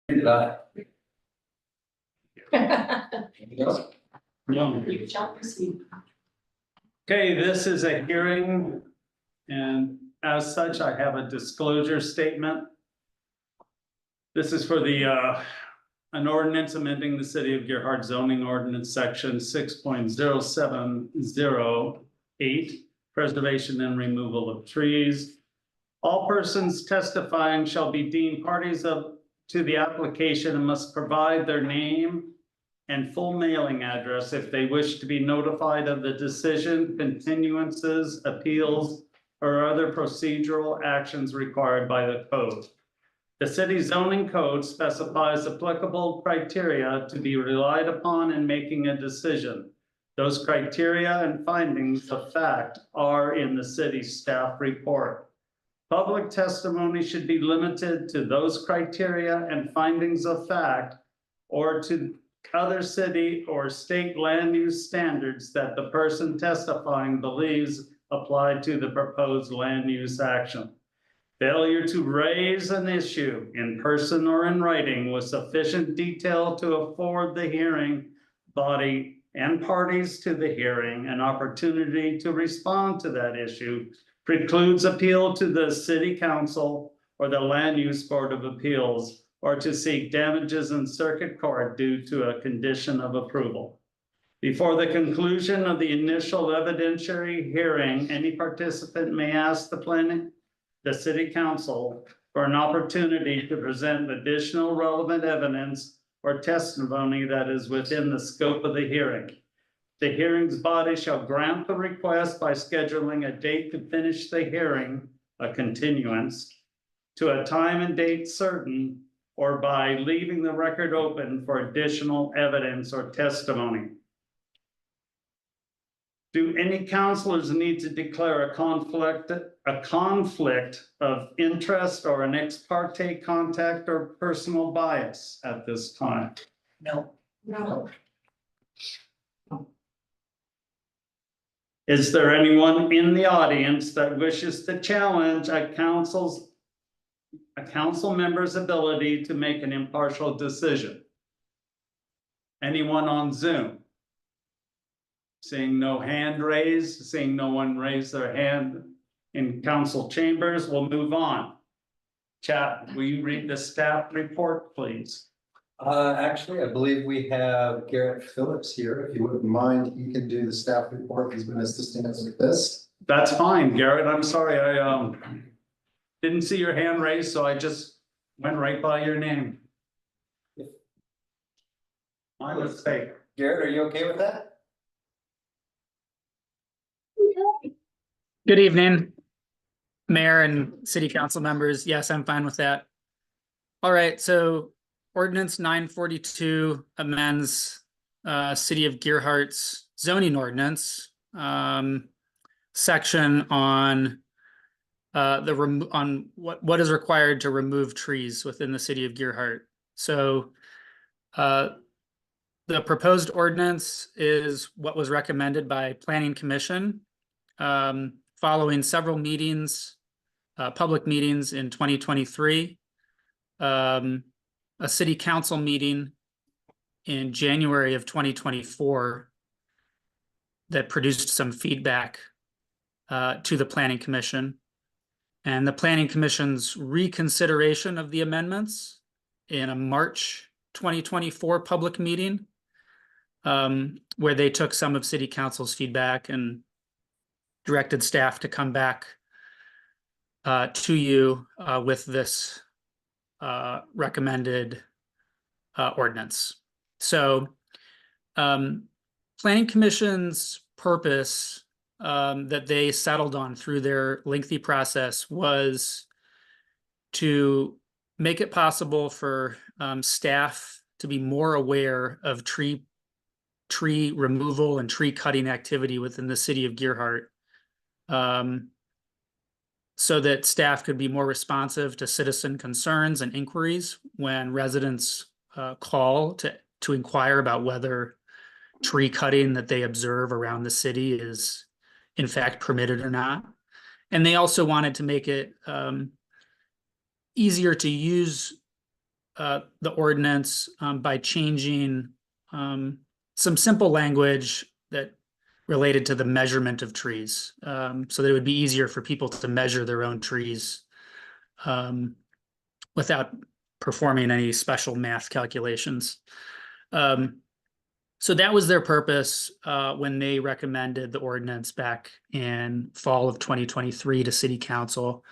Aye. You shall proceed. Okay, this is a hearing, and as such, I have a disclosure statement. This is for an ordinance amending the City of Gerhart zoning ordinance section 6.0708, preservation and removal of trees. All persons testifying shall be deemed parties to the application and must provide their name and full mailing address if they wish to be notified of the decision, continuances, appeals, or other procedural actions required by the code. The city zoning code specifies applicable criteria to be relied upon in making a decision. Those criteria and findings of fact are in the city staff report. Public testimony should be limited to those criteria and findings of fact or to other city or state land use standards that the person testifying believes apply to the proposed land use action. Failure to raise an issue in person or in writing with sufficient detail to afford the hearing body and parties to the hearing an opportunity to respond to that issue precludes appeal to the city council or the land use board of appeals, or to seek damages in circuit court due to a condition of approval. Before the conclusion of the initial evidentiary hearing, any participant may ask the city council for an opportunity to present additional relevant evidence or testimony that is within the scope of the hearing. The hearing's body shall grant the request by scheduling a date to finish the hearing, a continuance, to a time and date certain, or by leaving the record open for additional evidence or testimony. Do any counselors need to declare a conflict of interest or an ex parte contact or personal bias at this time? No. Is there anyone in the audience that wishes to challenge a council member's ability to make an impartial decision? Anyone on Zoom? Seeing no hand raised, seeing no one raise their hand in council chambers, we'll move on. Chat, will you read the staff report, please? Actually, I believe we have Garrett Phillips here. If you wouldn't mind, he can do the staff report. He's been assisting us with this. That's fine, Garrett. I'm sorry, I didn't see your hand raised, so I just went right by your name. My mistake. Garrett, are you okay with that? Good evening, Mayor and City Council members. Yes, I'm fine with that. All right, so Ordinance 942 amends City of Gerhart's zoning ordinance section on what is required to remove trees within the City of Gerhart. So the proposed ordinance is what was recommended by Planning Commission following several meetings, public meetings in 2023, a city council meeting in January of 2024 that produced some feedback to the Planning Commission, and the Planning Commission's reconsideration of the amendments in a March 2024 public meeting, where they took some of City Council's feedback and directed staff to come back to you with this recommended ordinance. So Planning Commission's purpose that they settled on through their lengthy process was to make it possible for staff to be more aware of tree removal and tree cutting activity within the City of Gerhart, so that staff could be more responsive to citizen concerns and inquiries when residents call to inquire about whether tree cutting that they observe around the city is in fact permitted or not. And they also wanted to make it easier to use the ordinance by changing some simple language that related to the measurement of trees, so that it would be easier for people to measure their own trees without performing any special math calculations. So that was their purpose when they recommended the ordinance back in fall of 2023 to City Council.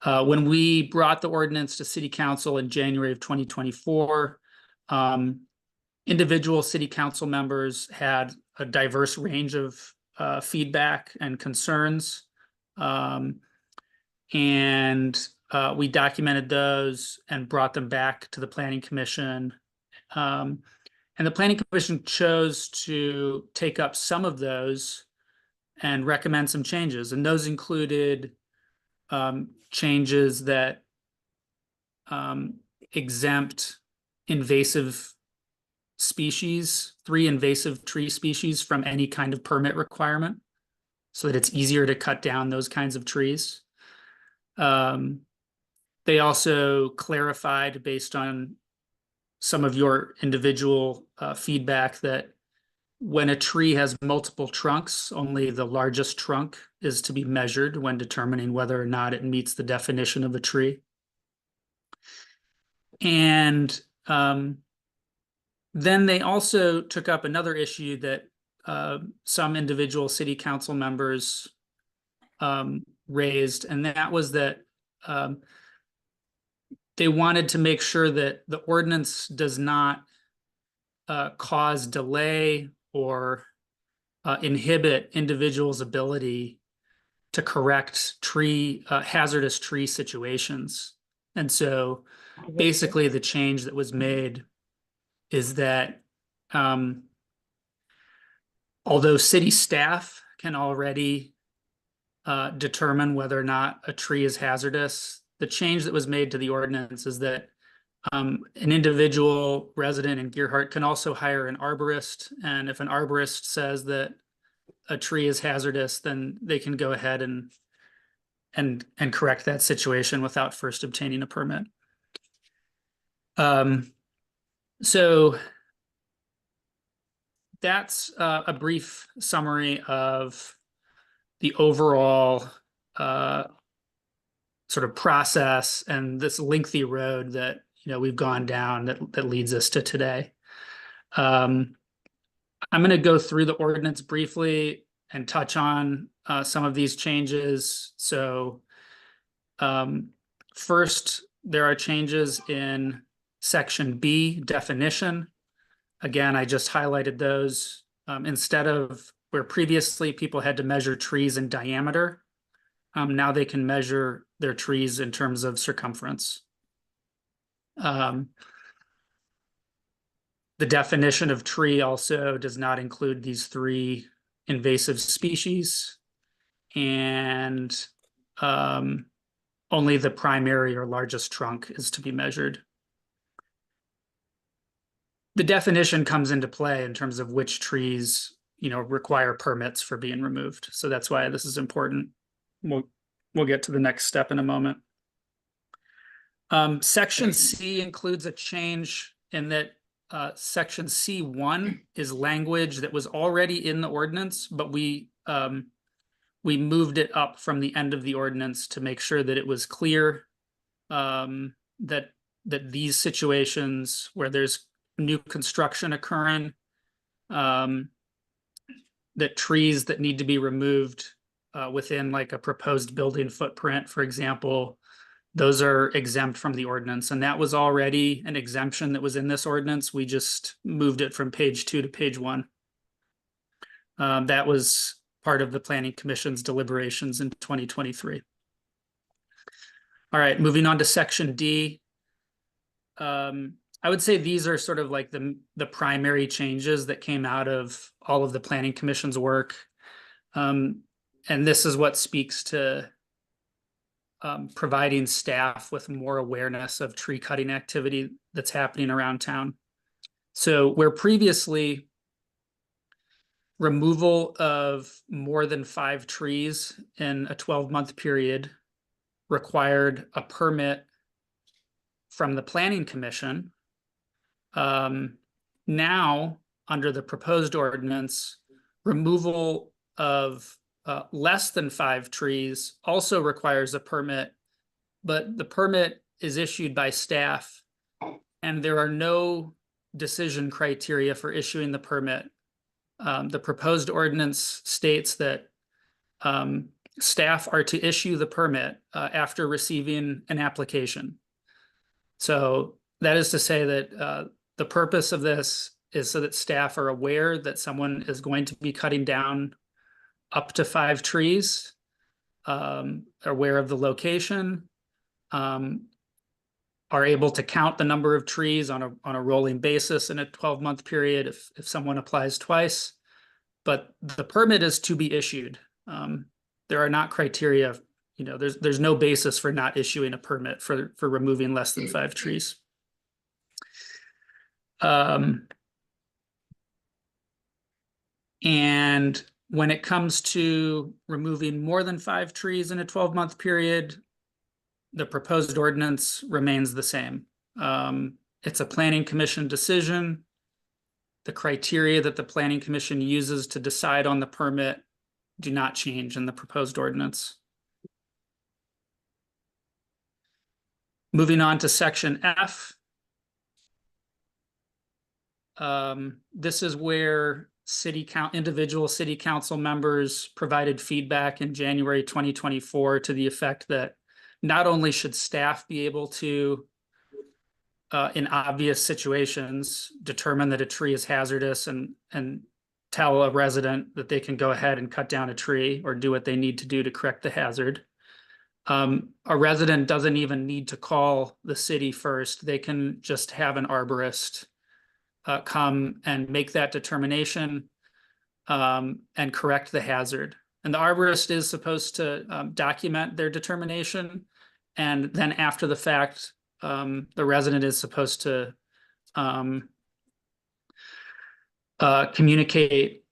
When we brought the ordinance to City Council in January of 2024, individual City Council members had a diverse range of feedback and concerns. We documented those and brought them back to the Planning Commission. And the Planning Commission chose to take up some of those and recommend some changes. And those included changes that exempt invasive species, 3 invasive tree species from any kind of permit requirement, so that it's easier to cut down those kinds of trees. They also clarified, based on some of your individual feedback, that when a tree has multiple trunks, only the largest trunk is to be measured when determining whether or not it meets the definition of a tree. And then they also took up another issue that some individual City Council members raised, and that was that they wanted to make sure that the ordinance does not cause delay or inhibit individuals' ability to correct hazardous tree situations. And so basically the change that was made is that although city staff can already determine whether or not a tree is hazardous, the change that was made to the ordinance is that an individual resident in Gearhart can also hire an arborist. And if an arborist says that a tree is hazardous, then they can go ahead and correct that situation without first obtaining a permit. So that's a brief summary of the overall sort of process and this lengthy road that we've gone down that leads us to today. I'm going to go through the ordinance briefly and touch on some of these changes. So first, there are changes in Section B, definition. Again, I just highlighted those. Instead of where previously people had to measure trees in diameter, now they can measure their trees in terms of circumference. The definition of tree also does not include these 3 invasive species, and only the primary or largest trunk is to be measured. The definition comes into play in terms of which trees, require permits for being removed. So that's why this is important. We'll get to the next step in a moment. Section C includes a change in that Section C1 is language that was already in the ordinance, but we moved it up from the end of the ordinance to make sure that it was clear that these situations where there's new construction occurring, that trees that need to be removed within like a proposed building footprint, for example, those are exempt from the ordinance. And that was already an exemption that was in this ordinance. We just moved it from page 2 to page 1. That was part of the Planning Commission's deliberations in 2023. All right, moving on to Section D. I would say these are sort of like the primary changes that came out of all of the Planning Commission's work. And this is what speaks to providing staff with more awareness of tree cutting activity that's happening around town. So where previously removal of more than 5 trees in a 12-month period required a permit from the Planning Commission. Now, under the proposed ordinance, removal of less than 5 trees also requires a permit, but the permit is issued by staff, and there are no decision criteria for issuing the permit. The proposed ordinance states that staff are to issue the permit after receiving an application. So that is to say that the purpose of this is so that staff are aware that someone is going to be cutting down up to 5 trees, aware of the location, are able to count the number of trees on a rolling basis in a 12-month period if someone applies twice. But the permit is to be issued. There are not criteria, there's no basis for not issuing a permit for removing less than 5 trees. And when it comes to removing more than 5 trees in a 12-month period, the proposed ordinance remains the same. It's a planning commission decision. The criteria that the planning commission uses to decide on the permit do not change in the proposed ordinance. Moving on to section F. This is where individual city council members provided feedback in January 2024 to the effect that not only should staff be able to, in obvious situations, determine that a tree is hazardous and tell a resident that they can go ahead and cut down a tree or do what they need to do to correct the hazard. A resident doesn't even need to call the city first. They can just have an arborist come and make that determination and correct the hazard. And the arborist is supposed to document their determination. And then after the fact, the resident is supposed to communicate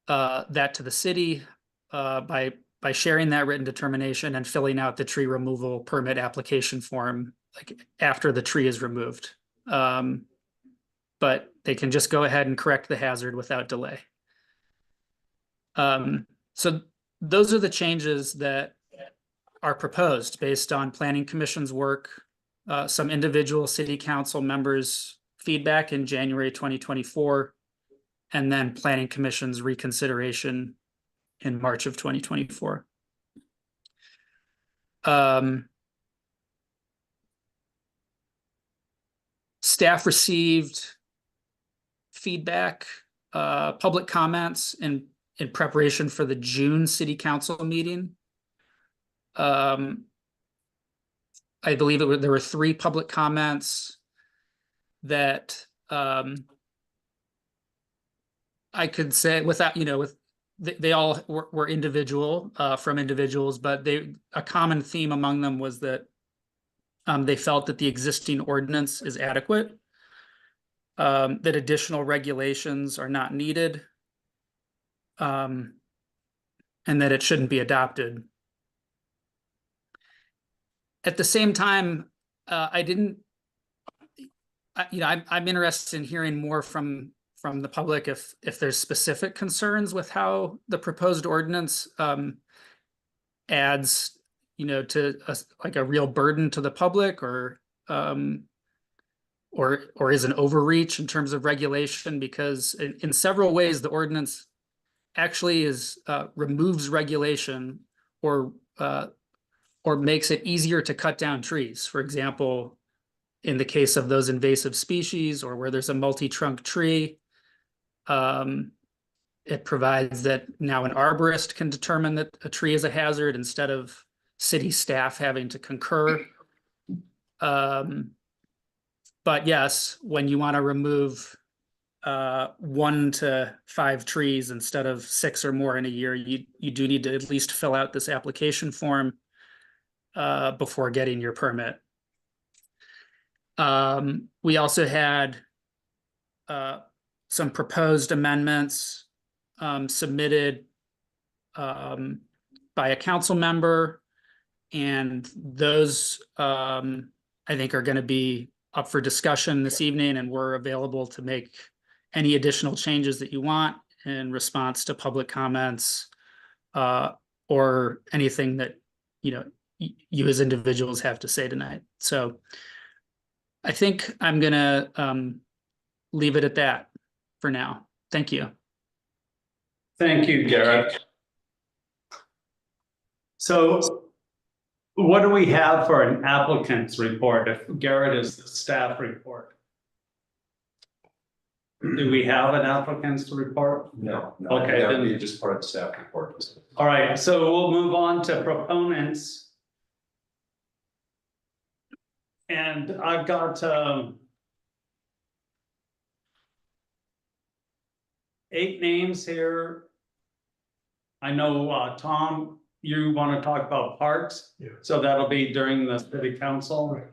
that to the city by sharing that written determination and filling out the tree removal permit application form after the tree is removed. But they can just go ahead and correct the hazard without delay. So those are the changes that are proposed based on Planning Commission's work, some individual city council members' feedback in January 2024, and then Planning Commission's reconsideration in March of 2024. Staff received feedback, public comments in preparation for the June city council meeting. I believe there were 3 public comments that I could say without, they all were individual from individuals, but a common theme among them was that they felt that the existing ordinance is adequate, that additional regulations are not needed, and that it shouldn't be adopted. At the same time, I'm interested in hearing more from the public if there's specific concerns with how the proposed ordinance adds, to a real burden to the public or is an overreach in terms of regulation, because in several ways the ordinance actually removes regulation or makes it easier to cut down trees. For example, in the case of those invasive species or where there's a multi-trunk tree, it provides that now an arborist can determine that a tree is a hazard instead of city staff having to concur. But yes, when you want to remove 1 to 5 trees instead of 6 or more in a year, you do need to at least fill out this application form before getting your permit. We also had some proposed amendments submitted by a council member, and those I I think are going to be up for discussion this evening, and we're available to make any additional changes that you want in response to public comments, or anything that, you know, you as individuals have to say tonight. So I think I'm gonna leave it at that for now. Thank you. Thank you, Garrett. So what do we have for an applicant's report if Garrett is the staff report? Do we have an applicant's report? No. Okay, That would then- be just part of the staff report. All right, so we'll move on to proponents. And I've got 8 names here. I know, Tom, you want to talk about parks? Yeah. So that'll be during the city council. Right.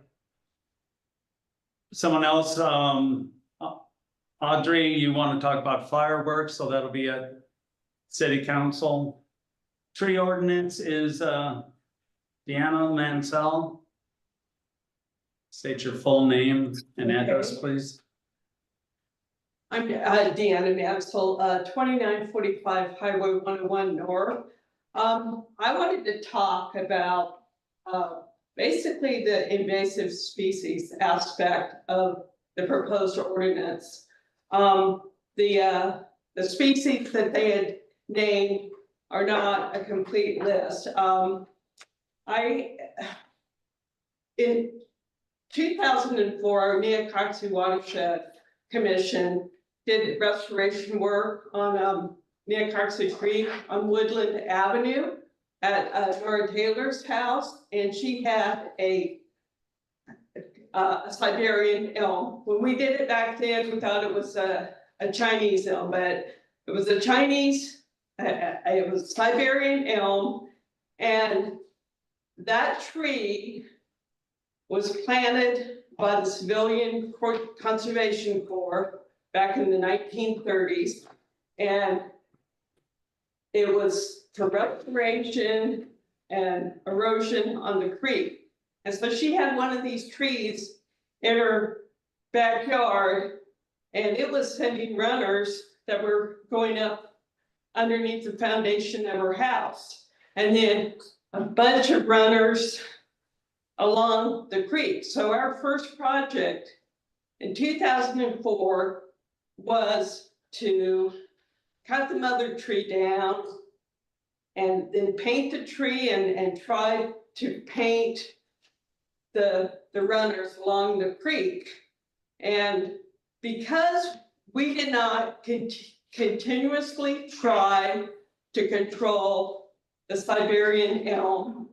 Someone else, Audrey, you want to talk about fireworks, so that'll be at city council. Tree ordinance is Deanna Mansell. State your full name and address, Okay. please. I'm Deanna Mansell, 2945 Highway 101 North. I wanted to talk about basically the invasive species aspect of the proposed ordinance. The species that they had named are not a complete list. In 2004, our Neocotsu Watershed Commission did restoration work on Neocotsu Creek on Woodland Avenue at Nora Taylor's house, and she had a Siberian elm. When we did it back then, we thought it was a Chinese elm, but it was a Chinese, it was Siberian elm, and that tree was planted by the Civilian Conservation Corps back in the 1930s. And it was for restoration and erosion on the creek. And so she had one of these trees in her backyard, and it was sending runners that were going up underneath the foundation of her house. And then a bunch of runners along the creek. So our first project in 2004 was to cut the mother tree down and then paint the tree and try to paint the runners along the creek. And because we did not continuously try to control the Siberian elm,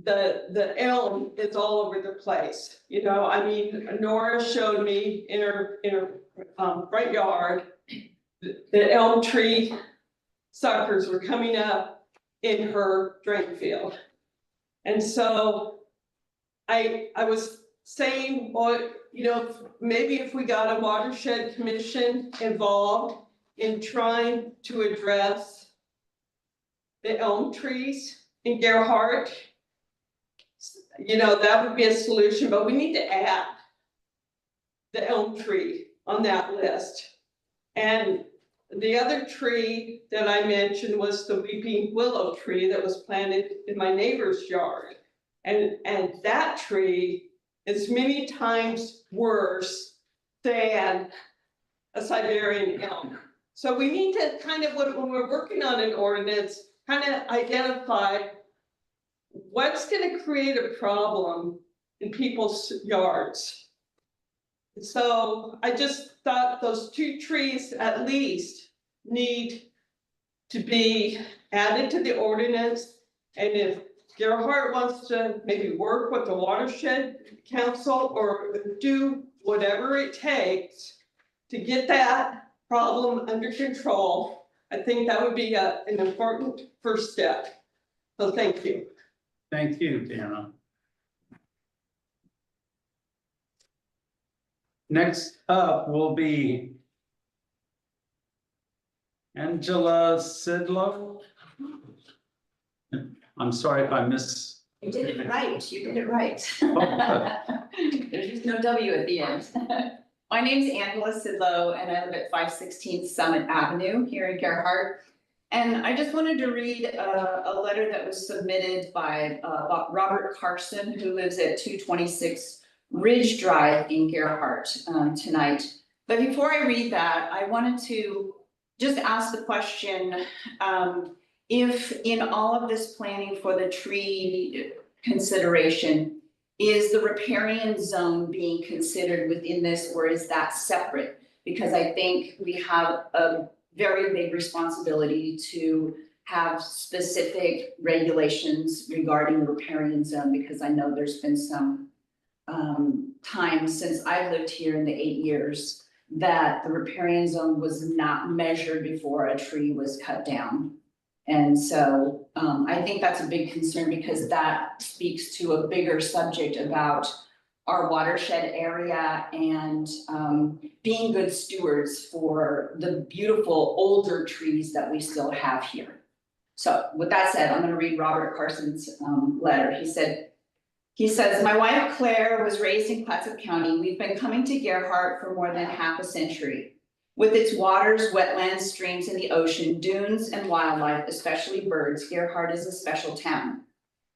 the elm is all over the place. You know, I mean, Nora showed me in her front yard, the elm tree suckers were coming up in her drain field. And so I was saying, well, you know, maybe if we got a watershed commission involved in trying to address the elm trees in Gerhardt, you know, that would be a solution, but we need to add the elm tree on that list. And the other tree that I mentioned was the weeping willow tree that was planted in my neighbor's yard. And that tree is many times worse than a Siberian elm. So we need to kind of, when we're working on an ordinance, kind of identify what's going to create a problem in people's yards. So I just thought those 2 trees at least need to be added to the ordinance. And if Gerhardt wants to maybe work with the watershed council or do whatever it takes to get that problem under control, I think that would be an important first step. So thank you. Thank you, Deanna. Next up will be Angela Sidlow. I'm sorry if I You did it right, you did it right. Oh, There's just no W at the end. My name's Angela Sidlow and I live at 516 Summit Avenue here in Gerhart. And I just wanted to read a letter that was submitted by Robert Carson, who lives at 226 Ridge Drive in Gerhart tonight. But before I read that, I wanted to just ask the question, if in all of this planning for the tree consideration, is the riparian zone being considered within this, or is that separate? Because I think we have a very big responsibility to have specific regulations regarding the riparian zone, because I know there's been some time since I've lived here in the 8 years that the riparian zone was not measured before a tree was cut down. And so I think that's a big concern, because that speaks to a bigger subject about our watershed area and being good stewards for the beautiful older trees that we still have here. So with that said, I'm going to read Robert Carson's letter. He says, my wife Claire was raised in Clatsop County. We've been coming to Gerhart for more than half a century. With its waters, wetlands, streams, and the ocean, dunes, and wildlife, especially birds, Gerhart is a special town.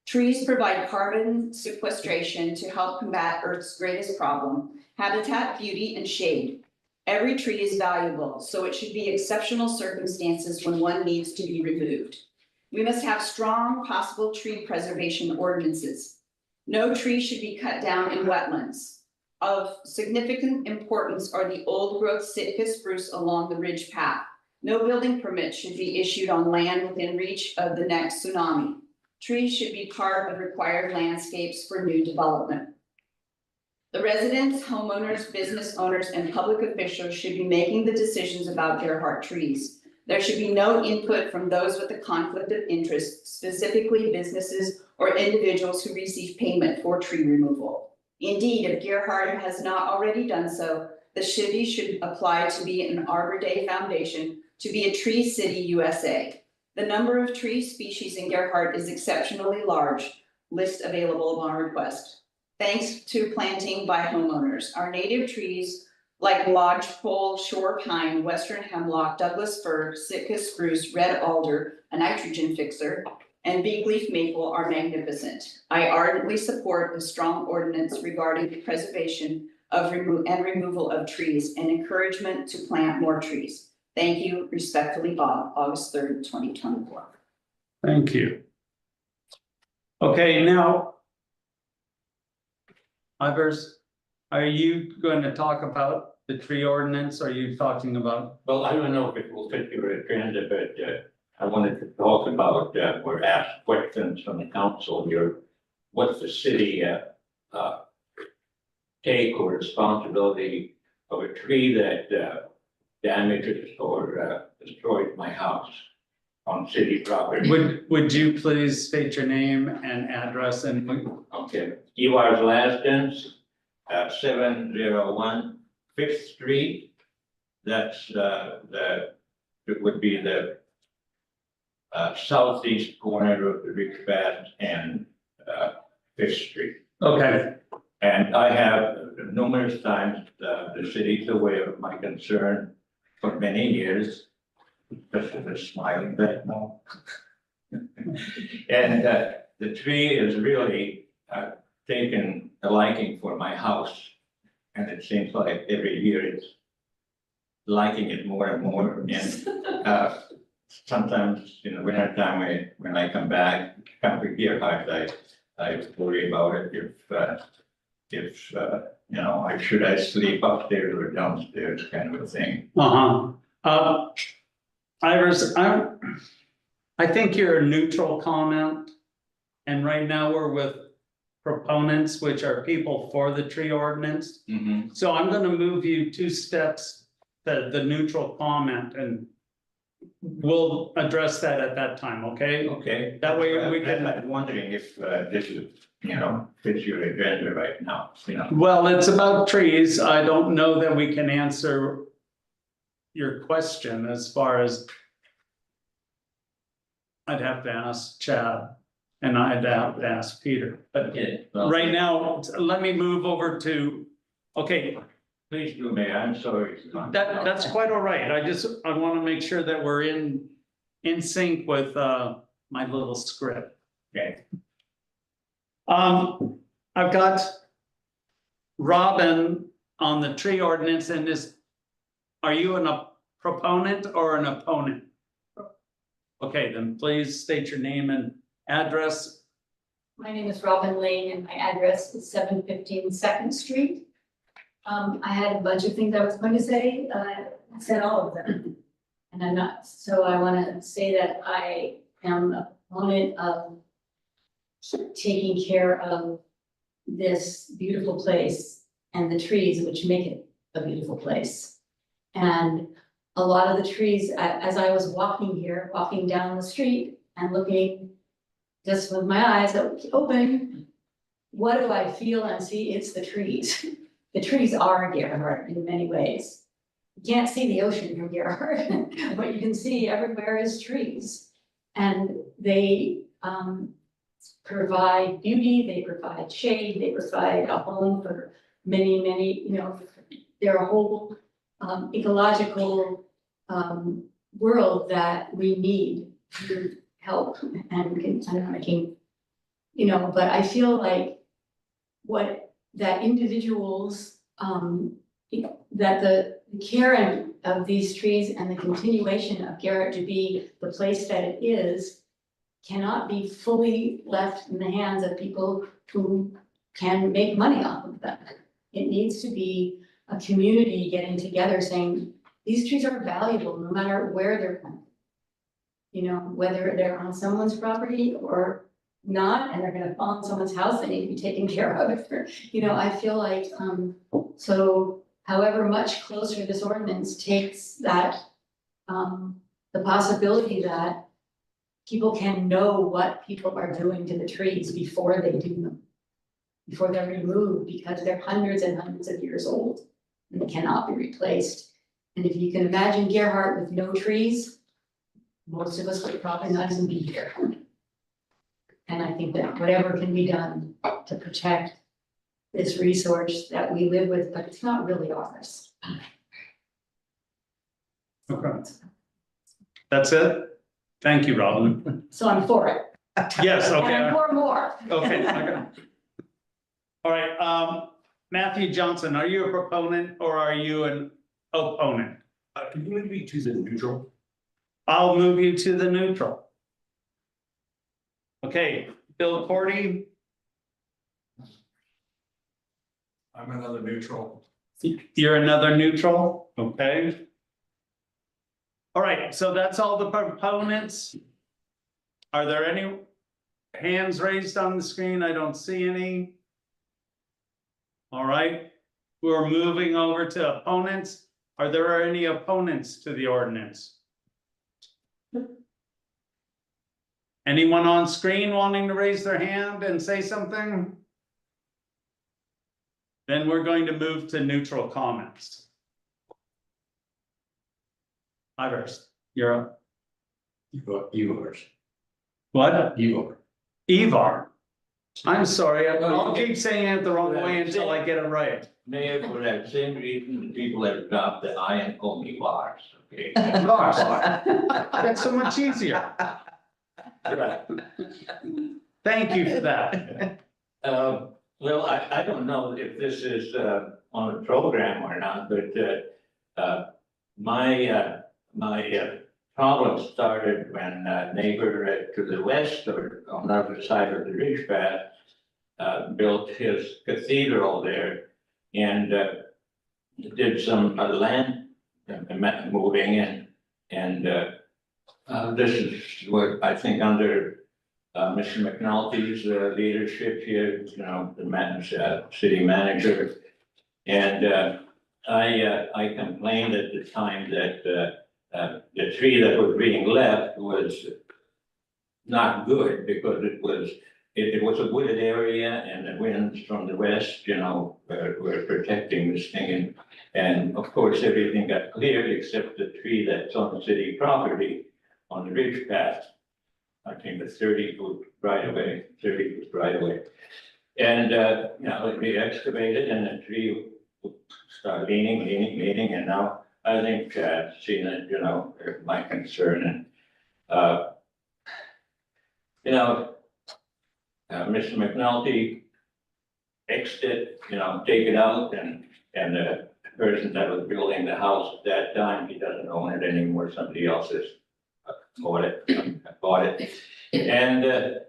Trees provide carbon sequestration to help combat Earth's greatest problem, habitat, beauty, and shade. Every tree is valuable, so it should be exceptional circumstances when one needs to be removed. We must have strong possible tree preservation ordinances. No tree should be cut down in wetlands. Of significant importance are the old-growth Sitka spruce along the ridge path. No building permit should be issued on land within reach of the next tsunami. Trees should be part of required landscapes for new development. The residents, homeowners, business owners, and public officials should be making the decisions about Gerhart trees. There should be no input from those with a conflict of interest, specifically businesses or individuals who receive payment for tree removal. Indeed, if Gerhart has not already done so, the city should apply to be an Arbor Day Foundation to be a Tree City USA. The number of tree species in Gerhart is exceptionally large. List available upon request. Thanks to planting by homeowners. Our native trees like lodgepole, shore pine, western hemlock, Douglas fir, Sitka spruce, red alder, a nitrogen fixer, and big leaf maple are magnificent. I ardently support a strong ordinance regarding the preservation of removal of trees and encouragement to plant more trees. Thank you, respectfully, Bob, August 3rd, 2024. thank you. Okay, now. Ivers, are you going to talk about the tree ordinance? Or are you talking about? Well, I don't know if it will fit your agenda, but I wanted to talk about, or ask questions from the council here. What's the city take or responsibility of a tree that damages or destroys my house on city property? Would you please state your name and address and Okay, Ewar's Lasdens, 701 5th Street. That's it would be the southeast corner of the Ridge Path and 5th Street. okay, And I have numerous times, the city's aware of my concern for many years. Especially the smiling back now. And the tree is really taken a liking for my house. And it seems like every year it's liking it more and more. And sometimes in the winter time, when I come to Gerhart, I worry about it if you know, should I sleep upstairs or downstairs, kind of a thing. Ivers, I think you're a neutral comment. And right now we're with proponents, which are people for the tree ordinance. Mm-hmm. So I'm gonna move you 2 steps to the neutral comment, and we'll address that at that time, okay? Okay. That way we can. I'm wondering if this is, you know, fits your agenda right now, you know. Well, it's about trees. I don't know that we can answer your question as far as I'd have to ask Chad and I'd have to ask Peter, but Yeah, well, right now, let me move over to, okay, please do, Mayor, I'm sorry. that's quite all right. I want to make sure that we're in sync with, my little script. Okay. I've got Robin on the tree ordinance and are you a proponent or an opponent? Okay, then please state your name and address. My name is Robin Lane and my address is 715 Second Street. I had a bunch of things I was going to say, I said all of them. And I'm not, so I want to say that I am a proponent of taking care of this beautiful place and the trees which make it a beautiful place. And a lot of the trees, as I was walking here, walking down the street and looking just with my eyes open, what do I feel and see? It's the trees. The trees are Gerhardt in many ways. You can't see the ocean from Gerhardt, but you can see everywhere is trees. And they provide beauty, they provide shade, they provide a home for many, they're a whole ecological world that we need to help and making, but I feel like that individuals, that the care of these trees and the continuation of Garrett to be the place that it is cannot be fully left in the hands of people who can make money off of them. It needs to be a community getting together saying, these trees are valuable no matter where they're from. Whether they're on someone's property or not, and they're gonna fall on someone's house, they need to be taken care of. I feel like, so however much closer this ordinance takes that, the possibility that people can know what people are doing to the trees before they do them, before they're removed, because they're hundreds and hundreds of years old and they cannot be replaced. And if you can imagine Gerhardt with no trees, most of us would probably not even be here. And I think that whatever can be done to protect this resource that we live with, but it's not really ours. Okay. That's it? Thank you, Robin. So I'm for it. Yes, And I'm okay, for more. okay. All right, Matthew Johnson, are you a proponent or are you an opponent? Can you move me to the neutral? I'll move you to the neutral. Okay, Bill Cordy, I'm another neutral. you're another neutral, okay? All right, so that's all the proponents. Are there any hands raised on the screen? I don't see any. All right, we're moving over to opponents. Are there any opponents to the ordinance? Anyone on screen wanting to raise their hand and say something? Then we're going to move to neutral comments. Ivers, you're up. Yours. What? Yours. Evar. I'm sorry, I'll keep saying it the wrong way until I get it right. Mayor, for that same reason, people have dropped the I and call me bars, okay? Gosh, that's so much easier. Thank you for that. Well, I don't know if this is on the program or not, but my problem started when a neighbor to the west or on the other side of the ridge path built his cathedral there and did some land moving and this is what I think under Mr. McNulty's leadership here, the city manager. And I complained at the time that the tree that was being left was not good because it was a wooded area and the winds from the west, were protecting this thing. And of course, everything got cleared except the tree that's on the city property on the ridge path. I think a 30-foot right away, 30 feet right away. And, you know, it'd be excavated and the tree would start leaning, and now I think Chad's seen it, you know, my concern and, you know, Mr. McNulty fixed it, you know, take it out and the person that was building the house at that time, he doesn't own it anymore, somebody else has bought it. And,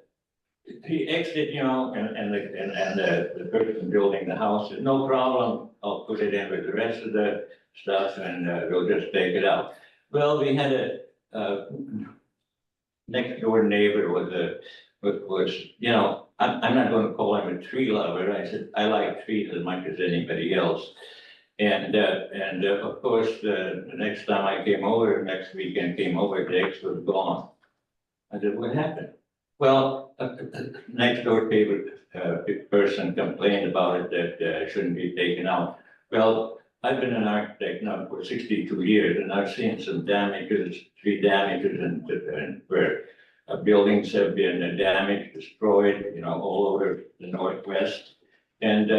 he exited, you know, and the person building the house said, no problem, I'll put it in with the rest of the stuff and we'll just take it out. Well, we had a next door neighbor was, you know, I'm not gonna call him a tree lover. I said, I like trees as much as anybody else. And of course, the next time I came over, next weekend came over, the X was gone. I said, what happened? Well, next door neighbor, person complained about it that shouldn't be taken out. Well, I've been an architect now for 62 years and I've seen some damages, tree damages and where buildings have been damaged, destroyed, you know, all over the Northwest. And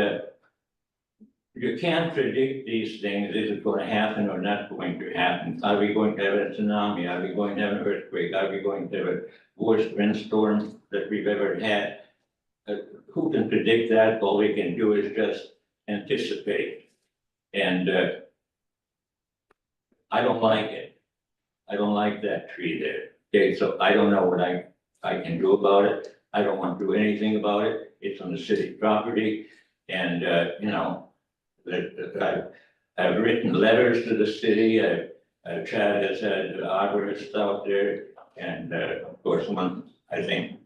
you can't predict these things. Is it going to happen or not going to happen? Are we going to have a tsunami? Are we going to have an earthquake? Are we going to have a worst windstorm that we've ever had? Who can predict that? All we can do is just anticipate. And I don't like it. I don't like that tree there. Okay, so I don't know what I can do about it. I don't want to do anything about it. It's on the city property. And, you know, I've written letters to the city. Chad has had arborists out there. And of course, one guy said,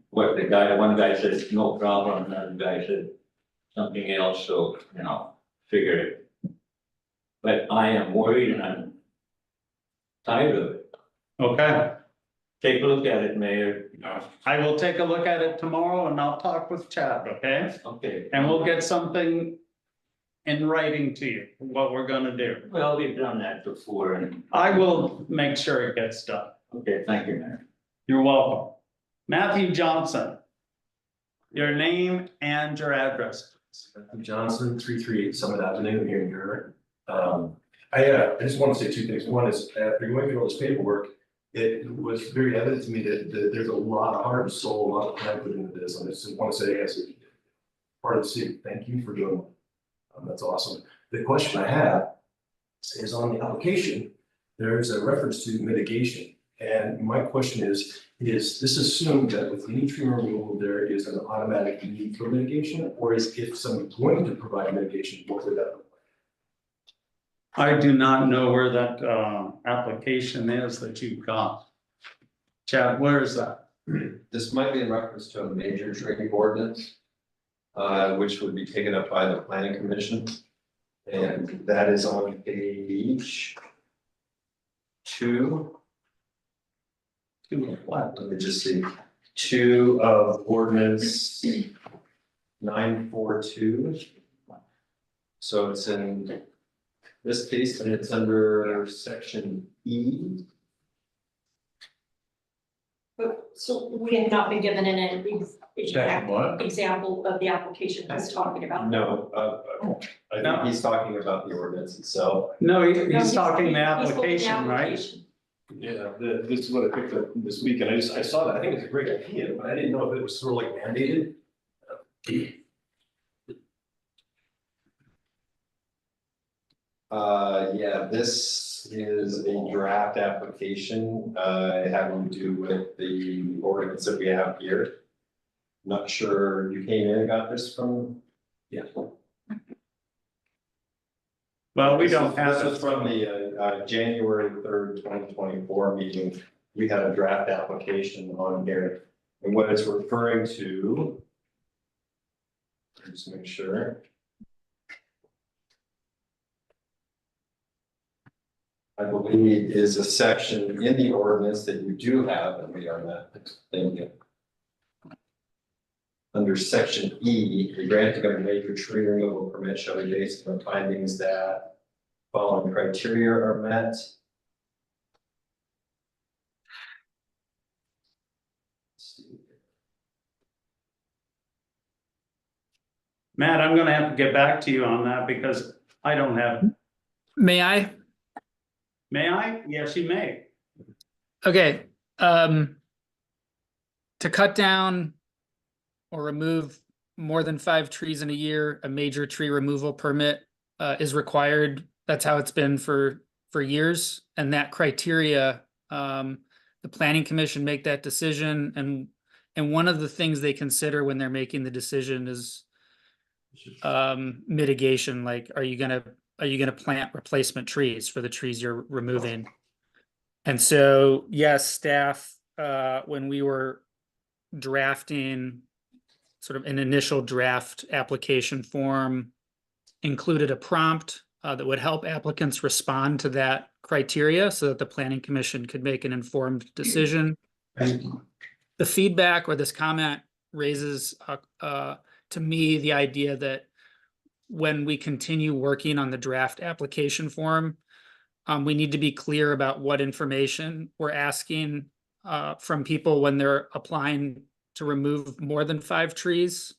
no problem. Another guy said something else. So, you know, figure it. But I am worried and I'm tired of it. Okay, Take a look at it, Mayor. I will take a look at it tomorrow and I'll talk with Chad, okay? Okay. And we'll get something in writing to you, what we're gonna do. Well, we've done that before and, I will make sure it gets done. okay, thank you, Mayor. You're welcome. Matthew Johnson. Your name and your address. I'm Johnson, 338 Summit Avenue here in Gary. I just want to say two things. One is, after going through all this paperwork, it was very evident to me that there's a lot of heart and soul, a lot of time put into this. And I just want to say, as part of the city, thank you for doing that. That's awesome. The question I have is on the application, there's a reference to mitigation. And my question is this assumed that with any tree removal, there is an automatic need for mitigation? Or is if someone's going to provide mitigation, what would that look like? I do not know where that application is that you've got. Chad, where is that? This might be in reference to a major tree ordinance, which would be taken up by the planning commission. And that is on page 2. Let me just see, 2 of ordinance 942. So it's in this case, and it's under section E. So we have not been given an Check what? example of the application he's talking about. No, I think he's talking about the ordinance itself. No, No, he's talking the he's looking at application, right? application. Yeah, this is what I picked up this week, and I saw that, I think it's a great idea, but I didn't know if it was sort of like mandated. Yeah, this is a draft application, having to do with the ordinance that we have here. Not sure, you came in and got this from? Yeah. Well, we don't have This it is from the January 3rd, 2024 meeting. We had a draft application on here. And what it's referring to, just make sure. I believe is a section in the ordinance that you do have, and we are not thinking. Under section E, the granting of a major tree removal permit shall be based on findings that following criteria are met. Let's see. Matt, I'm gonna have to get back to you on that because I don't have, May I? may I? Yes, you may. Okay, to cut down or remove more than 5 trees in a year, a major tree removal permit is required. That's how it's been for years, and that criteria, the planning commission make that decision, and one of the things they consider when they're making the decision is mitigation, like are you gonna plant replacement trees for the trees you're removing? And so, yes, staff, when we were drafting sort of an initial draft application form, included a prompt that would help applicants respond to that criteria so that the planning commission could make an informed decision. The feedback or this comment raises to me the idea that when we continue working on the draft application form, we need to be clear about what information we're asking from people when they're applying to remove more than 5 trees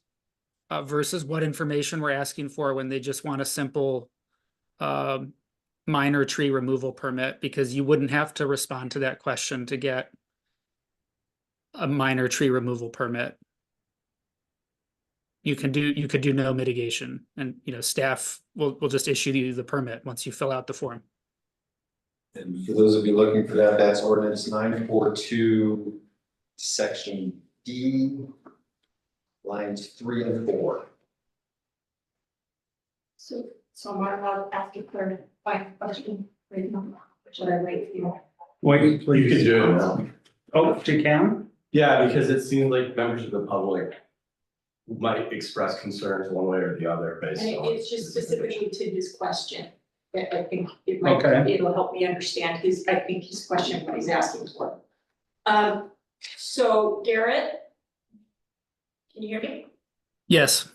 versus what information we're asking for when they just want a simple minor tree removal permit, because you wouldn't have to respond to that question to get a minor tree removal permit. You could do no mitigation, and staff will just issue you the permit once you fill out the form. And for those of you looking for that, that's ordinance 942, section D, lines 3 and 4. So am I allowed to ask a clarifying question right now? Or should I wait for you? Wait, You please. can do it now. Oh, you can? Yeah, because it seems like members of the public might express concerns one way or the other based And on. it's just specifically to his question. I think Okay. it'll help me understand I think his question, what he's asking for. So Garrett? Can you hear me? Yes.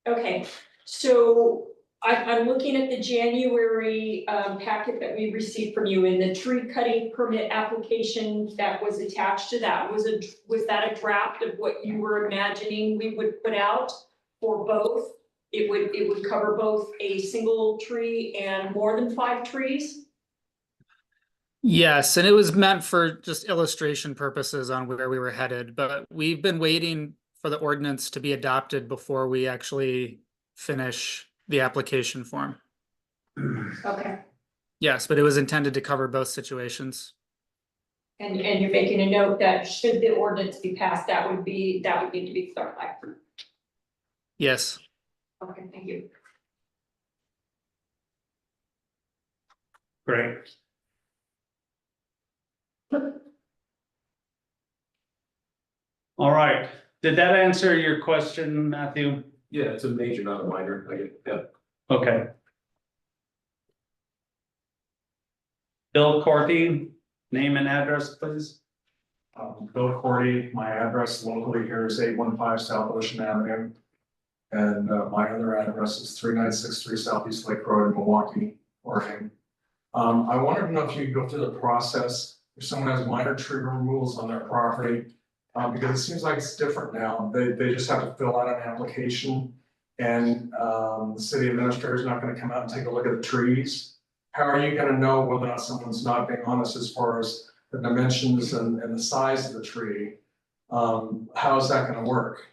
Okay, so I'm looking at the January packet that we received from you, and the tree cutting permit application that was attached to that, was that a draft of what you were imagining we would put out for both? It would cover both a single tree and more than 5 trees? Yes, and it was meant for just illustration purposes on where we were headed, but we've been waiting for the ordinance to be adopted before we actually finish the application form. Okay, Yes, but it was intended to cover both situations. and you're making a note that should the ordinance be passed, that would need to be clarified. Yes. Okay, thank you. Great. All right, did that answer your question, Matthew? Yeah, it's a major, not a minor. I get, yeah. Okay. Bill Corty, name and address, please. Bill Cordy, my address locally here is 815 South Ocean Avenue. And my other address is 3963 Southeast Lake Road in Milwaukee, Oregon. I wanted to know if you could go through the process if someone has minor tree removals on their property. Because it seems like it's different now. They just have to fill out an application, and the city administrator is not going to come out and take a look at the trees. How are you going to know whether or not someone's not being honest as far as the dimensions and the size of the tree? How is that going to work?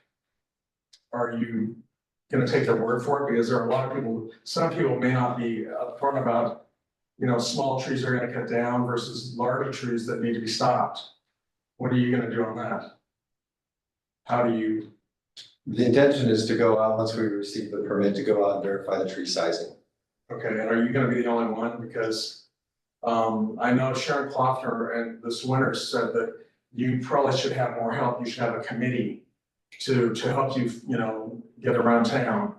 Are you going to take their word for it? Because there are a lot of people, some people may not be upfront about, small trees are going to cut down versus larger trees that need to be stopped. What are you going to do on that? How do you? The intention is to go out, once we receive the permit, to go out and verify the tree sizing. Okay, and are you going to be the only one? Because I know Sharon Kloffner and this winter said that you probably should have more help. You should have a committee to help you, get around town.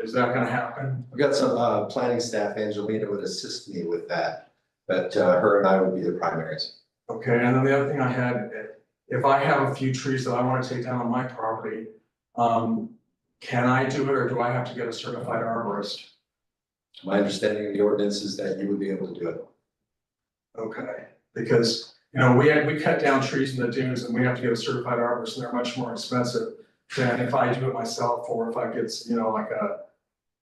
Is that going to happen? We've got some planning staff, Angelina would assist me with that, but her and I would be the primaries. Okay, and then the other thing I had, if I have a few trees that I want to take down on my property, can I do it, or do I have to get a certified arborist? My understanding of the ordinance is that you would be able to do it. Okay, because, we cut down trees in the dunes and we have to get a certified arborist and they're much more expensive. than if I do it myself, or if I get, you know, like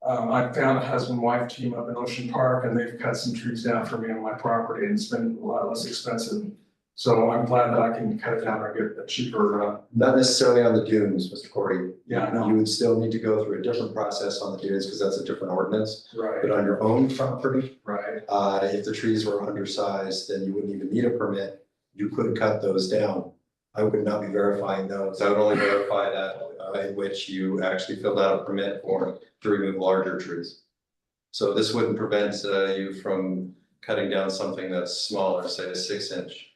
I found a husband-wife team up in Ocean Park, and they've cut some trees down for me on my property, and it's been a lot less expensive. So I'm glad that I can cut it down or get a cheaper, Not necessarily on the dunes, Mr. Corey. yeah, I know, You would still need to go through a different process on the dunes because that's a different ordinance. right, But on your own property, right. if the trees were undersized, then you wouldn't even need a permit. You could cut those down. I would not be verifying those. I would only verify that in which you actually filled out a permit for to remove larger trees. So this wouldn't prevent you from cutting down something that's smaller, say a 6-inch.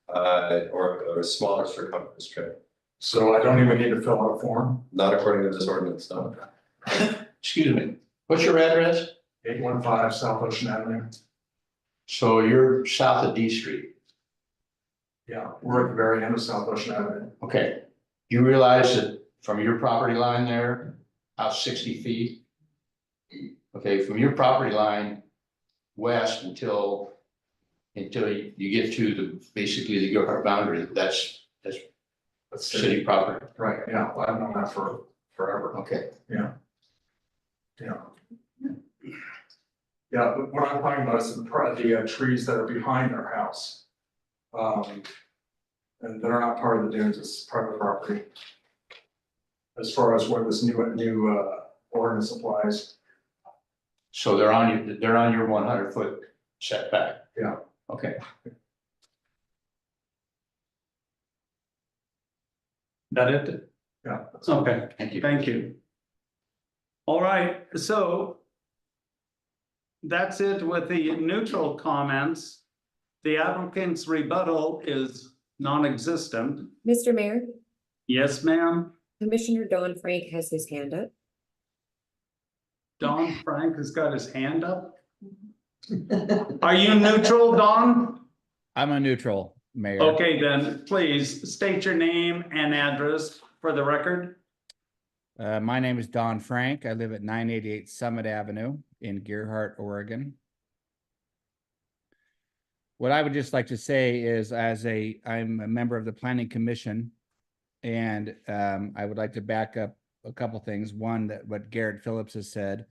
Or a smaller circumference trim, So I don't even need to fill out a form, not according to this ordinance, no. Excuse me, what's your address? 815 South Ocean Avenue, So you're south of D Street. yeah, we're at the very end of South Ocean Avenue. Okay, you realize that from your property line there, out 60 feet? Okay, from your property line west until you get to basically the Gilhart boundary, that's That's city property. Right, yeah, well, I've known that for forever, Okay, yeah. Yeah, but what I'm talking about is the trees that are behind our house. And they're not part of the dunes, it's private property. As far as where this new ordinance applies, so they're on your 100-foot setback. Yeah. Okay, That it? yeah. Okay, thank you. thank you. All right, so that's it with the neutral comments. The applicant's rebuttal is non-existent. Mr. Mayor, Yes, ma'am. Commissioner Don Frank has his hand up. Don Frank has got his hand up. Are you neutral, Don? I'm a neutral, Mayor. Okay, then please state your name and address for the record. My name is Don Frank. I live at 988 Summit Avenue in Gilhart, Oregon. What I would just like to say is I'm a member of the Planning Commission, and I would like to back up a couple things. One, that what Garrett Phillips has said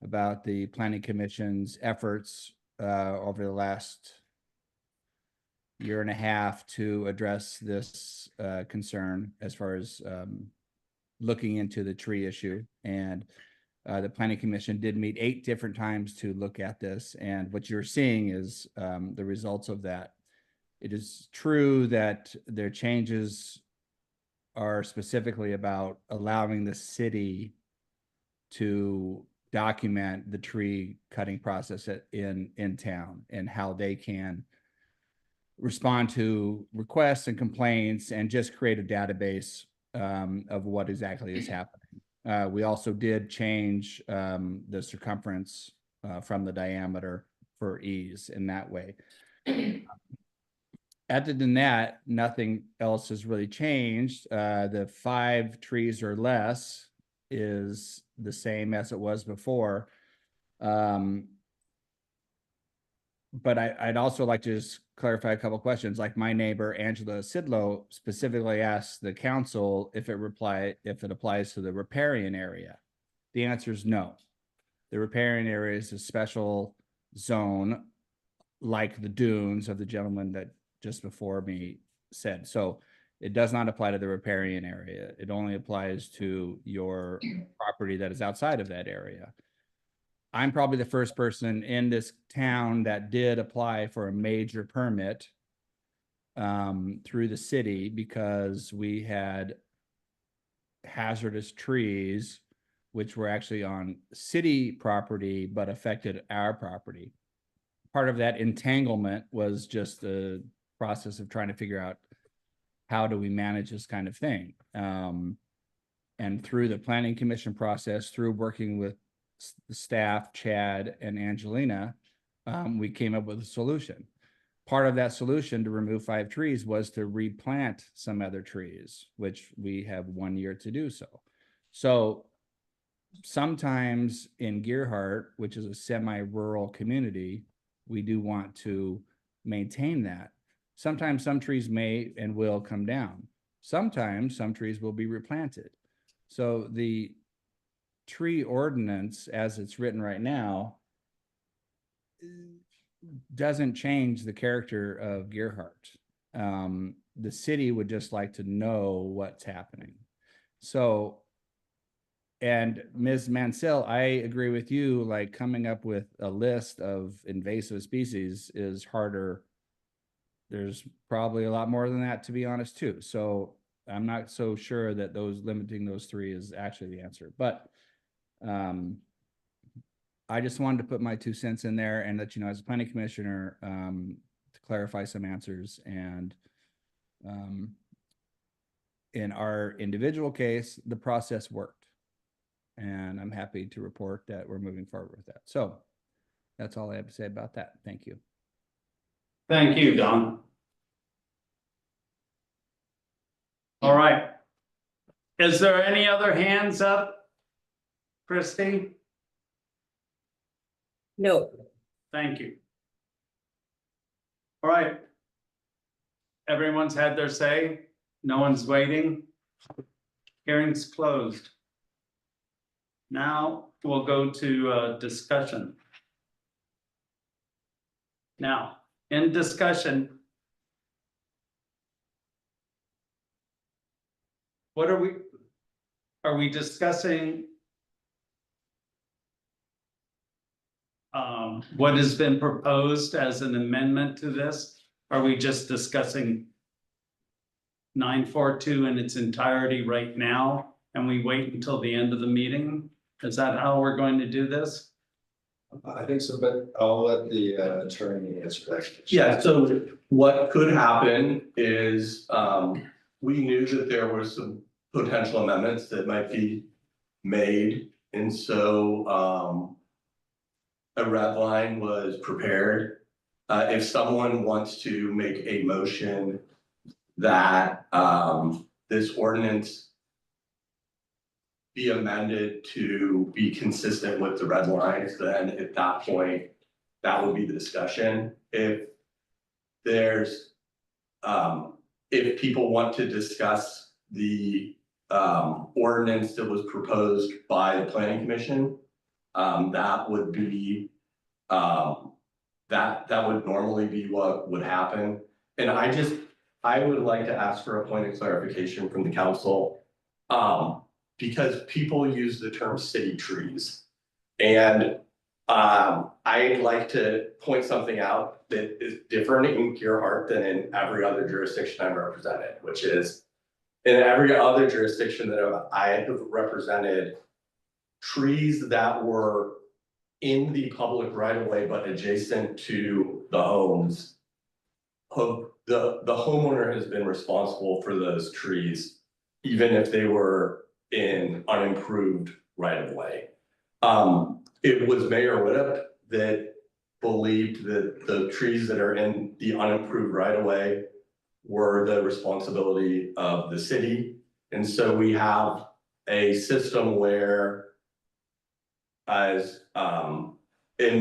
about the Planning Commission's efforts over the last year and a half to address this concern as far as looking into the tree issue. And the Planning Commission did meet 8 different times to look at this. And what you're seeing is the results of that. It is true that their changes are specifically about allowing the city to document the tree cutting process in town and how they can respond to requests and complaints and just create a database of what exactly is happening. We also did change the circumference from the diameter for ease in that way. Other than that, nothing else has really changed. The 5 trees or less is the same as it was before. But I'd also like to just clarify a couple of questions. Like my neighbor, Angela Sidlow, specifically asked the council if it applies to the riparian area. The answer is no. The riparian area is a special zone like the dunes of the gentleman that just before me said. So it does not apply to the riparian area. It only applies to your property that is outside of that area. I'm probably the first person in this town that did apply for a major permit through the city because we had hazardous trees, which were actually on city property, but affected our property. Part of that entanglement was just the process of trying to figure out how do we manage this kind of thing. And through the Planning Commission process, through working with the staff, Chad and Angelina, we came up with a solution. Part of that solution to remove 5 trees was to replant some other trees, which we have 1 year to do so. So sometimes in Gilhart, which is a semi-rural community, we do want to maintain that. Sometimes some trees may and will come down. Sometimes some trees will be replanted. So the tree ordinance, as it's written right now, doesn't change the character of Gerhardt. The city would just like to know what's happening. So, and Ms. Mansell, I agree with you, like coming up with a list of invasive species is harder. There's probably a lot more than that, to be honest, too. So I'm not so sure that limiting those three is actually the answer, but I just wanted to put my 2 cents in there and let you know, as a planning commissioner, to clarify some answers. And in our individual case, the process worked. And I'm happy to report that we're moving forward with that. So that's all I have to say about that. Thank you. Thank you, Don. All right. Is there any other hands up? Christie? No. Thank you. All right. Everyone's had their say. No one's waiting. Hearing's closed. Now we'll go to discussion. Now, in discussion, what are we discussing what has been proposed as an amendment to this? Are we just discussing 942 in its entirety right now, and we wait until the end of the meeting? Is that how we're going to do this? I think so, but I'll let the attorney answer that. Yeah, so what could happen is, we knew that there were some potential amendments that might be made. And so, a red line was prepared. If someone wants to make a motion that, this ordinance be amended to be consistent with the red lines, then at that point, that would be the discussion. If there's, if people want to discuss the ordinance that was proposed by the planning commission, that would be, that would normally be what would happen. And I would like to ask for a point of clarification from the council. Because people use the term city trees. And I'd like to point something out that is different in Gerhardt than in every other jurisdiction I've represented, which is in every other jurisdiction that I have represented, trees that were in the public right of way but adjacent to the homes, the homeowner has been responsible for those trees, even if they were in unimproved right of way. It was Mayor Whitup that believed that the trees that are in the unimproved right of way were the responsibility of the city. And so we have a system where, as in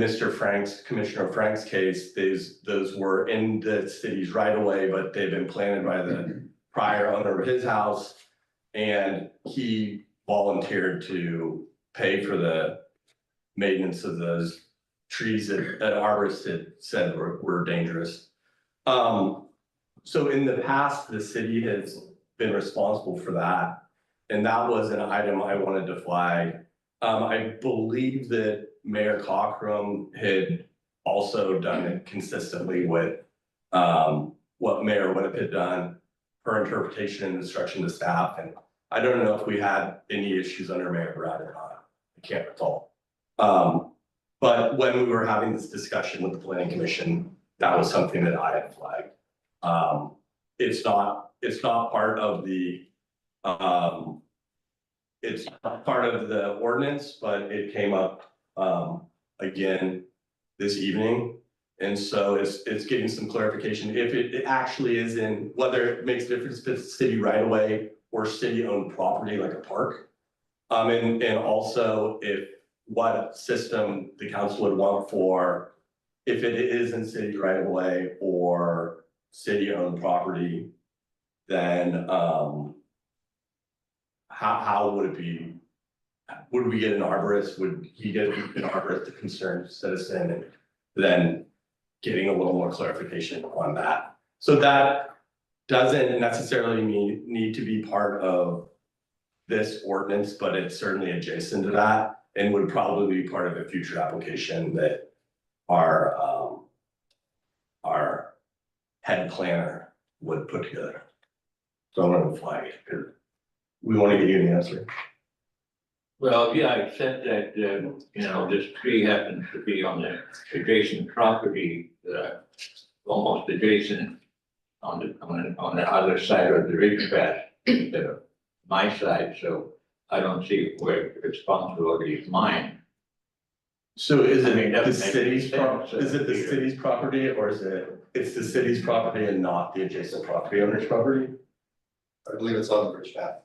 Commissioner Frank's case, those were in the city's right of way, but they've been planted by the prior owner of his house. And he volunteered to pay for the maintenance of those trees that an arborist had said were dangerous. So in the past, the city has been responsible for that. And that was an item I wanted to flag. I believe that Mayor Cockrum had also done it consistently with what Mayor Whitup had done, her interpretation and instruction to staff. And I don't know if we had any issues under Mayor Brad or not. I can't recall. But when we were having this discussion with the planning commission, that was something that I had flagged. It's not part of the, it's not part of the ordinance, but it came up again this evening. And so it's getting some clarification if it actually is in, whether it makes a difference if it's city right away or city owned property like a park. And also if what system the council would want for, if it is in city right away or city owned property, then how would it be? Would we get an arborist? Would he get an arborist, a concerned citizen, and then getting a little more clarification on that? So that doesn't necessarily need to be part of this ordinance, but it's certainly adjacent to that and would probably be part of a future application that our head planner would put together. So I'm gonna flag it because we want to give you an answer. Well, yeah, except that, this tree happens to be on the adjacent property, almost adjacent on the other side of the ridge path, instead of my side, so I don't see where the responsibility is mine. So is I mean, it that the would make city's, sense, is it the Peter. city's property or is it's the city's property and not the adjacent property owner's property? I believe it's on the bridge path.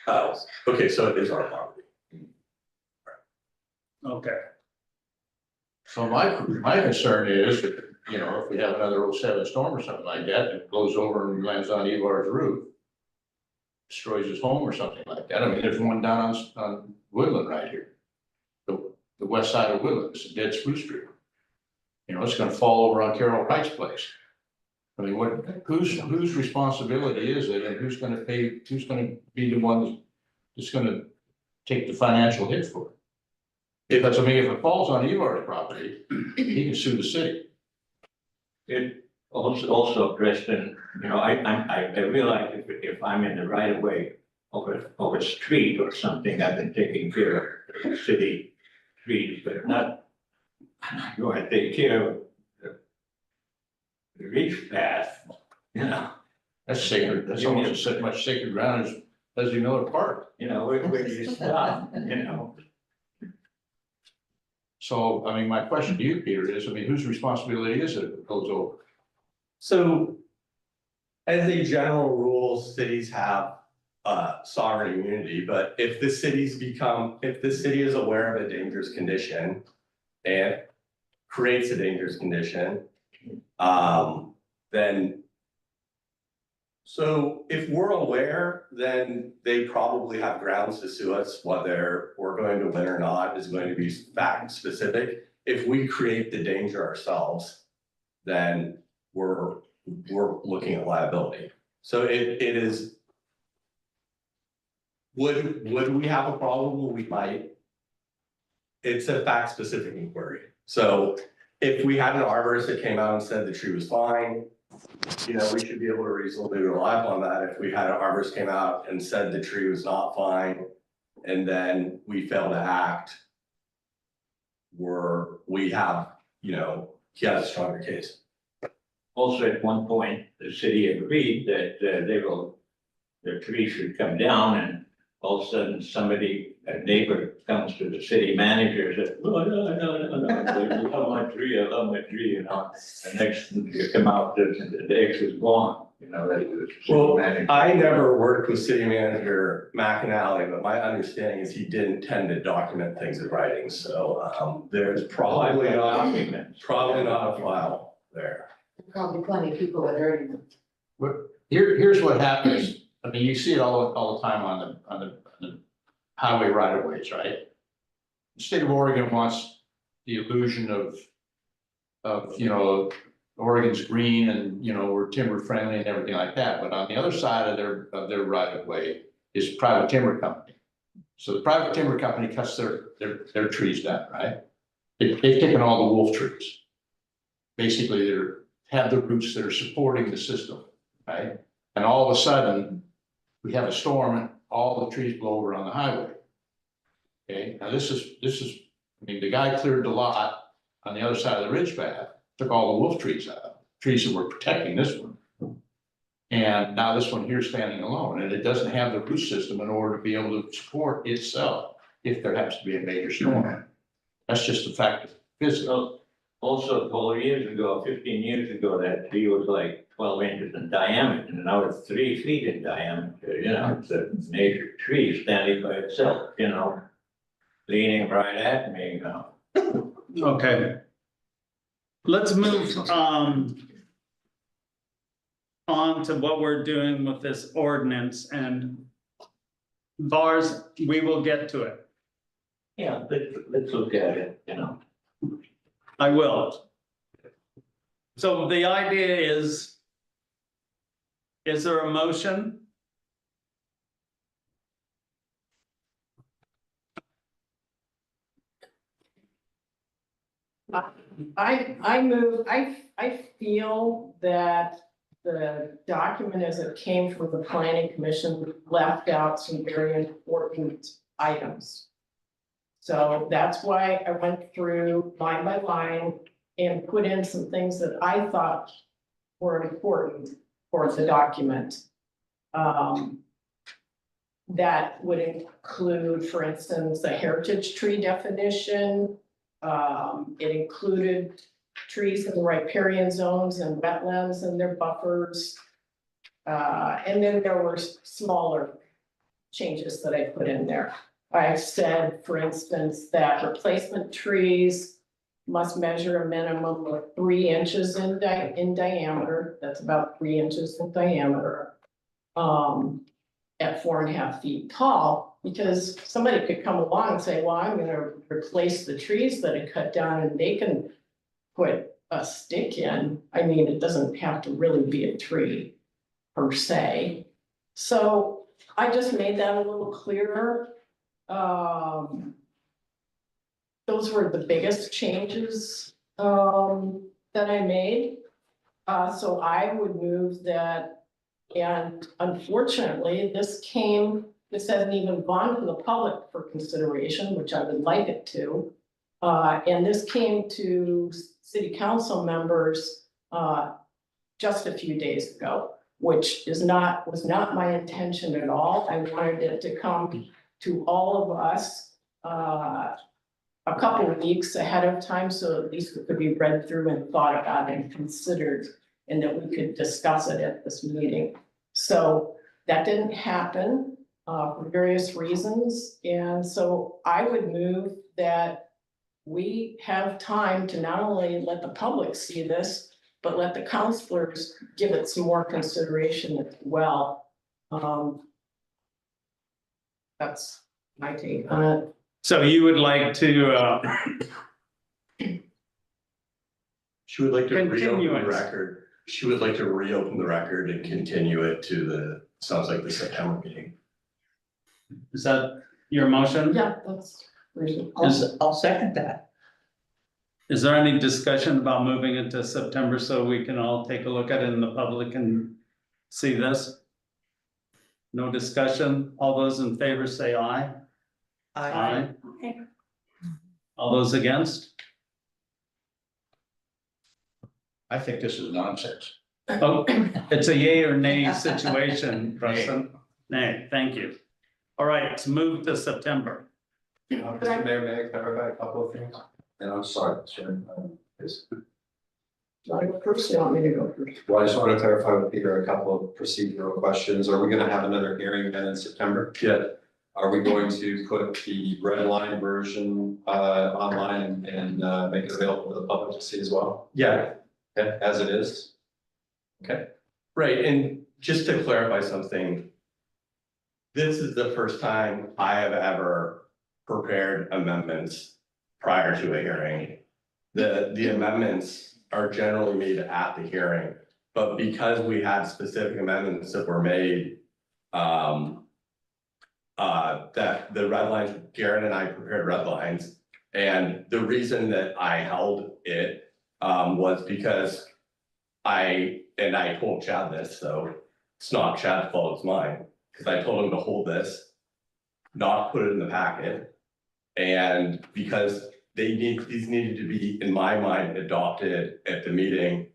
Oh, okay, so it is our property. Okay. So my concern is, that, if we have another 07 storm or something like that, it blows over and lands on Evar's roof, destroys his home or something like that. I mean, there's one down on Woodland right here. The west side of Woodland, it's a dead spruce tree. It's gonna fall over on Carol Wright's place. I mean, whose responsibility is it, and who's gonna be the one that's gonna take the financial hit for it? Because, I mean, if it falls on Evar's property, he can sue the city. It also, Preston, I realize if I'm in the right of way of a street or something, I've been taking care of city streets, but not, I'm going to take care of the ridge path, That's sacred, that's almost as much sacred ground as Leslie Miller Park. where you stop, So, I mean, my question to you, Peter, is, I mean, whose responsibility is it if it goes over? So as a general rule, cities have sovereign immunity, but if the city is aware of a dangerous condition and creates a dangerous condition, then so if we're aware, then they probably have grounds to sue us. Whether we're going to win or not is going to be fact specific. If we create the danger ourselves, then we're looking at liability. So it is. Would we have a problem? We might. It's a fact specific inquiry. So if we had an arborist that came out and said the tree was fine, we should be able to reasonably rely upon that. If we had an arborist came out and said the tree was not fine, and then we fail to act, he has a stronger case. Also, at one point, the city agreed that the tree should come down, and all of a sudden a neighbor comes to the city manager and says, oh, no, I love my tree, and next thing you come out, the X is gone, Well, I never worked with city manager McAnally, but my understanding is he didn't tend to document things in writing, so there's probably not a file there. Probably plenty of people that heard him. Here's what happens. I mean, you see it all the time on the highway right of ways, right? The state of Oregon wants the illusion of Oregon's green and, we're timber friendly and everything like that. But on the other side of their right of way is private timber company. So the private timber company cuts their trees down, right? They've taken all the wolf trees. Basically, have the roots that are supporting the system, right? And all of a sudden, we have a storm and all the trees blow over on the highway. Okay, now this is, the guy cleared the lot on the other side of the ridge path, took all the wolf trees out, trees that were protecting this one. And now this one here is standing alone, and it doesn't have the root system in order to be able to support itself if there happens to be a major storm. That's just a fact of physics. Also, 15 years ago, that tree was like 12 inches in diameter, and now it's 3 feet in diameter, it's a major tree standing by itself, leaning right at me, Okay. Let's move on to what we're doing with this ordinance, and Bars, we will get to it. Yeah, let's look at it, you know. I will. So the idea is there a motion? I feel that the document as it came from the planning commission left out some very important items. So that's why I went through line by line and put in some things that I thought were important for the document. That would include, for instance, the heritage tree definition. It included trees in the riparian zones and wetlands and their buffers. And then there were smaller changes that I put in there. I said, for instance, that replacement trees must measure a minimum of 3 inches in diameter. That's about 3 inches in diameter. At 4.5 feet tall, because somebody could come along and say, well, I'm gonna replace the trees that I cut down, and they can put a stick in. I mean, it doesn't have to really be a tree per se. So I just made that a little clearer. Those were the biggest changes that I made. So I would move that. And unfortunately, this hasn't even gone to the public for consideration, which I would like it to. And this came to city council members just a few days ago, which was not my intention at all. I wanted it to come to all of us a couple of weeks ahead of time, so at least it could be read through and thought about and considered, and that we could discuss it at this meeting. So that didn't happen for various reasons. And so I would move that we have time to not only let the public see this, but let the counselors give it some more consideration as well. That's my take on it. So you would like to, She would like to reopen the Continuance. record. She would like to reopen the record and continue it to the, sounds like the September meeting. is that your motion? Yeah, that's reasonable. I'll second that. Is there any discussion about moving it to September so we can all take a look at it and the public can see this? No discussion? All those in favor say aye. Aye. Okay. All those against? I think this is nonsense. Oh, it's a yay or nay situation, Preston. Nay, thank you. All right, it's moved to September. Mr. Mayor, may I clarify a couple of things? And I'm sorry, Sharon, First, you want me to go first? well, I just want to clarify with Peter a couple of procedural questions. Are we gonna have another hearing then in September? Yeah. Are we going to put the red line version online and make it available to the public to see as well? Yeah, As it is? right, and just to clarify something. This is the first time I have ever prepared amendments prior to a hearing. The amendments are generally made at the hearing, but because we had specific amendments that were made. That the red lines, Garen and I prepared red lines, and the reason that I held it was because I told Chad this, so it's not Chad's fault, it's mine, because I told him to hold this, not put it in the packet. And because these needed to be, in my mind, adopted at the meeting.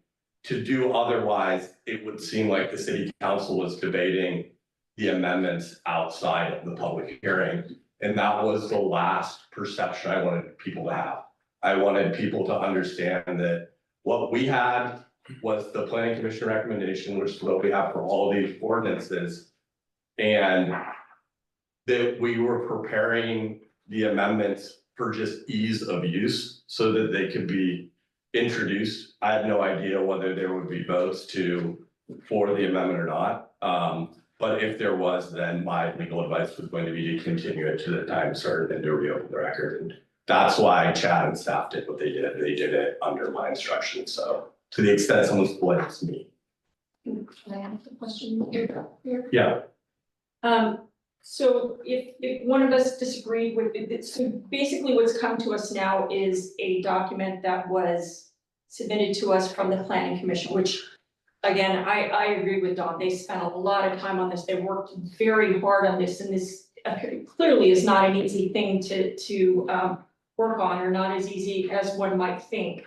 To do otherwise, it would seem like the city council was debating the amendments outside of the public hearing. And that was the last perception I wanted people to have. I wanted people to understand that what we had was the planning commission recommendation, which is what we have for all these ordinances. And that we were preparing the amendments for just ease of use so that they could be introduced. I had no idea whether there would be votes for the amendment or not. But if there was, then my legal advice was going to be to continue it to the time certain and to reopen the record. And that's why Chad and staff did what they did it under my instructions. So to the extent someone's blames me. Can I ask a question here? Yeah. So if one of us disagreed with it, so basically what's come to us now is a document that was submitted to us from the planning commission, which again, I agree with Dawn. They spent a lot of time on this. They worked very hard on this, and this clearly is not an easy thing to work on, or not as easy as one might think.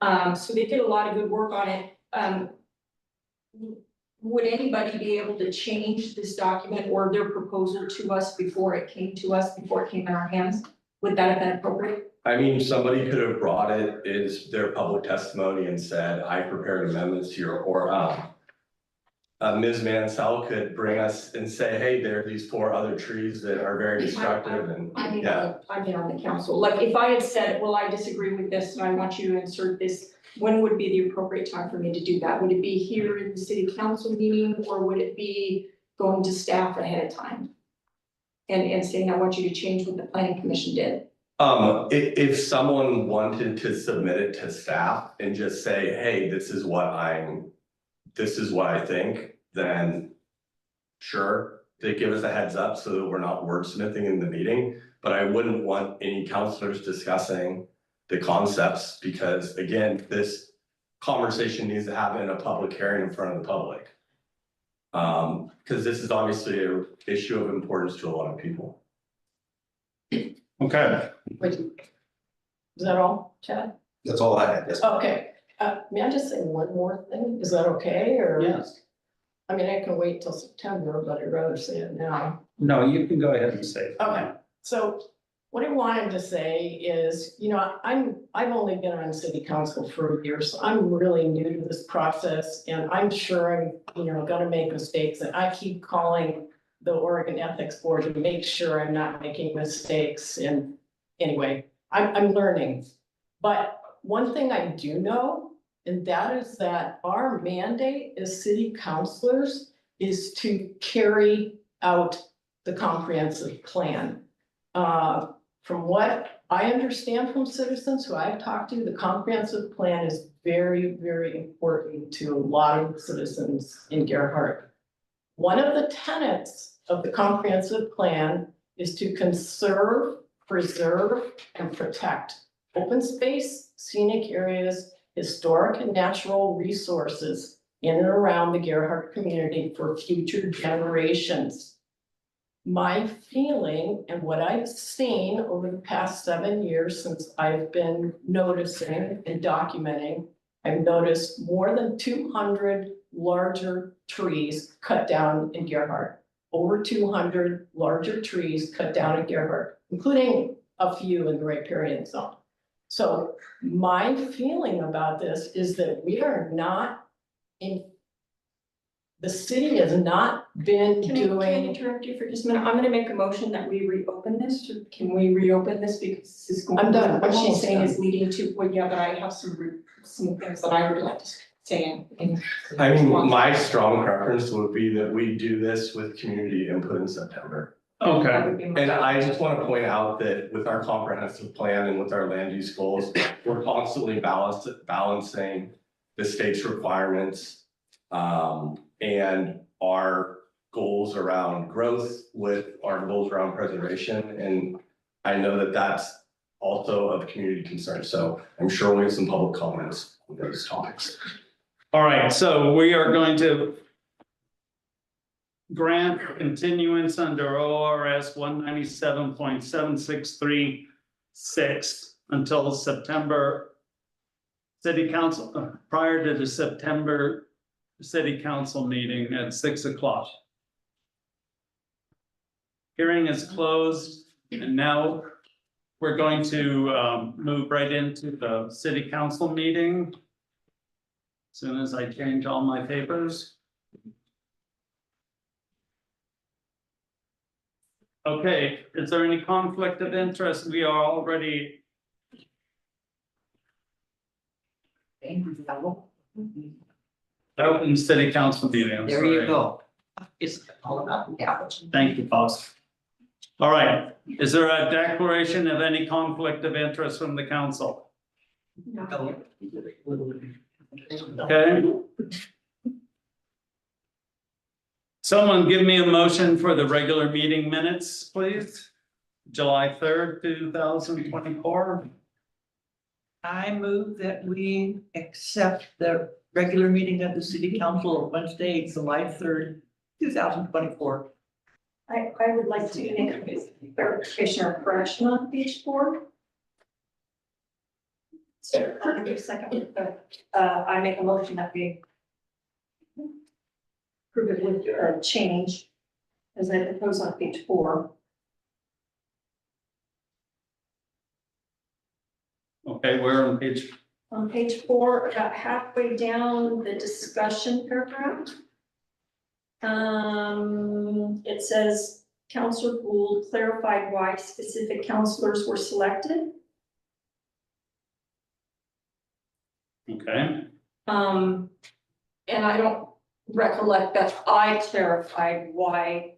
So they did a lot of good work on it. Would anybody be able to change this document or their proposal to us before it came to us, before it came in our hands? Would that have been appropriate? I mean, somebody could have brought it as their public testimony and said, I prepared amendments to your, or Ms. Mansell could bring us and say, hey, there are these 4 other trees that are very destructive and, I mean, yeah. I've been on the council. Like, if I had said, well, I disagree with this and I want you to insert this, when would be the appropriate time for me to do that? Would it be here in the city council meeting, or would it be going to staff ahead of time? And saying, I want you to change what the planning commission did? If someone wanted to submit it to staff and just say, hey, this is what I think, then sure, they give us a heads up so that we're not wordsmithing in the meeting. But I wouldn't want any counselors discussing the concepts, because again, this conversation needs to happen in a public hearing in front of the public. Because this is obviously an issue of importance to a lot of people. Okay, Wait, is that all, Chad? That's all I had, yes. Okay, may I just say one more thing? Is that okay, or? yes. I mean, I can wait till September, but I'd rather say it now. No, you can go ahead and say it. Okay, so what I wanted to say is, you know, I've only been on city council for a year, so I'm really new to this process, and I'm sure I'm, you know, gonna make mistakes, and I keep calling the Oregon Ethics Board to make sure I'm not making mistakes, and anyway, I'm learning. But one thing I do know, and that is that our mandate as city councilors is to carry out the comprehensive plan. From what I understand from citizens who I've talked to, the comprehensive plan is very, very important to a lot of citizens in Gerhart. One of the tenets of the comprehensive plan is to conserve, preserve, and protect open space, scenic areas, historic and natural resources in and around the Gerhart community for future generations. My feeling and what I've seen over the past 7 years since I've been noticing and documenting, I've noticed more than 200 larger trees cut down in Gerhart. Over 200 larger trees cut down in Gerhart, including a few in the riparian zone. So my feeling about this is that we are not in. The city has not been Can I interrupt you for just a minute? I'm gonna make a motion that we reopen this. Can we reopen this, because this is going. I'm done. What I'm she's almost saying done. is leading to, well, yeah, but I have some things that I would like to say. I mean, my strong preference would be that we do this with community input in September. Okay, That would be my- And I just want to point out that with our comprehensive plan and with our land use goals, we're constantly balancing the state's requirements. And our goals around growth with our goals around preservation. And I know that that's also of community concern. So I'm sure we'll have some public comments on those topics. all right, so we are going to grant continuance under ORS 197.7636 until September city council, prior to the September city council meeting at 6 o'clock. Hearing is closed, and now we're going to move right into the city council meeting. As soon as I change all my papers. Okay, is there any conflict of interest? We are already. Open city council meeting. I'm There you sorry. go. It's all about the apples. Thank you, boss. All right, is there a declaration of any conflict of interest from the council? Okay. Someone give me a motion for the regular meeting minutes, please. July 3rd, 2024. I move that we accept the regular meeting of the city council of Wednesday, July 3rd, 2024. I would like to make a clarification or correction on page 4. So, I'll give you a second, I make a motion that we approve it with a change as I propose on page 4. Okay, we're on page, On page 4, about halfway down the discussion paragraph. It says, Counselor Gould clarified why specific counselors were selected. okay, And I don't recollect that I clarified why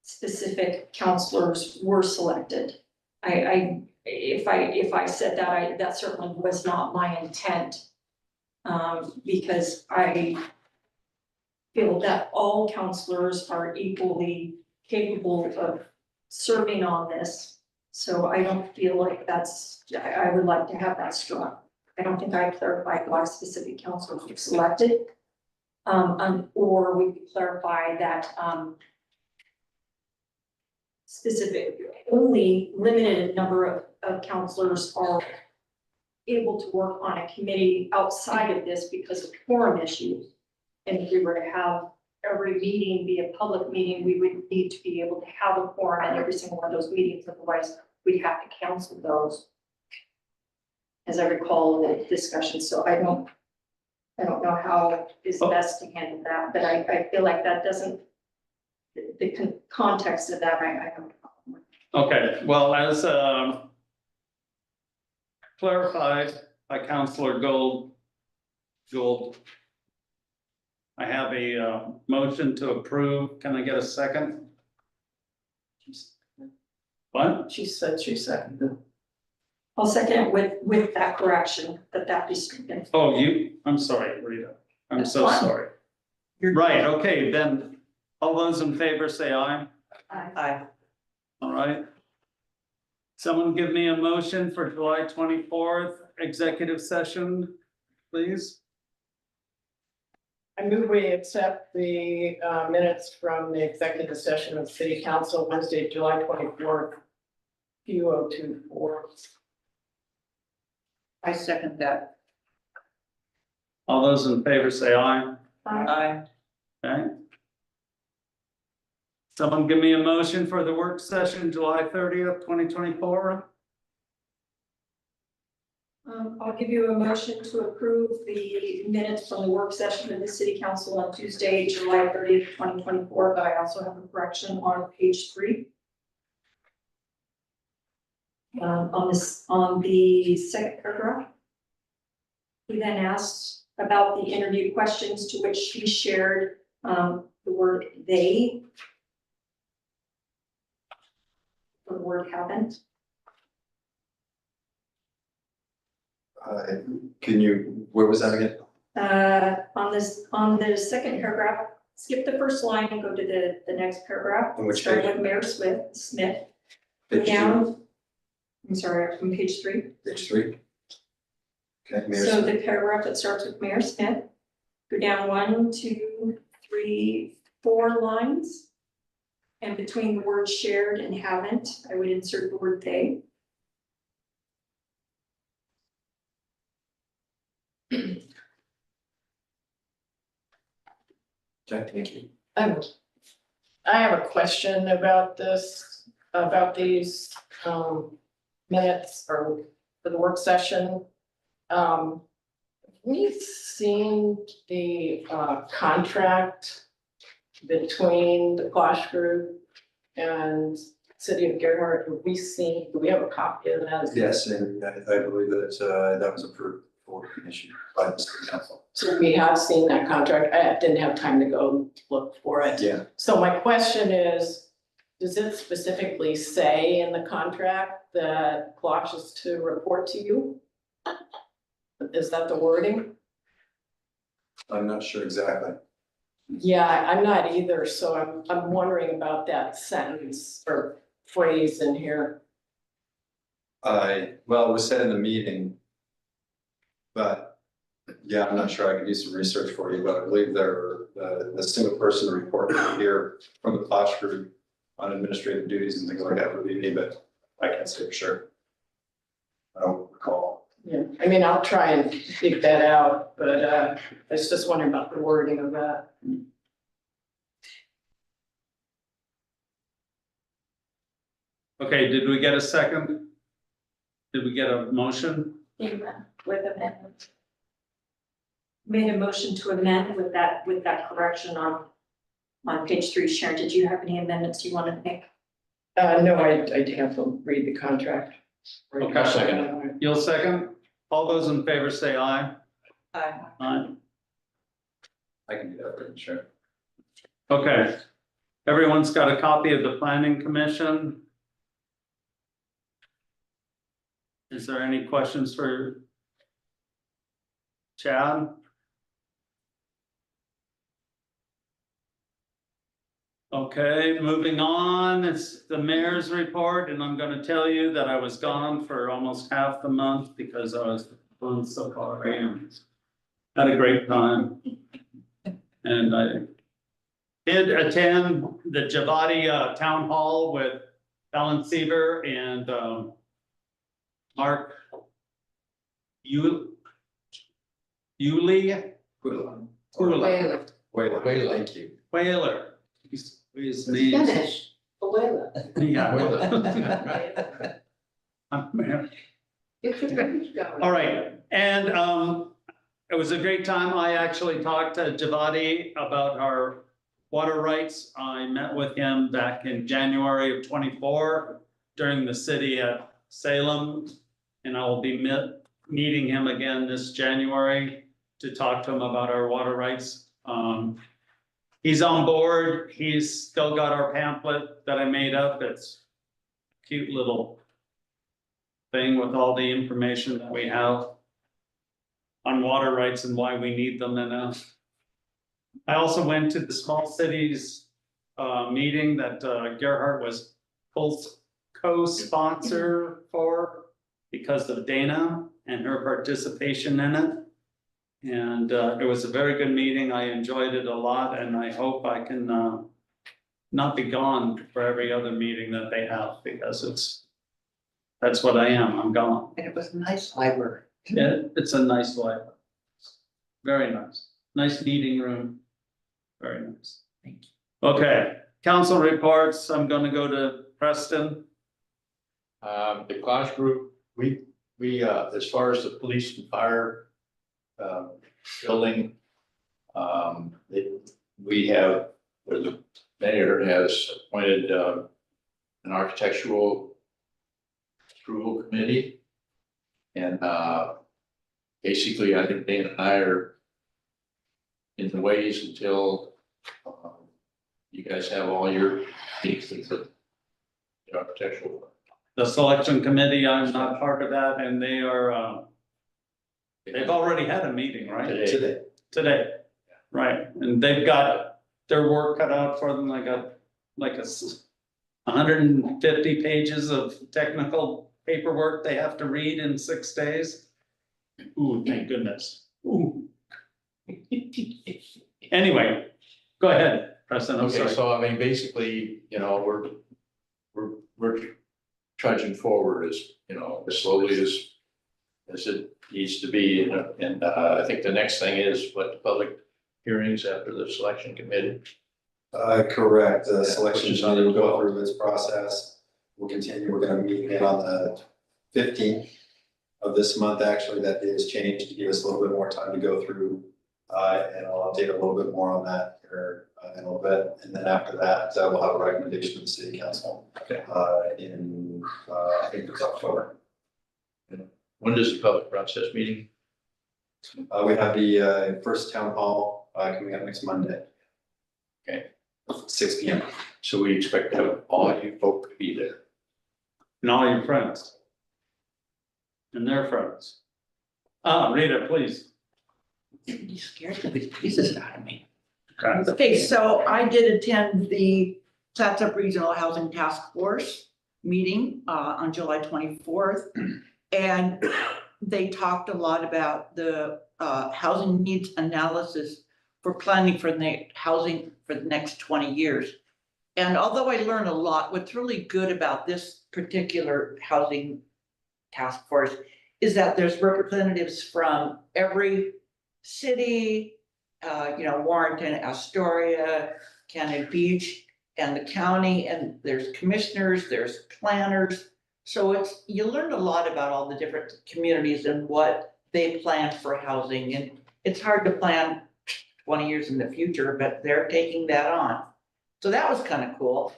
specific counselors were selected. If I said that, that certainly was not my intent. Because I feel that all counselors are equally capable of serving on this. So I don't feel like I would like to have that struck. I don't think I clarified why specific counselors were selected. Or we could clarify that, specific, only limited number of counselors are able to work on a committee outside of this because of quorum issues. And if we were to have every meeting be a public meeting, we would need to be able to have a quorum in every single one of those meetings, otherwise we'd have to cancel those. As I recall the discussion, so I don't know how is best to handle that, but I feel like that doesn't, the context of that, I don't know. okay, well, as clarified by Councilor Gould, I have a motion to approve. Can I get a second? What? She said she seconded. I'll second it with that correction, that be stricken. Oh, I'm sorry, Rita. I'm That's so fine. sorry. Right, okay, then, all those in favor say aye. Aye. All right. Someone give me a motion for July 24th executive session, please. I move we accept the minutes from the executive session of City Council Wednesday, July 24th, 2024. I second that. All those in favor say aye. Aye. Okay. Someone give me a motion for the work session, July 30th, 2024. I'll give you a motion to approve the minutes from the work session of the city council on Tuesday, July 30th, 2024, but I also have a correction on page 3. On the second paragraph. He then asked about the interview questions, to which he shared the word they. The word haven't. Where was that again? On the second paragraph, skip the first line and go to the next paragraph. On which Start page? with Mayor Smith. Go Page 2, down. I'm sorry, from page 3. page 3. Okay, Mayor So Smith. the paragraph that starts with Mayor Smith, go down 1, 2, 3, 4 lines. And between the word shared and haven't, I would insert the word they. Okay, thank you. I have a question about this, about these minutes or for the work session. We've seen the contract between the Quash Group and City of Gerhart. Do we have a copy of that? Yes, and I believe that that was approved for an issue by the city council. So we have seen that contract. I didn't have time to go look for it. Yeah. So my question is, does it specifically say in the contract that Quash is to report to you? Is that the wording? I'm not sure exactly. Yeah, I'm not either, so I'm wondering about that sentence or phrase in here. Well, it was said in the meeting. But, yeah, I'm not sure, I could do some research for you, but I believe the single person report here from the Clash group on administrative duties and things like that would be me, but I can't say for sure. I don't recall. Yeah, I mean, I'll try and dig that out, but I was just wondering about the wording of that. Okay, did we get a second? Did we get a motion? With amendment. Made a motion to amend with that correction on page 3. Sharon, did you have any amendments you wanted to make? No, I'd have to read the contract. Okay. I'll second. You'll second? All those in favor say aye. Aye. Aye. I can do that for sure. Okay. Everyone's got a copy of the planning commission. Is there any questions for Chad? Okay, moving on, it's the mayor's report, and I'm gonna tell you that I was gone for almost half the month because I was on safari and had a great time. And I did attend the Javati town hall with Alan Seaver and Mark Yuli. Whaler. Whaler. Thank you. Whaler. His name. Finish. Yeah. Man. All right, and it was a great time. I actually talked to Javati about our water rights. I met with him back in January of 24 during the city at Salem. And I will be meeting him again this January to talk to him about our water rights. He's on board. He's still got our pamphlet that I made up. It's a cute little thing with all the information that we have on water rights and why we need them. And I also went to the small cities meeting that Gerhard was co-sponsor for because of Dana and her participation in it. And it was a very good meeting. I enjoyed it a lot, and I hope I can not be gone for every other meeting that they have, because that's what I am. I'm gone. And it was a nice library. Yeah, it's a nice library. Very nice. Nice meeting room. Very nice. Thank you. Okay, council reports. I'm gonna go to Preston. The Clash group, we, as far as the police and fire building, we have, or the mayor has appointed an architectural approval committee. And basically, I think Dana and I are in the ways until you guys have all your pieces of the architectural. The selection committee, I'm not part of that, and they are, they've already had a meeting, right? Today, right, and they've got their work cut out for them. They got like 150 pages of technical paperwork they have to read in 6 days. Ooh, thank goodness. Ooh. Anyway, go ahead, Preston, I'm Okay, sorry. so I mean, basically, you know, we're trudging forward as, you know, as slowly as it needs to be. And I think the next thing is what the public hearings after the selection committee. Correct, the selection Which is on committee will the go 12th. through its process. We'll continue, we're gonna meet again on the 15th of this month, actually. That day has changed to give us a little bit more time to go through. And I'll update a little bit more on that here in a little bit. And then after that, we'll have a recommendation to the city council. Okay. In, I think it's October. When does the public process meeting We have the first town hall coming up next Monday. Okay. 6 P.M. So we expect to have all you folk to be there. And all your friends. And their friends. Rita, please. You scared the pieces out of me. Okay. Okay, so I did attend the Clatsop Regional Housing Task Force meeting on July 24th. And they talked a lot about the housing needs analysis for planning for the housing for the next 20 years. And although I learned a lot, what's really good about this particular housing task force is that there's representatives from every city, Warrenton, Astoria, Cannon Beach, and the county, and there's commissioners, there's planners. So you learned a lot about all the different communities and what they plan for housing, and it's hard to plan 20 years in the future, but they're taking that on. So that was kind of cool.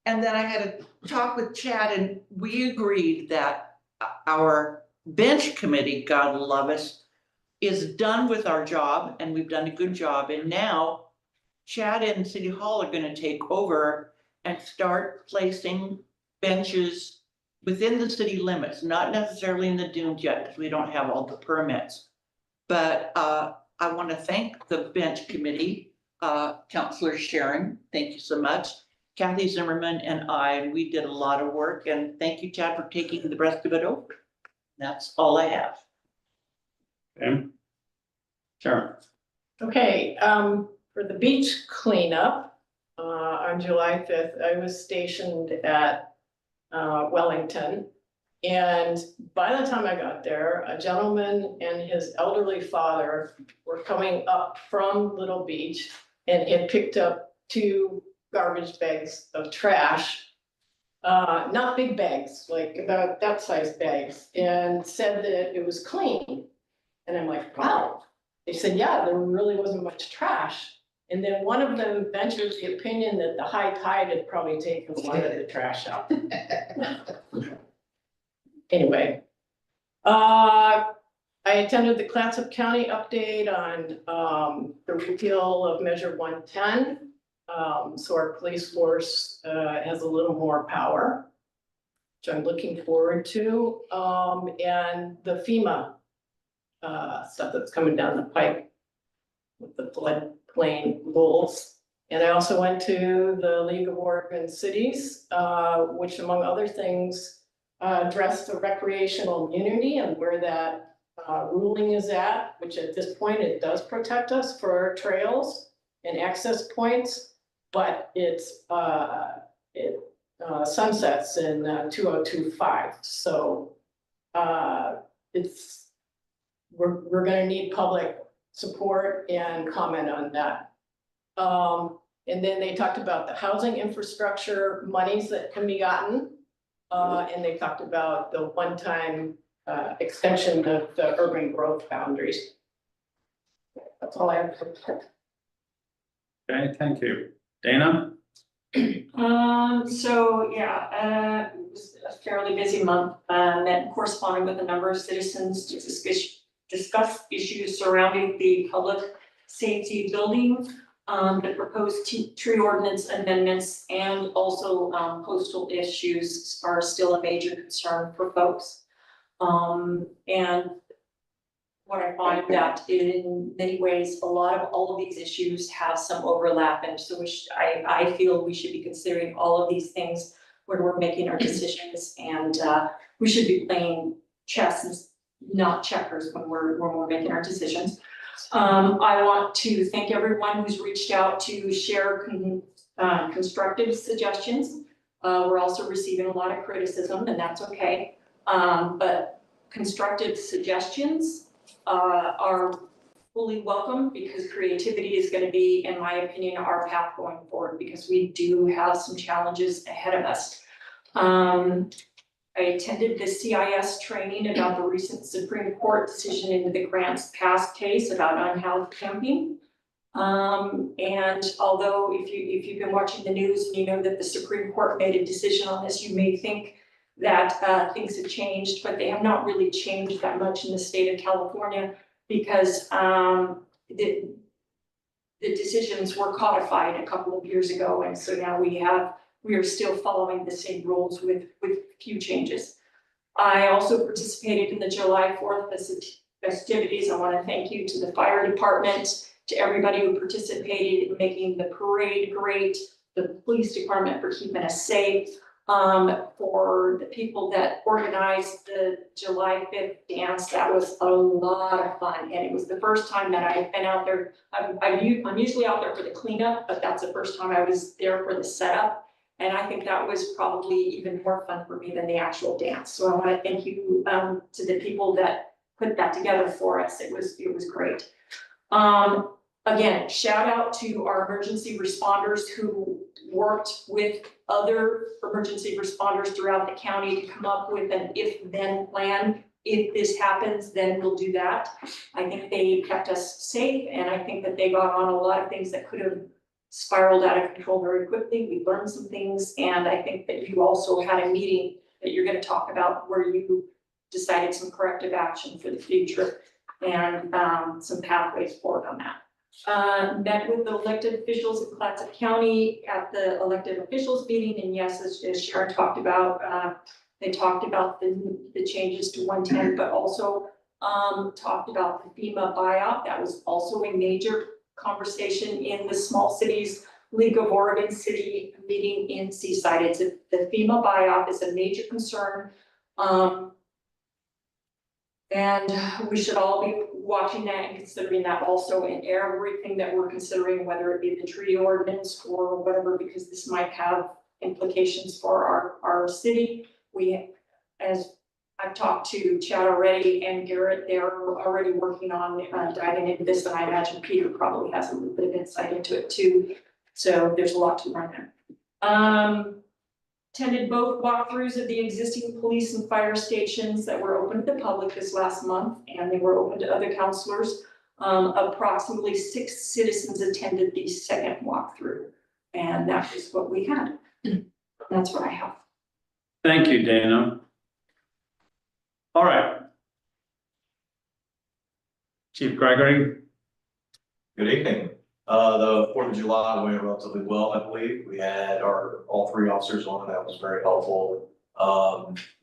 And then I had a talk with Chad, and we agreed that our bench committee, God love us, is done with our job, and we've done a good job. And now Chad and City Hall are gonna take over and start placing benches within the city limits, not necessarily in the dunes yet, because we don't have all the permits. But I want to thank the bench committee, Councilor Sharon, thank you so much. Kathy Zimmerman and I, we did a lot of work, and thank you, Chad, for taking the rest of it over. That's all I have. Okay. Sharon. Okay, for the beach cleanup, on July 5th, I was stationed at Wellington. And by the time I got there, a gentleman and his elderly father were coming up from Little Beach and had picked up 2 garbage bags of trash. Not big bags, like about that size bags, and said that it was clean. And I'm like, wow. They said, yeah, there really wasn't much trash. And then one of them ventures the opinion that the high tide had probably taken a lot of the trash out. Anyway, I attended the Clatsop County update on the repeal of Measure 110. So our police force has a little more power, which I'm looking forward to. And the FEMA stuff that's coming down the pipe with the floodplain rules. And I also went to the League of Oregon Cities, which among other things, addressed the recreational immunity and where that ruling is at, which at this point, it does protect us for our trails and access points, but it sunsets in 2025. So we're gonna need public support and comment on that. And then they talked about the housing infrastructure monies that can be gotten. And they talked about the one-time extension of the urban growth boundaries. That's all I have. Okay, thank you. Dana? So yeah, it was a fairly busy month, met corresponding with a number of citizens to discuss issues surrounding the public safety building, the proposed tree ordinance amendments, and also postal issues are still a major concern for folks. And what I find that in many ways, a lot of all of these issues have some overlap, and so I feel we should be considering all of these things when we're making our decisions, and we should be playing chess and not checkers when we're making our decisions. I want to thank everyone who's reached out to share constructive suggestions. We're also receiving a lot of criticism, and that's okay. But constructive suggestions are fully welcome, because creativity is going to be, in my opinion, our path going forward, because we do have some challenges ahead of us. I attended the CIS training about the recent Supreme Court decision into the Grants Pass case about unhoused camping. And although if you've been watching the news and you know that the Supreme Court made a decision on this, you may think that things have changed, but they have not really changed that much in the state of California. because the decisions were codified a couple of years ago, and so now we are still following the same rules with few changes. I also participated in the July 4th festivities. I want to thank you to the fire department, to everybody who participated in making the parade great, the police department for keeping us safe, for the people that organized the July 5th dance. That was a lot of fun, and it was the first time that I've been out there. I'm usually out there for the cleanup, but that's the first time I was there for the setup. And I think that was probably even more fun for me than the actual dance. So I want to thank you to the people that put that together for us. It was great. Again, shout out to our emergency responders who worked with other emergency responders throughout the county to come up with an if-then plan. If this happens, then we'll do that. I think they kept us safe, and I think that they got on a lot of things that could have spiraled out of control very quickly. We learned some things, and I think that you also had a meeting that you're going to talk about where you decided some corrective action for the future and some pathways forward on that. Met with the elected officials of Clatsop County at the elected officials meeting, and yes, as Sharon talked about, they talked about the changes to 110, but also talked about the FEMA buyout. That was also a major conversation in the Small Cities League of Oregon City meeting in Seaside. The FEMA buyout is a major concern. And we should all be watching that and considering that also in everything that we're considering, whether it be the tree ordinance or whatever, because this might have implications for our city. As I've talked to Chad already and Garrett, they're already working on diving into this, and I imagine Peter probably has a little bit of insight into it too. So there's a lot to learn there. Attended both walkthroughs of the existing police and fire stations that were open to the public this last month, and they were open to other counselors. Approximately 6 citizens attended the second walkthrough, and that is what we had. That's what I have. Thank you, Dana. All right. Chief Gregory. Good evening. The 4th of July went relatively well, I believe. We had all 3 officers on. That was very helpful.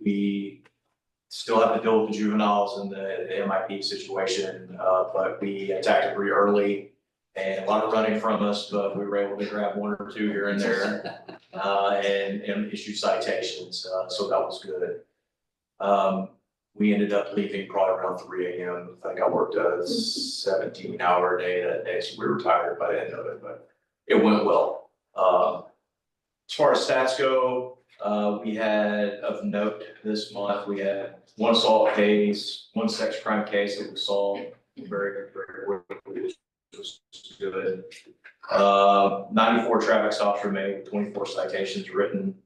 We still have to deal with the juveniles and the MIP situation, but we attacked it pretty early and a lot of running from us, but we were able to grab 1 or 2 here and there and issue citations. So that was good. We ended up leaving probably around 3 a.m. I think I worked a 17-hour day that day, so we were tired by the end of it, but it went well. As far as stats go, we had of note this month, we had 1 assault case, 1 sex crime case that was solved very quickly, which was good. 94 traffic stops were made, 24 citations written.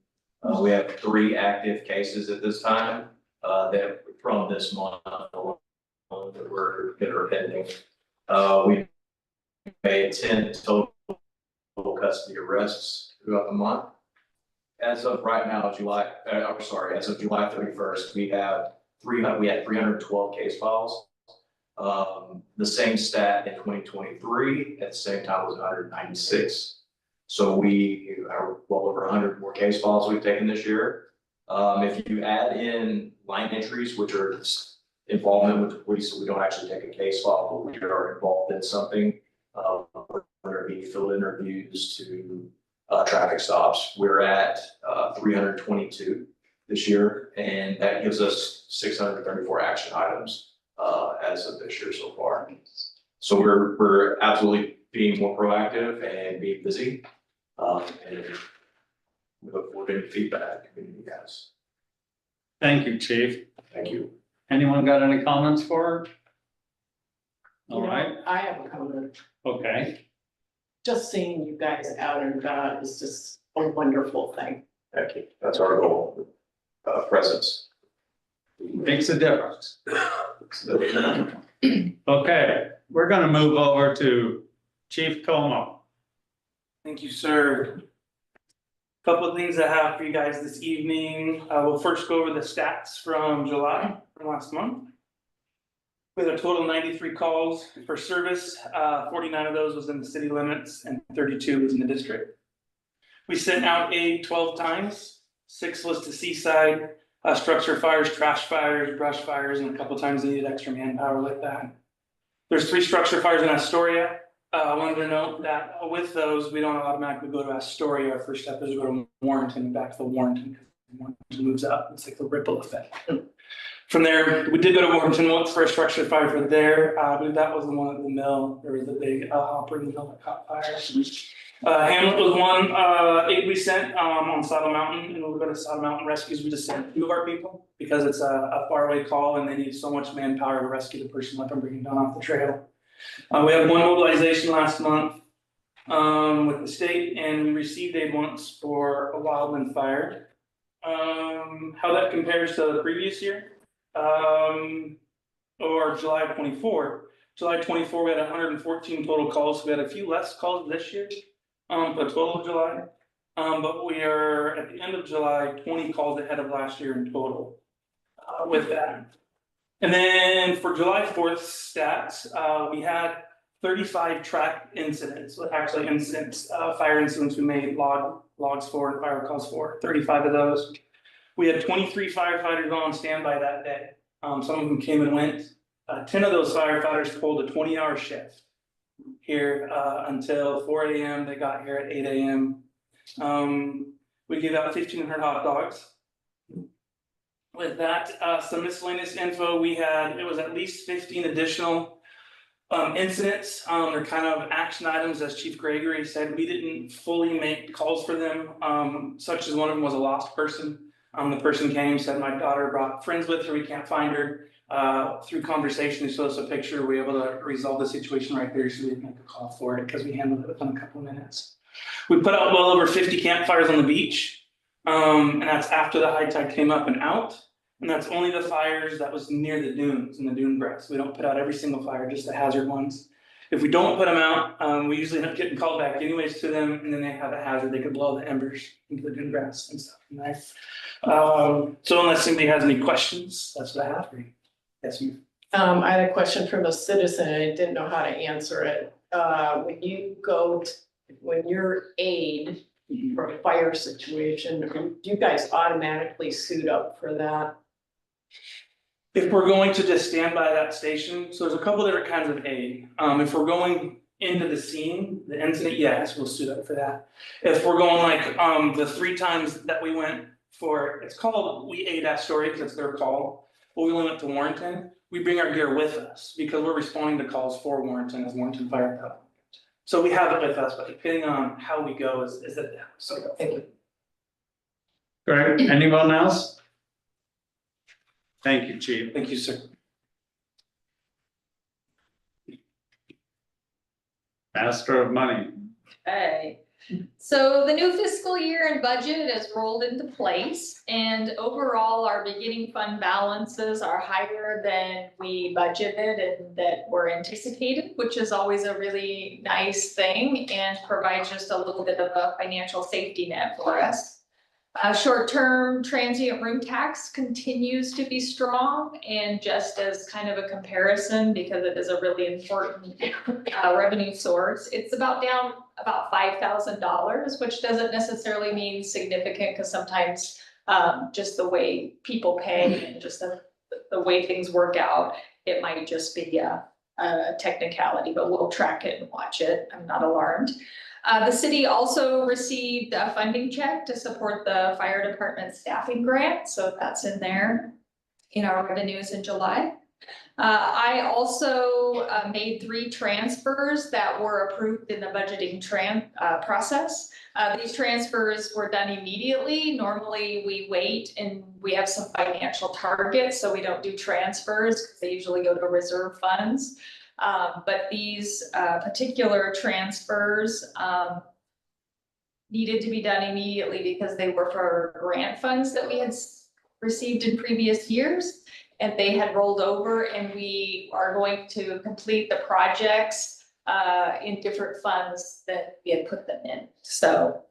We have 3 active cases at this time that from this month that are pending. We made 10 total custody arrests throughout the month. As of right now, as of July 31st, we had 312 case files. The same stat in 2023 at the same time was 196. So we are well over 100 more case files we've taken this year. If you add in line entries, which are involvement with the police, so we don't actually take a case file, but we are involved in something, whether it be field interviews to traffic stops, we're at 322 this year, and that gives us 634 action items as of this year so far. So we're absolutely being more proactive and being busy, and we look forward to any feedback from you guys. Thank you, Chief. Thank you. Anyone got any comments for her? All You know, right, I have a comment. okay. Just seeing you guys out and about is just a wonderful thing. Thank you. That's our goal. Presence. Makes a difference. Okay, we're gonna move over to Chief Como. Thank you, sir. Couple of things I have for you guys this evening. I will first go over the stats from July, from last month. with a total of 93 calls for service. 49 of those was in the city limits and 32 was in the district. We sent out aid 12 times. 6 was to Seaside, structure fires, trash fires, brush fires, and a couple times they needed extra manpower like that. There's 3 structure fires in Astoria. I wanted to note that with those, we don't automatically go to Astoria. Our first step is to go to Warrenton and back to Warrenton. Warrenton moves up. It's like the ripple effect. From there, we did go to Warrenton once for a structure fire for there. I believe that was the one at the mill. There was a big hopper in the mill that caught fire. Hamlet was one aid we sent on Saddle Mountain, and we'll go to Saddle Mountain Rescues. We just sent 2 of our people because it's a faraway call and they need so much manpower to rescue the person like I'm bringing down off the trail. We had 1 mobilization last month with the state, and we received aid once for a wildland fire. How that compares to the previous year, or July 24. July 24, we had 114 total calls. So we had a few less calls this year, a total of July. But we are at the end of July, 20 calls ahead of last year in total with that. And then for July 4th stats, we had 35 track incidents, actually incidents, fire incidents we made logs for, fire calls for, 35 of those. We had 23 firefighters on standby that day. Some of them came and went. 10 of those firefighters pulled a 20-hour shift here until 4 a.m. They got here at 8 a.m. We gave out 1,500 hot dogs. With that, some miscellaneous info, we had, it was at least 15 additional incidents. They're kind of action items, as Chief Gregory said. We didn't fully make calls for them, such as one of them was a lost person. The person came, said my daughter brought friends with her, we can't find her. Through conversation, they showed us a picture, we were able to resolve the situation right there, so we didn't make a call for it because we handled it within a couple of minutes. We put out well over 50 campfires on the beach, and that's after the high tide came up and out. And that's only the fires that was near the dunes and the dune grass. We don't put out every single fire, just the hazard ones. If we don't put them out, we usually end up getting called back anyways to them, and then they have a hazard, they could blow the embers into the dune grass and stuff. Nice. So unless anybody has any questions, that's what I have for you. Yes, ma'am. I had a question from a citizen, and I didn't know how to answer it. When you go, when you're aid for a fire situation, do you guys automatically suit up for that? If we're going to just stand by that station, so there's a couple different kinds of aid. If we're going into the scene, the incident, yes, we'll suit up for that. If we're going like the 3 times that we went for, it's called We Aid Astoria because it's their call. But we only went to Warrenton. We bring our gear with us because we're responding to calls for Warrenton as Warrenton Fire Department. So we have it with us, but depending on how we go is it. So thank you. Great. Anyone else? Thank you, Chief. Thank you, sir. Master of money. Okay, so the new fiscal year and budget has rolled into place, and overall, our beginning fund balances are higher than we budgeted and that were anticipated, which is always a really nice thing and provides just a little bit of a financial safety net for us. Short-term transient room tax continues to be strong, and just as kind of a comparison, because it is a really important revenue source, it's down about $5,000, which doesn't necessarily mean significant, because sometimes just the way people pay and just the way things work out, it might just be a technicality, but we'll track it and watch it. I'm not alarmed. The city also received a funding check to support the fire department staffing grant, so that's in there in our revenues in July. I also made 3 transfers that were approved in the budgeting process. These transfers were done immediately. Normally we wait and we have some financial targets, so we don't do transfers because they usually go to reserve funds. But these particular transfers needed to be done immediately because they were for grant funds that we had received in previous years, and they had rolled over, and we are going to complete the projects in different funds that we had put them in. So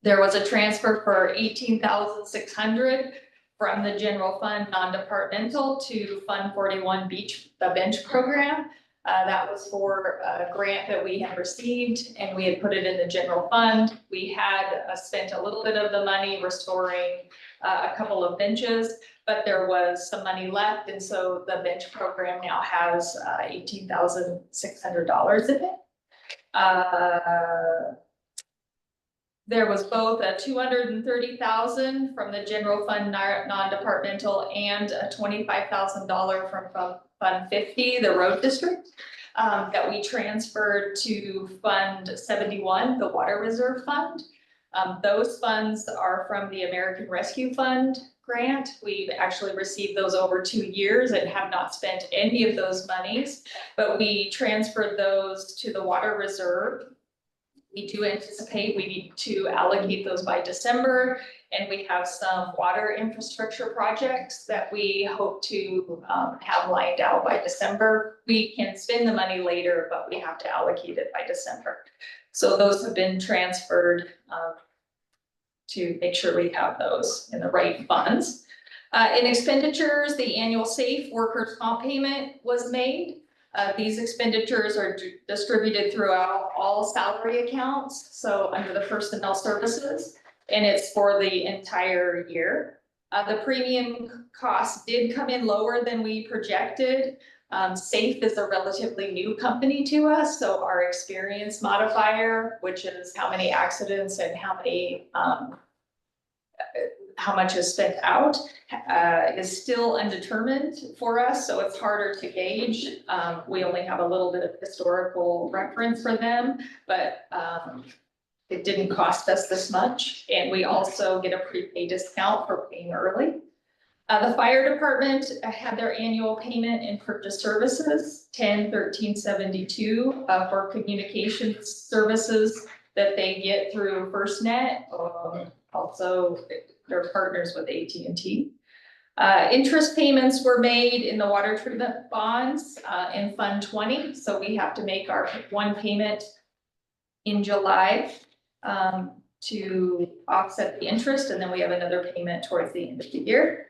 there was a transfer for $18,600 from the general fund non-departmental to Fund 41 the bench program. That was for a grant that we had received and we had put it in the general fund. We had spent a little bit of the money restoring a couple of benches, but there was some money left. And so the bench program now has $18,600 in it. There was both a $230,000 from the general fund non-departmental and a $25,000 from Fund 50, the road district, that we transferred to Fund 71, the water reserve fund. Those funds are from the American Rescue Fund grant. We've actually received those over 2 years and have not spent any of those monies, but we transferred those to the water reserve. We do anticipate we need to allocate those by December, and we have some water infrastructure projects that we hope to have lined out by December. We can spend the money later, but we have to allocate it by December. So those have been transferred to make sure we have those in the right funds. In expenditures, the annual SAFE workers' comp payment was made. These expenditures are distributed throughout all salary accounts, so under the personnel services, and it's for the entire year. The premium cost did come in lower than we projected. SAFE is a relatively new company to us, so our experience modifier, which is how many accidents and how much is spent out, is still undetermined for us, so it's harder to gauge. We only have a little bit of historical reference for them, but it didn't cost us this much, and we also get a prepaid discount for paying early. The fire department had their annual payment in purchase services, $10,1372, for communications services that they get through FirstNet. Also, they're partners with AT&T. Interest payments were made in the water treatment bonds in Fund 20. So we have to make our one payment in July to offset the interest, and then we have another payment towards the end of the year.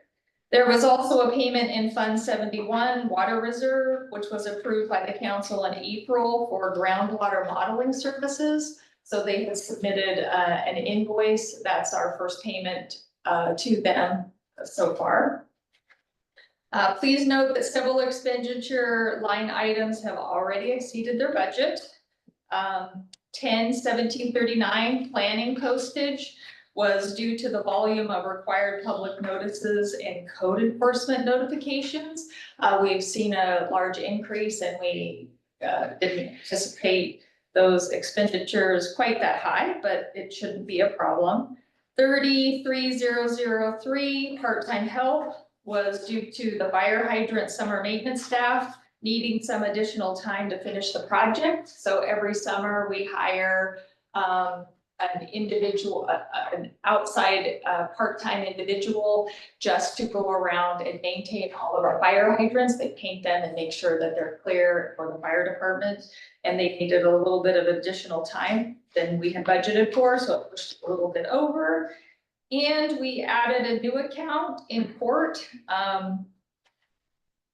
There was also a payment in Fund 71 Water Reserve, which was approved by the council in April for groundwater modeling services. So they have submitted an invoice. That's our first payment to them so far. Please note that several expenditure line items have already exceeded their budget. 10/17/39 planning postage was due to the volume of required public notices and code enforcement notifications. We've seen a large increase, and we didn't anticipate those expenditures quite that high, but it shouldn't be a problem. 33,003 part-time help was due to the fire hydrant summer maintenance staff needing some additional time to finish the project. So every summer we hire an individual, an outside part-time individual just to go around and maintain all of our fire hydrants. They paint them and make sure that they're clear for the fire department. And they needed a little bit of additional time than we had budgeted for, so it pushed a little bit over. And we added a new account in court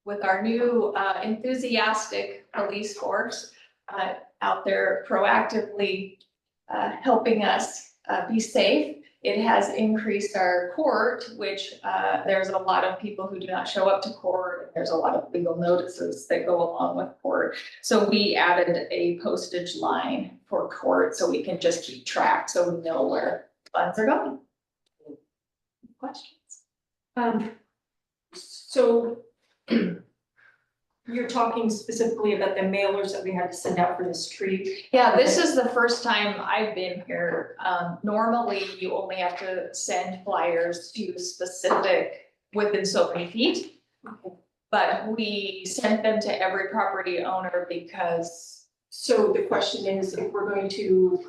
with our new enthusiastic police force out there proactively helping us be safe. It has increased our court, which there's a lot of people who do not show up to court. There's a lot of legal notices that go along with court. So we added a postage line for court so we can just keep track so we know where funds are going. Questions? So you're talking specifically about the mailers that we had to send out for this tree? Yeah, this is the first time I've been here. Normally you only have to send flyers to specific within so many feet. But we sent them to every property owner because. So the question is, if we're going to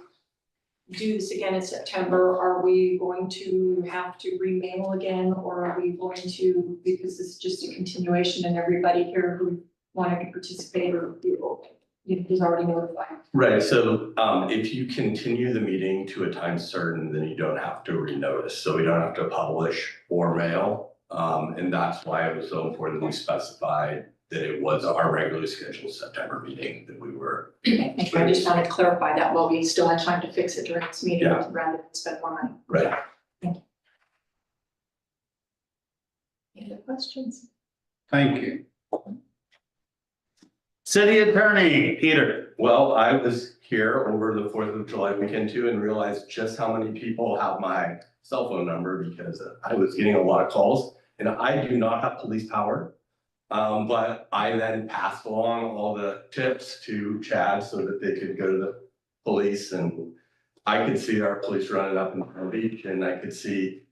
do this again in September, are we going to have to remail again, or are we going to, because it's just a continuation and everybody here who wanted to participate or is already notified? Right, so if you continue the meeting to a time certain, then you don't have to renotice, so we don't have to publish or mail. And that's why it was so important that we specified that it was our regularly scheduled September meeting that we were. Okay, thank you. I just wanted to clarify that while we still had time to fix it during this meeting, Yeah. rather than spend more money. Right. Any other questions? Thank you. City Attorney, Peter. Well, I was here over the 4th of July weekend too and realized just how many people have my cell phone number because I was getting a lot of calls and I do not have police power. But I then passed along all the tips to Chad so that they could go to the police and I could see our police running up in Palm Beach and I could see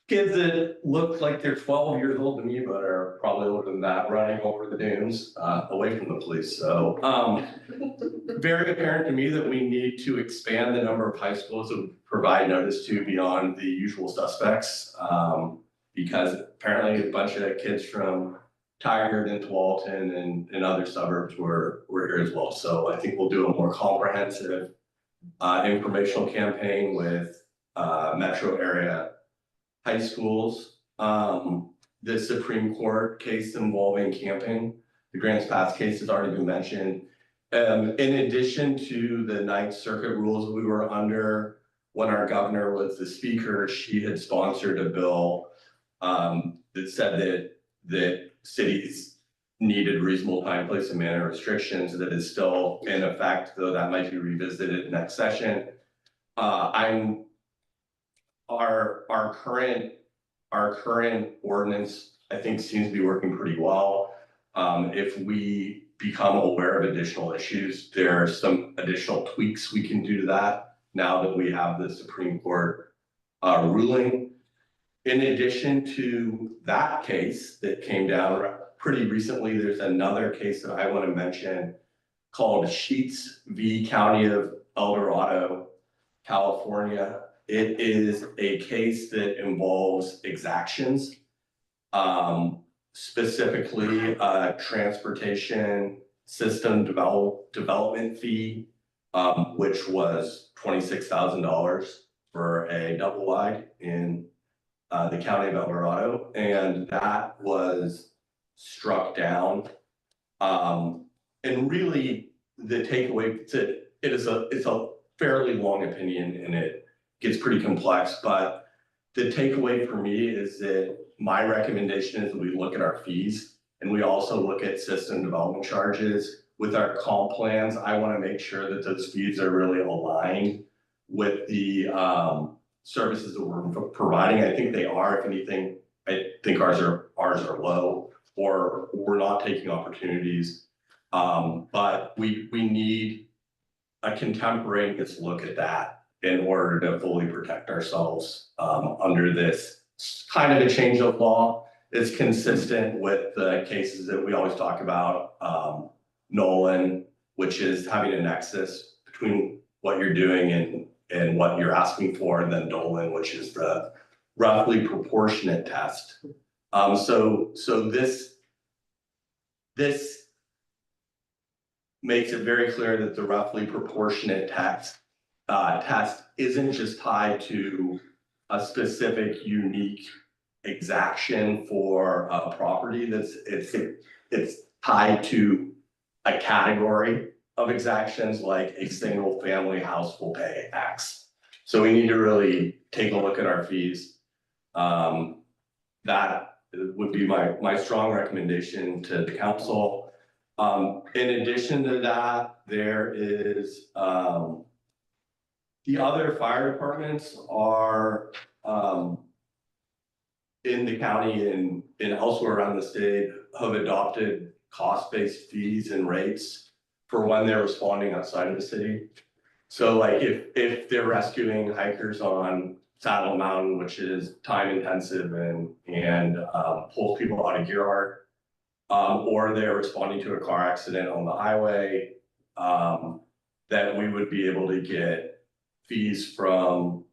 kids that look like they're 12 years old to me, but are probably older than that, running over the dunes, away from the police. So, very apparent to me that we need to expand the number of high schools that provide notice to beyond the usual suspects. Because apparently a bunch of kids from Tigard and Tualatin and other suburbs were here as well. So I think we'll do a more comprehensive informational campaign with metro area high schools. The Supreme Court case involving camping, the Grants Pass case has already been mentioned. In addition to the Ninth Circuit rules we were under when our governor was the speaker, she had sponsored a bill that said that cities needed reasonable time, place, and manner restrictions that is still in effect, though that might be revisited next session. Our current ordinance, I think, seems to be working pretty well. If we become aware of additional issues, there are some additional tweaks we can do to that now that we have the Supreme Court ruling. In addition to that case that came down pretty recently, there's another case that I want to mention called Sheets v. County of El Dorado, California. It is a case that involves exactions, specifically a transportation system development fee, which was $26,000 for a double wide in the county of El Dorado, and that was struck down. And really, the takeaway, it's a fairly long opinion and it gets pretty complex, but the takeaway for me is that my recommendation is that we look at our fees and we also look at system development charges. With our comp plans, I want to make sure that those fees are really aligned with the services that we're providing. I think they are. If anything, I think ours are low, or we're not taking opportunities. But we need a contemporaneous look at that in order to fully protect ourselves under this kind of a change of law. It's consistent with the cases that we always talk about, Nolan, which is having a nexus between what you're doing and what you're asking for, and then Dolan, which is the roughly proportionate test. So this makes it very clear that the roughly proportionate test isn't just tied to a specific unique exaction for a property. It's tied to a category of exactions, like a single family house will pay X. So we need to really take a look at our fees. That would be my strong recommendation to the council. In addition to that, there is the other fire departments are in the county and elsewhere around the state have adopted cost-based fees and rates for when they're responding outside of the city. So like if they're rescuing hikers on Saddle Mountain, which is time intensive and pulls people out of gear art, or they're responding to a car accident on the highway, that we would be able to get fees from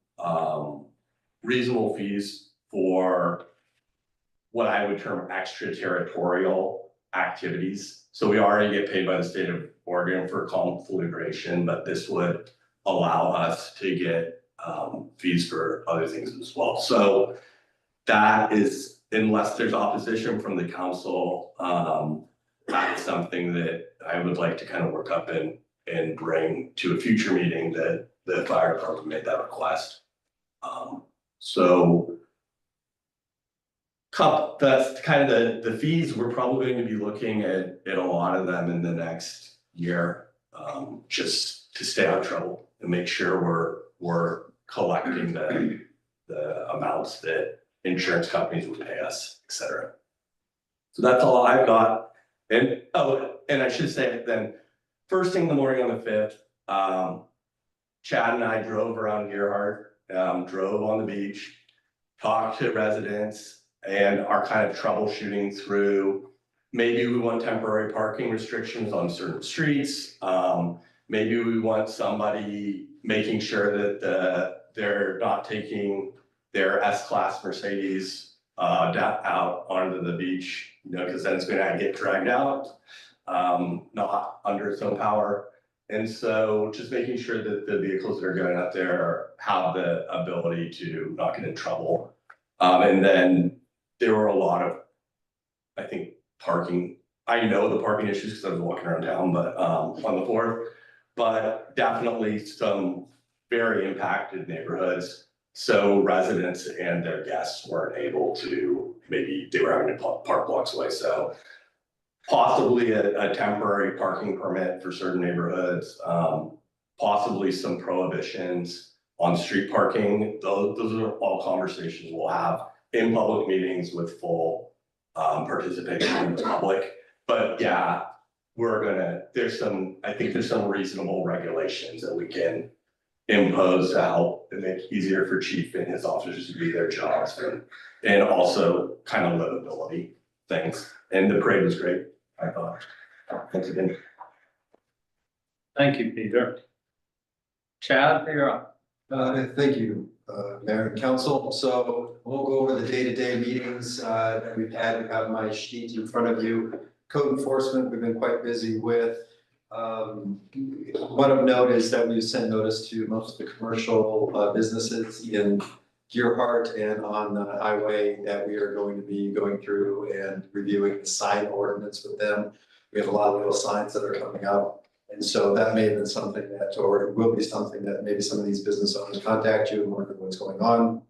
reasonable fees for what I would term extraterritorial activities. So we already get paid by the state of Oregon for conflagration, but this would allow us to get fees for other things as well. So that is unless there's opposition from the council, that's something that I would like to kind of work up and bring to a future meeting that the fire department made that request. So that's kind of the fees. We're probably going to be looking at a lot of them in the next year, just to stay out of trouble and make sure we're collecting the amounts that insurance companies would pay us, et cetera. So that's all I've got. And and I should say then, first thing in the morning on the 5th, Chad and I drove around Gerhardt, drove on the beach, talked to residents, and are kind of troubleshooting through, maybe we want temporary parking restrictions on certain streets. Maybe we want somebody making sure that they're not taking their S-Class Mercedes out onto the beach, you know, because then it's gonna get dragged out, not under its own power. And so just making sure that the vehicles that are going out there have the ability to not get in trouble. And then there were a lot of, I think, parking. I know the parking issues because I was walking around town, but on the 4th, but definitely some very impacted neighborhoods. So residents and their guests weren't able to, maybe they were having to park blocks away. So possibly a temporary parking permit for certain neighborhoods, possibly some prohibitions on street parking. Those are all conversations we'll have in public meetings with full participation in the public. But yeah, I think there's some reasonable regulations that we can impose to help and make it easier for chief and his officers to do their jobs, and also kind of livability things. And the parade was great, I thought. Thanks again. Thank you, Peter. Chad, you're up. Thank you, Mayor and Council. So we'll go over the day-to-day meetings that we've had. We have my sheet in front of you. Code enforcement, we've been quite busy with. One of note is that we've sent notice to most of the commercial businesses in Gerhardt and on the highway that we are going to be going through and reviewing the sign ordinance with them. We have a lot of little signs that are coming out. And so that may have been something that, or it will be something that maybe some of these business owners contact you and wonder what's going on.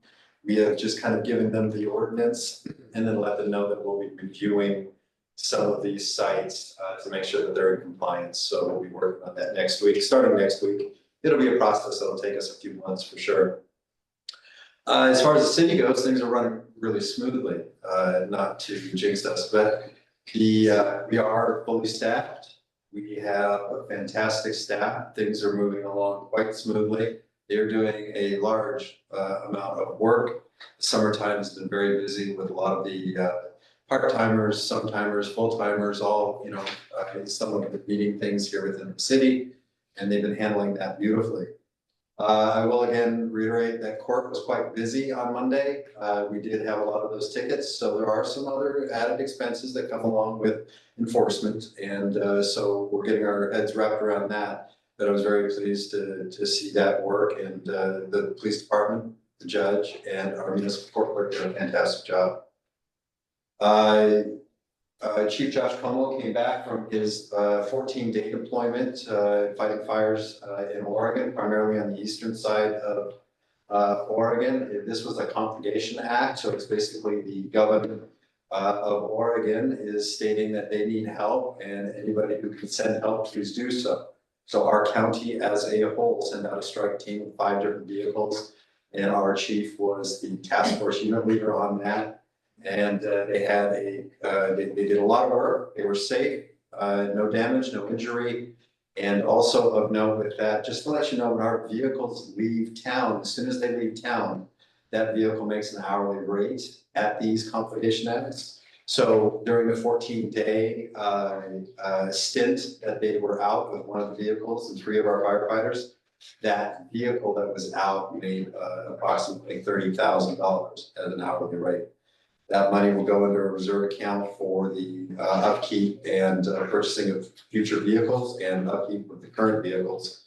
We have just kind of given them the ordinance and then let them know that we'll be reviewing some of these sites to make sure that they're in compliance. So we'll be working on that next week, starting next week. It'll be a process that'll take us a few months for sure. As far as the city goes, things are running really smoothly, not to jinx us, but we are fully staffed. We have a fantastic staff. Things are moving along quite smoothly. They're doing a large amount of work. Summertime has been very busy with a lot of the part-timers, some-timers, full-timers, all, you know, some of the meeting things here within the city, and they've been handling that beautifully. I will again reiterate that court was quite busy on Monday. We did have a lot of those tickets, so there are some other added expenses that come along with enforcement, and so we're getting our heads wrapped around that. But I was very pleased to see that work, and the police department, the judge, and our municipal court clerk did a fantastic job. Chief Josh Como came back from his 14-day deployment fighting fires in Oregon, primarily on the eastern side of Oregon. This was a confidation act, so it's basically the governor of Oregon is stating that they need help, and anybody who can send help, please do so. So our county as a whole sent out a strike team with 5 different vehicles, and our chief was the task force unit leader on that. And they had they did a lot of work. They were safe, no damage, no injury. And also of note with that, just to let you know, when our vehicles leave town, as soon as they leave town, that vehicle makes an hourly rate at these confidation acts. So during the 14-day stint that they were out with one of the vehicles and 3 of our firefighters, that vehicle that was out made approximately $30,000 at an hourly rate. That money will go into a reserve account for the upkeep and purchasing of future vehicles and upkeep of the current vehicles,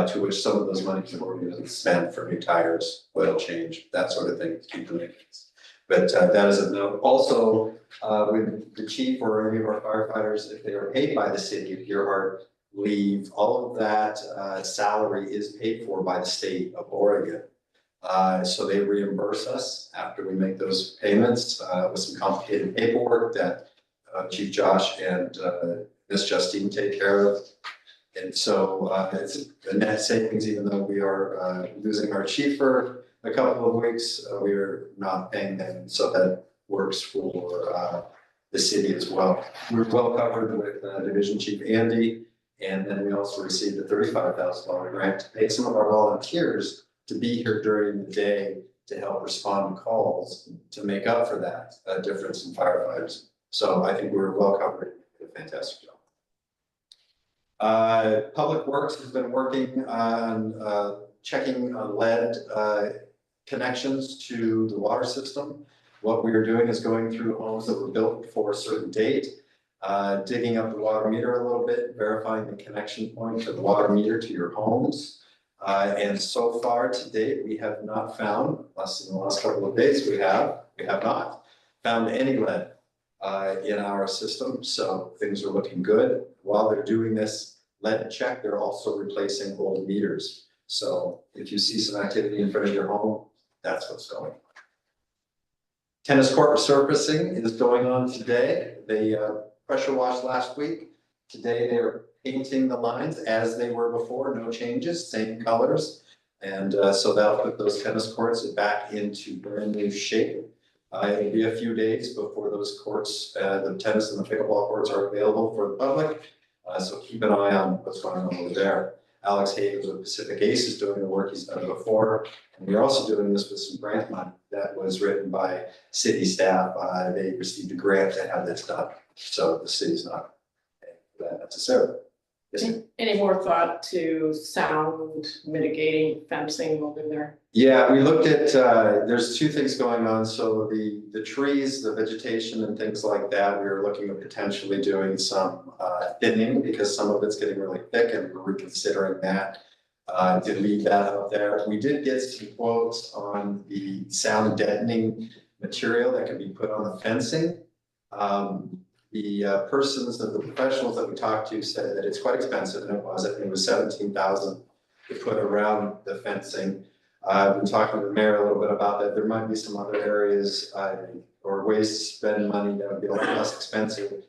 to which some of those monies are going to be spent for new tires, oil change, that sort of thing to keep the maintenance. But that is a note. Also, with the chief or any of our firefighters, if they are paid by the city of Gerhart, leave, all of that salary is paid for by the state of Oregon. So they reimburse us after we make those payments with some complicated paperwork that Chief Josh and Miss Justine take care of. And so it's a net savings, even though we are losing our chief for a couple of weeks, we are not paying them. So that works for the city as well. We're well covered with Division Chief Andy. And then we also received a $35,000 grant to pay some of our volunteers to be here during the day to help respond to calls to make up for that difference in firefighters. So I think we're well covered. Did a fantastic job. Public Works has been working on checking lead connections to the water system. What we are doing is going through homes that were built before a certain date, digging up the water meter a little bit, verifying the connection point to the water meter to your homes. And so far to date, we have not found, unless in the last couple of days we have not found any lead in our system. So things are looking good. While they're doing this lead check, they're also replacing old meters. So if you see some activity in front of your home, that's what's going on. Tennis court resurfacing is going on today. They pressure washed last week. Today they're painting the lines as they were before, no changes, same colors. And so that'll put those tennis courts back into brand new shape. It'll be a few days before those courts, the tennis and the pickleball courts are available for the public. So keep an eye on what's going on over there. Alex Hayes with Pacific Ace is doing the work he's done before. And we're also doing this with some grant money that was written by city staff. They received a grant to have this done. So the city's not paying for that necessarily. Yes, Any more thought to sound mitigating fencing over there? yeah, we looked at, there's two things going on. So the trees, the vegetation and things like that, we were looking at potentially doing some thinning because some of it's getting really thick and we're reconsidering that. To leave that out there. We did get some quotes on the sound deadening material that can be put on the fencing. The persons, the professionals that we talked to said that it's quite expensive, and it was 17,000 to put around the fencing. I've been talking to the mayor a little bit about that. There might be some other areas or ways to spend money that would be a lot less expensive.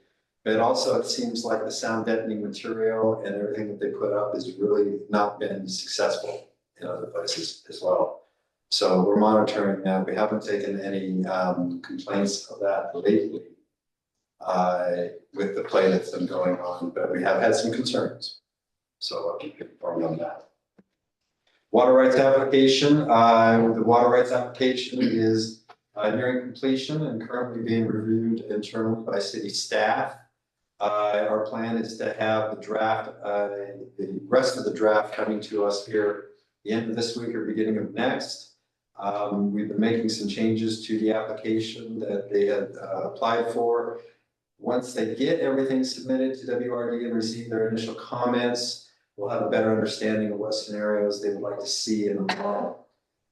But also it seems like the sound deadening material and everything that they put up has really not been successful in other places as well. So we're monitoring that. We haven't taken any complaints of that lately with the play that's been going on, but we have had some concerns. So I'll keep you informed on that. Water rights application. The water rights application is nearing completion and currently being reviewed internally by city staff. Our plan is to have the draft, the rest of the draft coming to us here the end of this week or beginning of next. We've been making some changes to the application that they had applied for. Once they get everything submitted to WRD and receive their initial comments, we'll have a better understanding of what scenarios they would like to see in the model.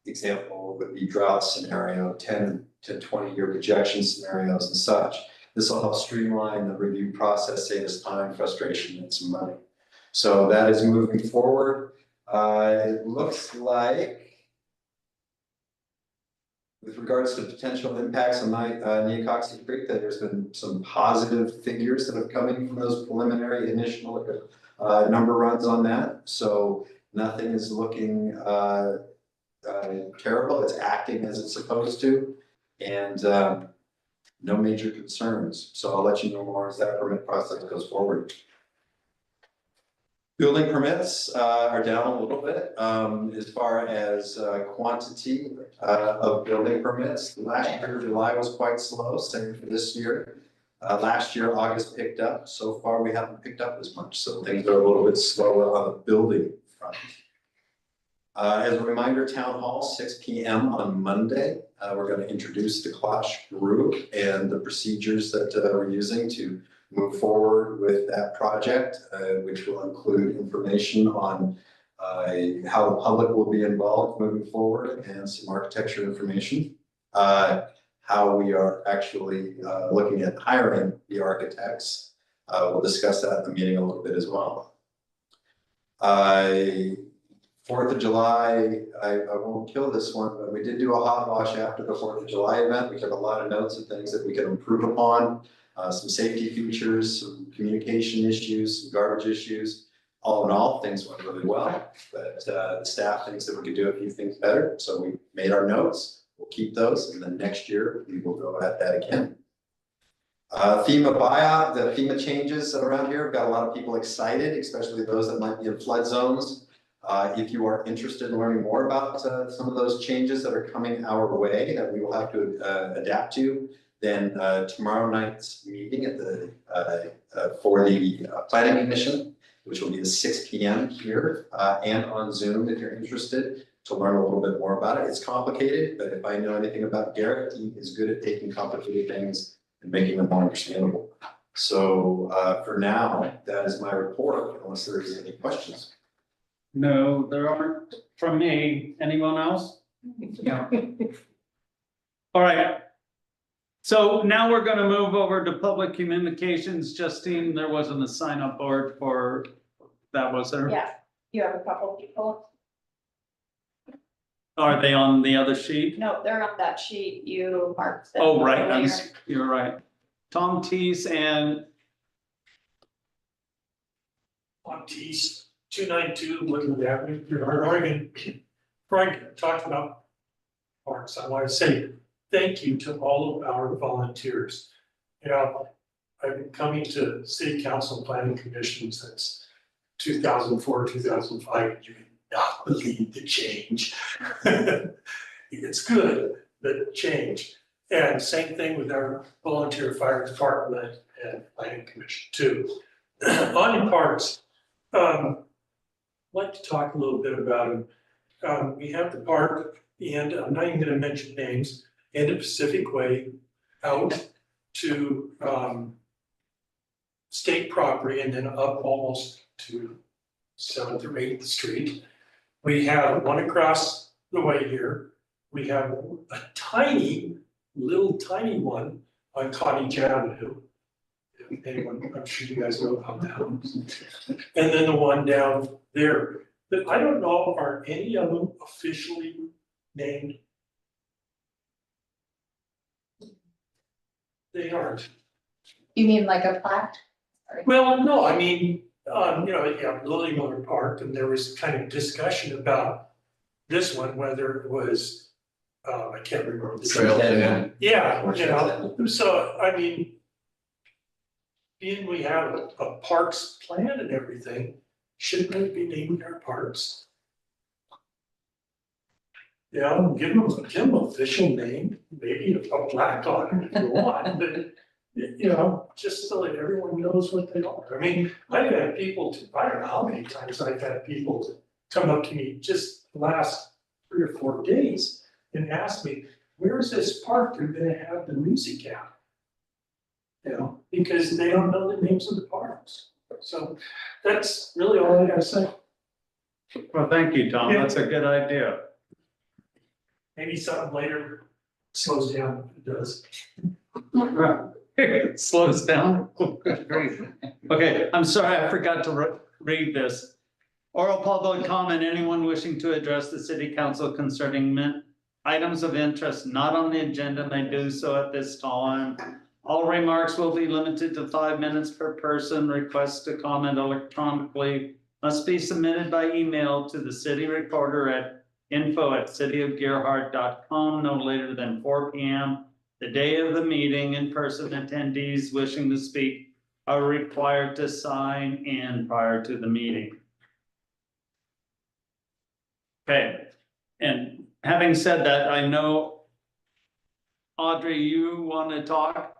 Example would be drought scenario, 10 to 20-year projection scenarios and such. This will help streamline the review process, save us time, frustration, and some money. So that is moving forward. It looks like, with regards to potential impacts on Neocoxtla Creek, that there's been some positive figures that have come in from those preliminary initial number runs on that. So nothing is looking terrible. It's acting as it's supposed to. And no major concerns. So I'll let you know more as that permit process goes forward. Building permits are down a little bit as far as quantity of building permits. Last year, July was quite slow, same for this year. Last year, August picked up. So far, we haven't picked up as much. So things are a little bit slower on the building front. As a reminder, Town Hall, 6 p.m. on Monday. We're going to introduce the Clash group and the procedures that we're using to move forward with that project, which will include information on how the public will be involved moving forward and some architecture information. how we are actually looking at hiring the architects. We'll discuss that in the meeting a little bit as well. 4th of July, I won't kill this one, but we did do a hot wash after the 4th of July event. We took a lot of notes of things that we could improve upon, some safety features, some communication issues, some garbage issues. All in all, things went really well, but the staff thinks that we could do a few things better. So we made our notes, we'll keep those, and then next year we will go at that again. FEMA buyout, the FEMA changes around here, we've got a lot of people excited, especially those that might be in flood zones. If you are interested in learning more about some of those changes that are coming our way that we will have to adapt to, then tomorrow night's meeting at the for the planning commission, which will be at 6 p.m. here and on Zoom if you're interested to learn a little bit more about it. It's complicated, but if I know anything about Garrett, he is good at taking complicated things and making them more understandable. So for now, that is my report, unless there is any questions. No, there aren't from me. Anyone else? No. All right. So now we're gonna move over to public communications. Justine, there wasn't a sign up board for that, was there? Yeah, you have a couple people. Are they on the other sheet? No, they're on that sheet. You marked them. Oh, right, earlier. you're right. Tom Teese and Tease, 292 Woodland Avenue, Oregon. Frank talked about parks. I want to say thank you to all of our volunteers. You know, I've been coming to city council planning commission since 2004, 2005. You cannot believe the change. It's good, the change. And same thing with our volunteer fire department and planning commission too. On parks, I'd like to talk a little bit about them. We have the park, and I'm not even gonna mention names, and the Pacific Way out to state property and then up almost to 7th or 8th Street. We have one across the way here. We have a little tiny one on Cottage Avenue. Anyone, I'm sure you guys know about that one. And then the one down there, but I don't know, are any of them officially named? They aren't. You mean like a plaque? Well, no, I mean, you know, you have Lily Miller Park, and there was kind of discussion about this one, whether it was, I can't remember. The Trail Ten. Yeah, you know, so, I mean, being we have a parks plan and everything, shouldn't we be naming our parks? Yeah, give them an official name, maybe a plaque on it if you want, but you know, just so that everyone knows what they are. I mean, I've had people, I don't know how many times I've had people come up to me just the last 3 or 4 days and ask me, where's this park they're gonna have the music at? You know, because they don't know the names of the parks. So that's really all I gotta say. well, thank you, Tom. That's a good idea. Maybe something later slows down, if it does. It slows down. Great. Okay, I'm sorry, I forgot to read this. Oral public comment, anyone wishing to address the city council concerning items of interest not on the agenda may do so at this time. All remarks will be limited to 5 minutes per person. Requests to comment electronically must be submitted by email to the city recorder at info@cityofgerhart.com no later than 4 p.m. The day of the meeting. In-person attendees wishing to speak are required to sign in prior to the meeting. Okay, and having said that, I know, Audrey, you want to talk?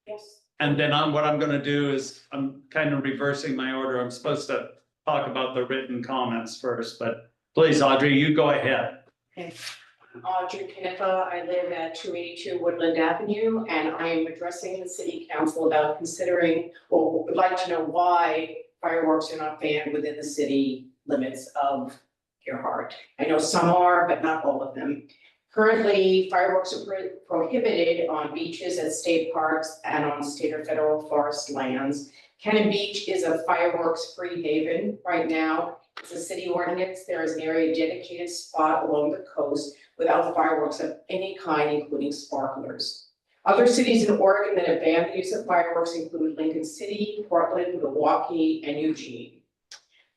Yes. And then what I'm gonna do is, I'm kind of reversing my order. I'm supposed to talk about the written comments first, but please, Audrey, you go ahead. Okay. Audrey Knippa, I live at 282 Woodland Avenue, and I am addressing the city council about considering, or would like to know why fireworks are not banned within the city limits of Gerhart. I know some are, but not all of them. Currently, fireworks are prohibited on beaches at state parks and on state or federal forest lands. Cannon Beach is a fireworks-free haven right now. It's a city ordinance. There is an area dedicated spot along the coast without fireworks of any kind, including sparklers. Other cities in Oregon that have banned the use of fireworks include Lincoln City, Portland, Milwaukee, and Eugene.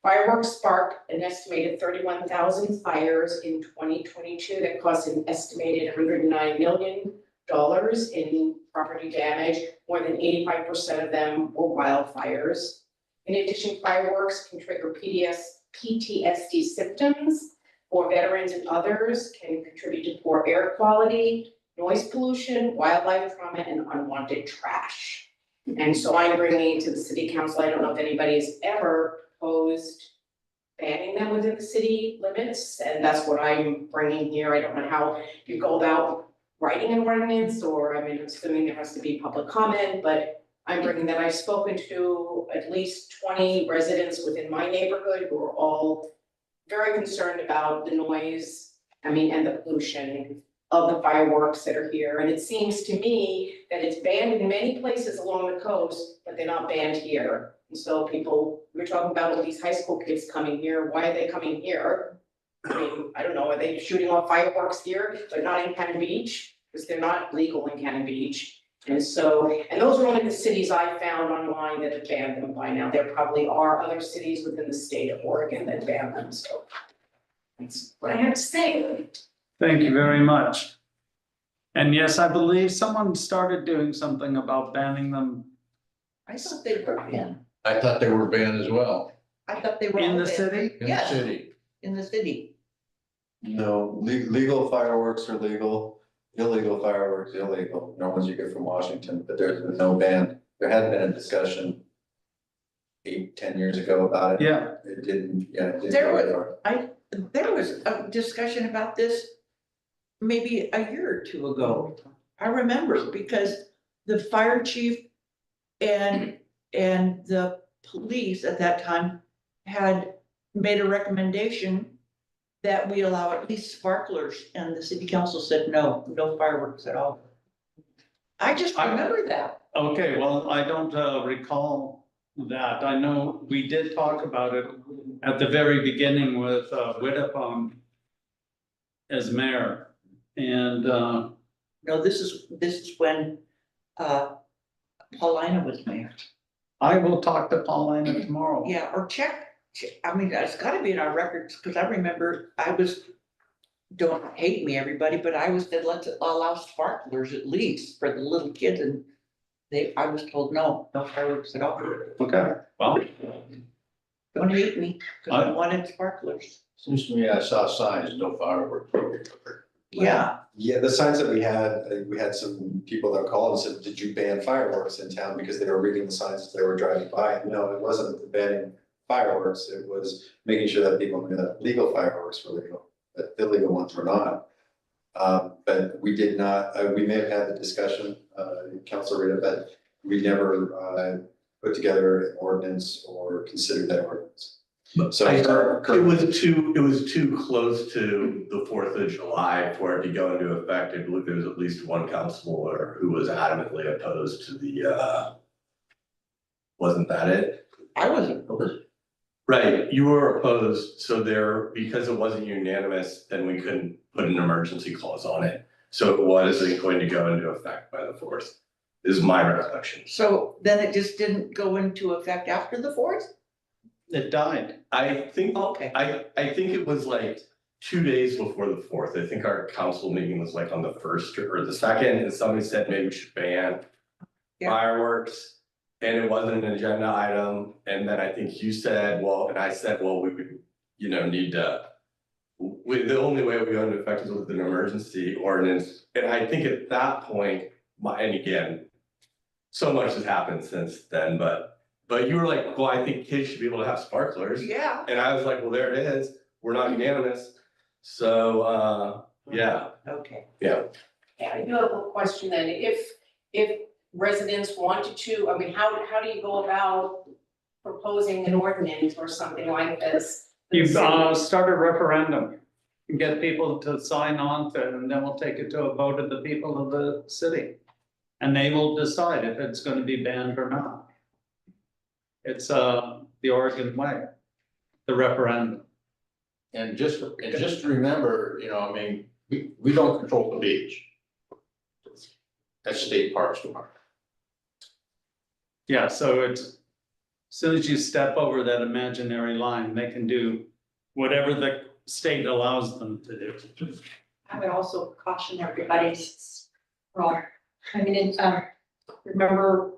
Fireworks sparked an estimated 31,000 fires in 2022 that cost an estimated $109 million in property damage. More than 85% of them were wildfires. In addition, fireworks can trigger PTSD symptoms for veterans and others, can contribute to poor air quality, noise pollution, wildlife trauma, and unwanted trash. And so I'm bringing to the city council, I don't know if anybody has ever proposed banning them within the city limits, and that's what I'm bringing here. I don't know how you go about writing an ordinance, or I mean, assuming there has to be public comment, but I'm bringing that. I've spoken to at least 20 residents within my neighborhood who are all very concerned about the noise, I mean, and the pollution of the fireworks that are here. And it seems to me that it's banned in many places along the coast, but they're not banned here. And so people, we're talking about all these high school kids coming here. Why are they coming here? I mean, I don't know, are they shooting off fireworks here, but not in Cannon Beach? Because they're not legal in Cannon Beach. And so, and those are only the cities I found online that have banned them by now. There probably are other cities within the state of Oregon that ban them, so that's what I have to say. Thank you very much. And yes, I believe someone started doing something about banning them I thought they were banned. I thought they were banned as well. I thought they were in all the banned. city. In the Yes. city. In the city. No, legal fireworks are legal, illegal fireworks illegal, no ones you get from Washington, but there's been no ban. There had been a discussion 8-10 years ago about it. Yeah. It didn't, yeah, it didn't. There go was, there was a discussion about this maybe a year or two ago. I remember because the fire chief and the police at that time had made a recommendation that we allow at least sparklers, and the city council said, no fireworks at all. I just remember that. Okay, well, I don't recall that. I know we did talk about it at the very beginning with Whitapon as mayor. And No, this is when Paulina was mayor. I will talk to Paulina tomorrow. Yeah, or check, I mean, it's gotta be in our records, because I remember don't hate me, everybody, but I said, let's allow sparklers at least for the little kids, and I was told, no fireworks at all. Okay, well. Don't hate me, because I wanted sparklers. Seems to me I saw signs, no fireworks. Yeah, Yeah, the signs that we had some people that called and said, did you ban fireworks in town? Because they were reading the signs as they were driving by. No, it wasn't banning fireworks. It was making sure that people knew that legal fireworks were legal, that illegal ones were not. But we did not, we may have had the discussion, Council Rita, but we never put together an ordinance or considered that ordinance. So It was too close to the 4th of July for it to go into effect. I believe there was at least one councilor who was adamantly opposed to the, wasn't that it? I wasn't opposed. Right, you were opposed, so because it wasn't unanimous, then we couldn't put an emergency clause on it. So it wasn't going to go into effect by the 4th, is my recollection. So then it just didn't go into effect after the 4th? It died. I think, Okay. I think it was like 2 days before the 4th. I think our council meeting was like on the 1st or the 2nd, and somebody said maybe we should ban fireworks. And it wasn't an agenda item, and then I think you said, well, and I said, well, we would, need to. The only way we go into effect is with an emergency ordinance, and I think at that point, and again, so much has happened since then, but you were like, well, I think kids should be able to have sparklers. Yeah. And I was like, well, there it is, we're not unanimous, so, yeah. Okay. Yeah. Yeah, I do have a question then. If residents wanted to, I mean, how do you go about proposing an ordinance or something like this? You start a referendum. and get people to sign on to it, and then we'll take it to a vote of the people of the city. And they will decide if it's gonna be banned or not. It's the Oregon way, the referendum. And just remember, you know, I mean, we don't control the beach. That's state parks department. Yeah, so it's, as soon as you step over that imaginary line, they can do whatever the state allows them to do. I would also caution everybody, well, I mean, remember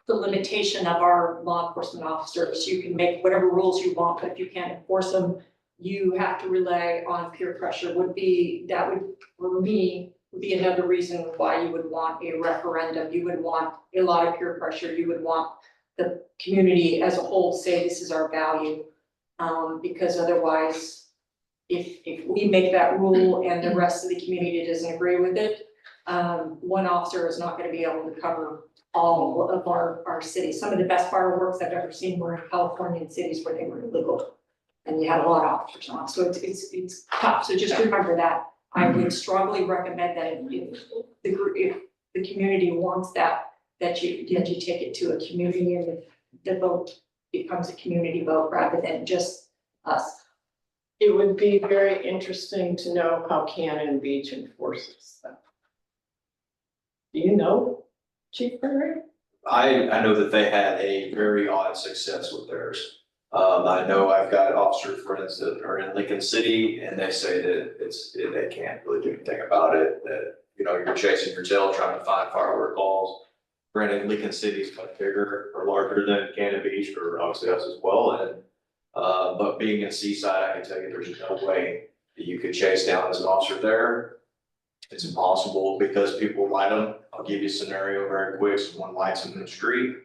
the limitation of our law enforcement officers. You can make whatever rules you want, but if you can't enforce them, you have to rely on peer pressure that would, for me, would be another reason why you would want a referendum. You would want a lot of peer pressure. You would want the community as a whole to say this is our value. Because otherwise, if we make that rule and the rest of the community doesn't agree with it, one officer is not gonna be able to cover all of our cities. Some of the best fireworks I've ever seen were in California and cities where they were illegal. And you had a lot of officers on, so it's tough, so just remember that. I would strongly recommend that if the community wants that you take it to a community and the vote becomes a community vote rather than just us. It would be very interesting to know how Cannon Beach enforces them. Do you know, Chief Perry? I know that they had a very odd success with theirs. I know I've got officer friends that are in Lincoln City and they say that they can't really do anything about it, that, you know, you're chasing your tail trying to find firework calls. Granted, Lincoln City is much bigger or larger than Cannon Beach, or obviously us as well, and, but being in Seaside, I can tell you there's no way that you could chase down as an officer there. It's impossible because people light them. I'll give you a scenario very quick. Someone lights them in the street.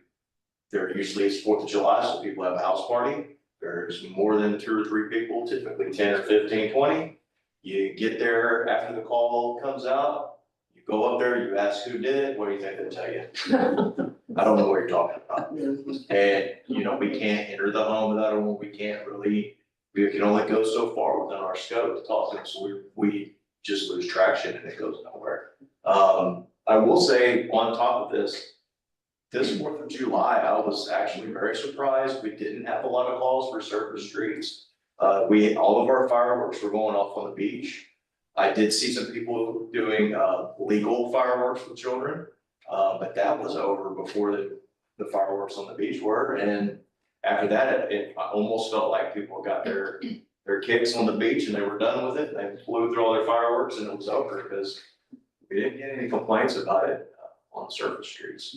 There usually is 4th of July, so people have a house party. There's more than 2 or 3 people, typically 10 or 15, 20. You get there after the call comes out, you go up there, you ask who did it, what do you think they'll tell you? I don't know what you're talking about. And, you know, we can't enter the home without a warrant. We can only go so far within our scope to talk to them, so we just lose traction and it goes nowhere. I will say on top of this 4th of July, I was actually very surprised. We didn't have a lot of calls for surface streets. All of our fireworks were going off on the beach. I did see some people doing, legal fireworks with children. But that was over before the fireworks on the beach were. And after that, it almost felt like people got their kicks on the beach and they were done with it. They blew through all their fireworks and it was over because we didn't get any complaints about it on surface streets.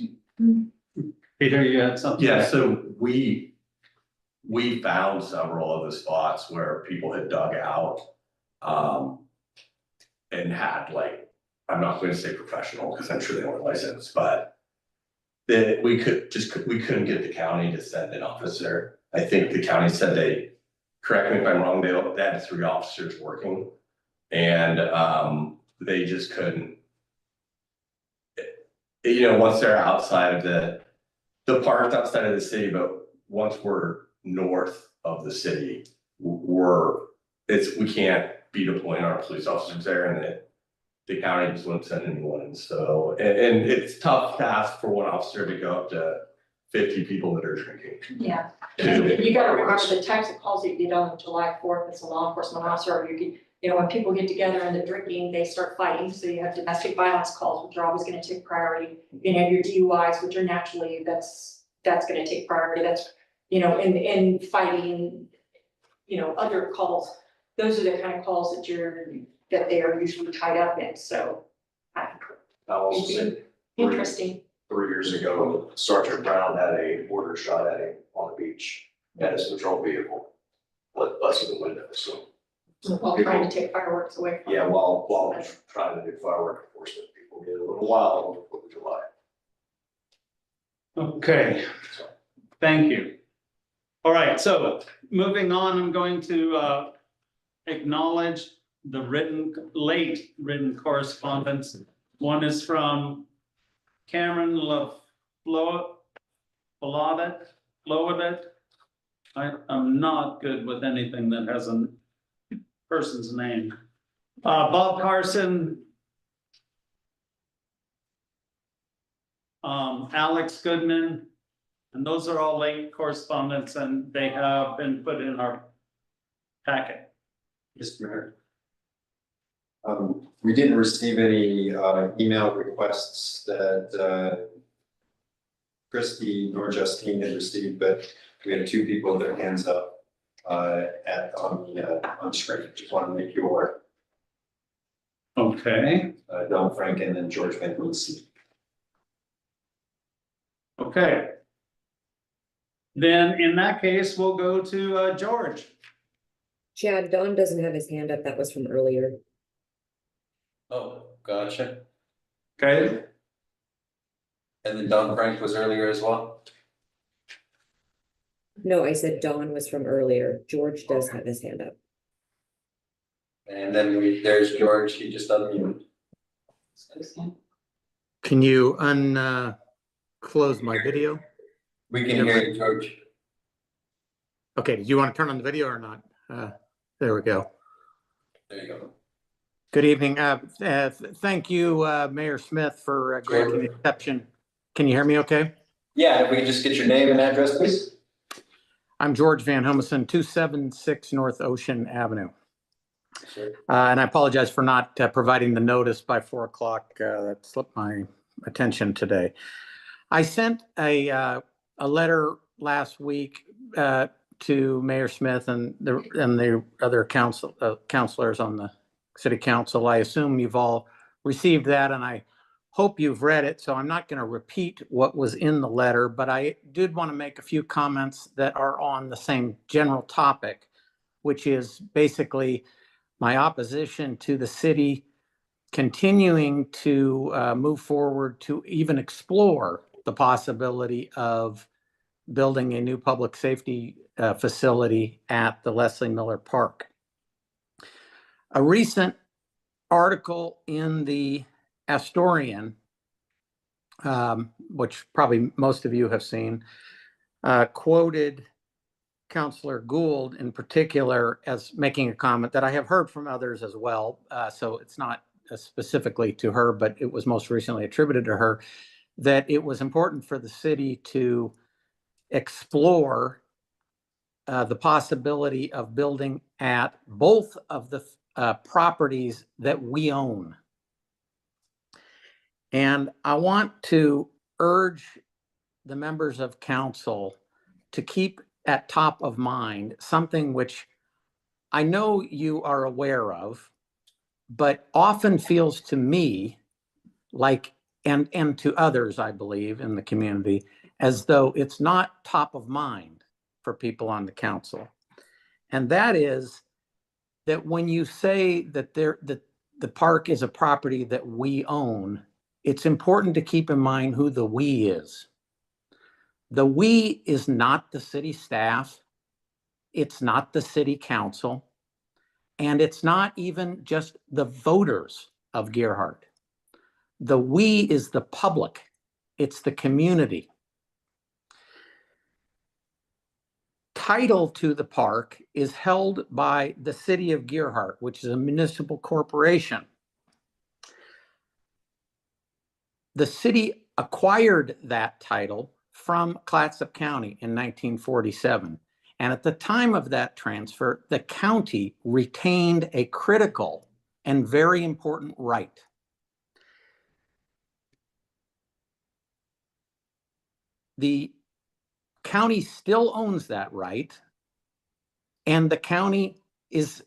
Peter, you had something? Yeah, so we found several of the spots where people had dug out, and had like, I'm not going to say professional, because I'm sure they weren't licensed, but we couldn't get the county to send an officer. I think the county said correct me if I'm wrong, they had 3 officers working, and they just couldn't. You know, once they're outside of the park outside of the city, but once we're north of the city, we can't be deploying our police officers there, and the county just wouldn't send anyone. So, and it's tough to ask for one officer to go up to 50 people that are drinking. Yeah, you gotta remember the types of calls that you get on July 4th as a law enforcement officer, you know, when people get together and they're drinking, they start fighting, so you have domestic violence calls, which are always gonna take priority. You know, your DUIs, which are naturally, that's gonna take priority, that's, you know, in fighting, you know, other calls. Those are the kind of calls that they are usually tied up in, so. I also said Interesting. 3 years ago, Sergeant Brown had a mortar shot at him on the beach at his patrol vehicle, busted the window, so. While trying to take fireworks away from. Yeah, while trying to do firework enforcement, people get a little wild on the 4th of July. Okay, thank you. All right, so moving on, I'm going to acknowledge the late written correspondence. One is from Cameron Flowett. I'm not good with anything that has an person's name. Bob Carson. Alex Goodman, and those are all late correspondence, and they have been put in our packet. Mr. Mayor. We didn't receive any email requests that Christie nor Justine had received, but we had two people with their hands up on screen. Just want to make you aware. Okay. Don Frank and then George Van Wilson. Okay. Then in that case, we'll go to George. Chad, Don doesn't have his hand up. That was from earlier. Oh, gotcha. Okay. And then Don Frank was earlier as well? No, I said Don was from earlier. George does have his hand up. And then there's George, he just unmuted. Can you close my video? We can hear you, George. Okay, do you want to turn on the video or not? There we go. There you go. Good evening. Thank you, Mayor Smith, for granting the exception. Can you hear me okay? Yeah, if we can just get your name and address, please. I'm George Van Homesen, 276 North Ocean Avenue. Sure. And I apologize for not providing the notice by 4 o'clock. That slipped my attention today. I sent a letter last week to Mayor Smith and the other councilors on the city council. I assume you've all received that, and I hope you've read it. So I'm not going to repeat what was in the letter, but I did want to make a few comments that are on the same general topic, which is basically my opposition to the city continuing to move forward to even explore the possibility of building a new public safety facility at the Leslie Miller Park. A recent article in the Astorian, which probably most of you have seen, quoted Councillor Gould in particular as making a comment that I have heard from others as well. So it's not specifically to her, but it was most recently attributed to her, that it was important for the city to explore the possibility of building at both of the properties that we own. And I want to urge the members of council to keep at top of mind something which I know you are aware of, but often feels to me like, and to others, I believe, in the community, as though it's not top of mind for people on the council. And that is that when you say that the park is a property that we own, it's important to keep in mind who the we is. The we is not the city staff, it's not the city council, and it's not even just the voters of Gerhardt. The we is the public, it's the community. Title to the park is held by the city of Gerhardt, which is a municipal corporation. The city acquired that title from Clatsop County in 1947. And at the time of that transfer, the county retained a critical and very important right. The county still owns that right, and the county is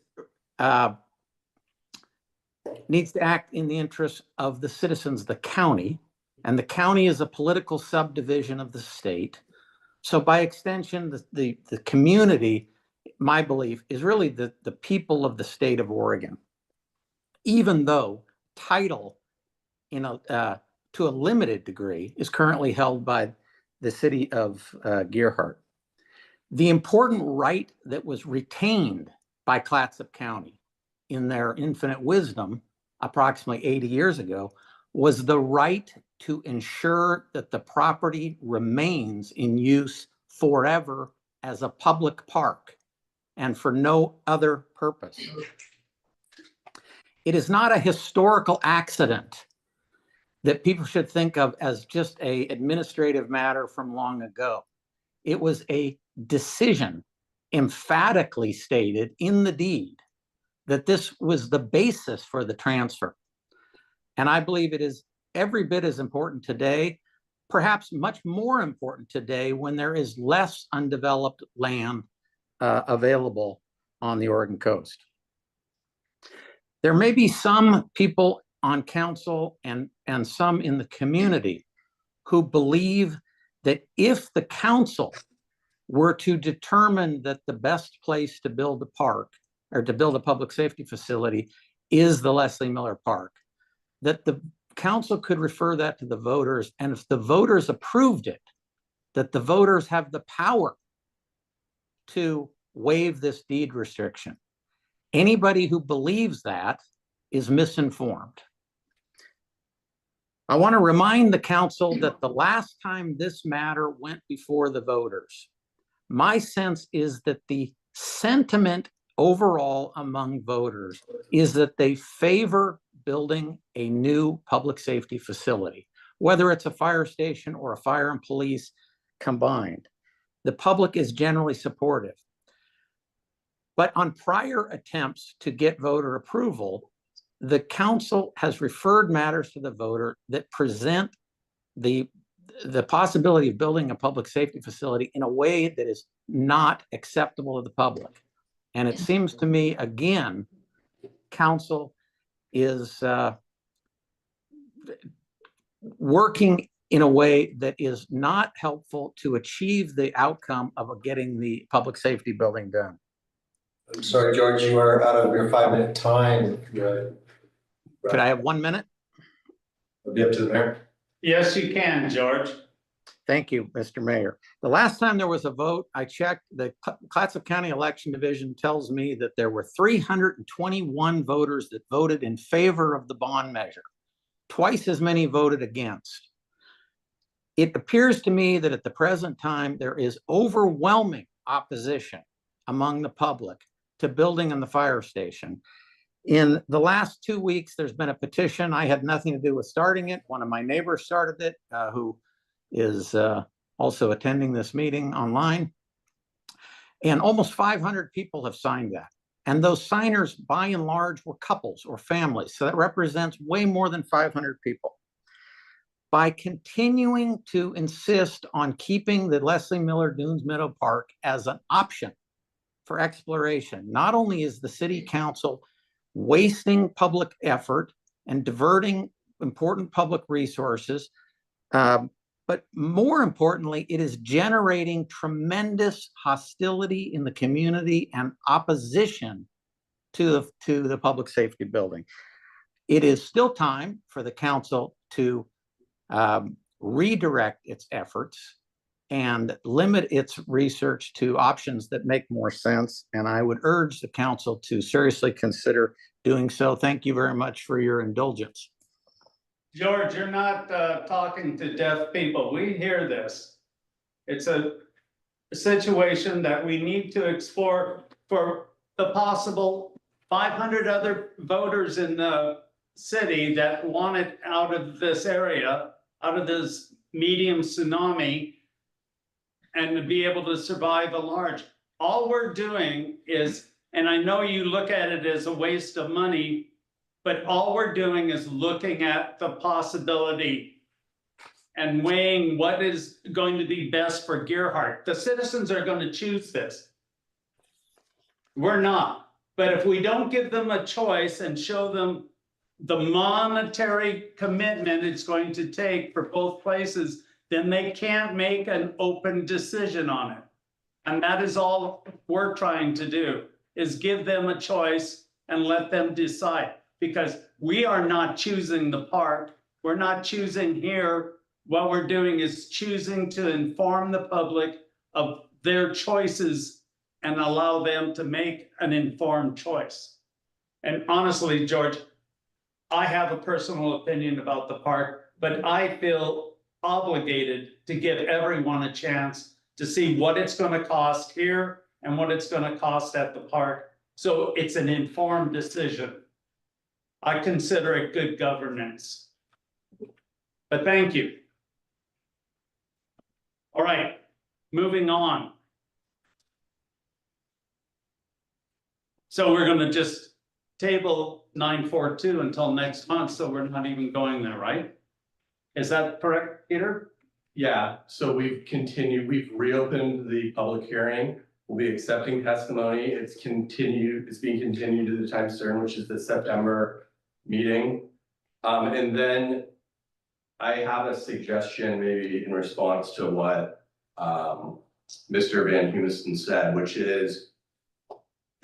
needs to act in the interest of the citizens of the county, and the county is a political subdivision of the state. So by extension, the community, my belief, is really the people of the state of Oregon, even though title to a limited degree is currently held by the city of Gerhardt. The important right that was retained by Clatsop County in their infinite wisdom approximately 80 years ago was the right to ensure that the property remains in use forever as a public park and for no other purpose. It is not a historical accident that people should think of as just a administrative matter from long ago. It was a decision emphatically stated in the deed that this was the basis for the transfer. And I believe it is every bit as important today, perhaps much more important today when there is less undeveloped land available on the Oregon coast. There may be some people on council and some in the community who believe that if the council were to determine that the best place to build a park or to build a public safety facility is the Leslie Miller Park, that the council could refer that to the voters, and if the voters approved it, that the voters have the power to waive this deed restriction. Anybody who believes that is misinformed. I want to remind the council that the last time this matter went before the voters, my sense is that the sentiment overall among voters is that they favor building a new public safety facility, whether it's a fire station or a fire and police combined. The public is generally supportive. But on prior attempts to get voter approval, the council has referred matters to the voter that present the possibility of building a public safety facility in a way that is not acceptable to the public. And it seems to me, again, council is working in a way that is not helpful to achieve the outcome of getting the public safety building done. I'm sorry, George, you are out of your 5-minute time. Could I have 1 minute? It'll be up to the mayor. Yes, you can, George. Thank you, Mr. Mayor. The last time there was a vote, I checked, the Clatsop County Election Division tells me that there were 321 voters that voted in favor of the bond measure. Twice as many voted against. It appears to me that at the present time, there is overwhelming opposition among the public to building in the fire station. In the last 2 weeks, there's been a petition. I had nothing to do with starting it. One of my neighbors started it, who is also attending this meeting online. And almost 500 people have signed that. And those signers, by and large, were couples or families. So that represents way more than 500 people. By continuing to insist on keeping the Leslie Miller Dunes Meadow Park as an option for exploration, not only is the city council wasting public effort and diverting important public resources, but more importantly, it is generating tremendous hostility in the community and opposition to the public safety building. It is still time for the council to redirect its efforts and limit its research to options that make more sense. And I would urge the council to seriously consider doing so. Thank you very much for your indulgence. George, you're not talking to deaf people. We hear this. It's a situation that we need to explore for the possible 500 other voters in the city that want it out of this area, out of this medium tsunami, and to be able to survive a large. All we're doing is, and I know you look at it as a waste of money, but all we're doing is looking at the possibility and weighing what is going to be best for Gerhardt. The citizens are going to choose this. We're not. But if we don't give them a choice and show them the monetary commitment it's going to take for both places, then they can't make an open decision on it. And that is all we're trying to do, is give them a choice and let them decide. Because we are not choosing the park. We're not choosing here. What we're doing is choosing to inform the public of their choices and allow them to make an informed choice. And honestly, George, I have a personal opinion about the park, but I feel obligated to give everyone a chance to see what it's going to cost here and what it's going to cost at the park. So it's an informed decision. I consider it good governance. But thank you. All right, moving on. So we're gonna just table 942 until next month, so we're not even going there, right? Is that correct, Peter? Yeah, so we've reopened the public hearing. We'll be accepting testimony. It's being continued to the time certain, which is the September meeting. And then I have a suggestion maybe in response to what Mr. Van Humiston said, which is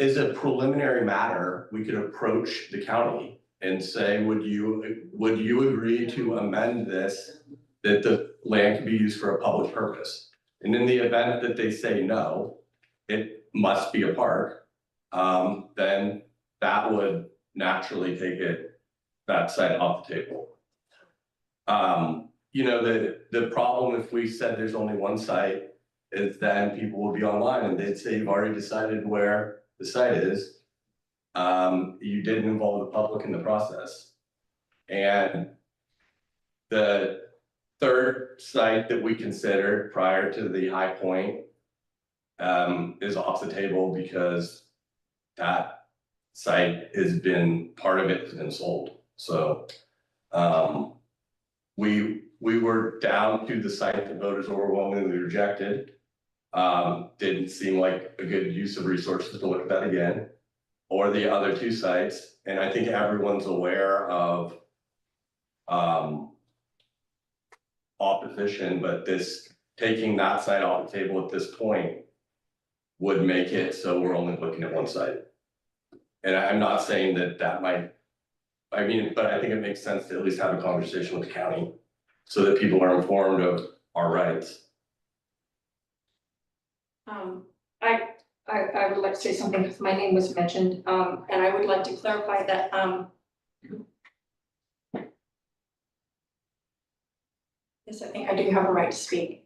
a preliminary matter, we could approach the county and say, would you agree to amend this, that the land can be used for a public purpose? And in the event that they say no, it must be a park, then that would naturally take that side off the table. You know, the problem if we said there's only one site is then people will be online and they'd say you've already decided where the site is. You didn't involve the public in the process. And the third site that we considered prior to the High Point is off the table because that site part of it has been sold. So we were down to the site that voters overwhelmingly rejected. Didn't seem like a good use of resources to look at that again, or the other two sites. And I think everyone's aware of opposition, but taking that site off the table at this point would make it so we're only looking at one site. And I'm not saying that might, but I think it makes sense to at least have a conversation with the county so that people are informed of our rights. I would like to say something because my name was mentioned, and I would like to clarify that, yes, I think I do have a right to speak.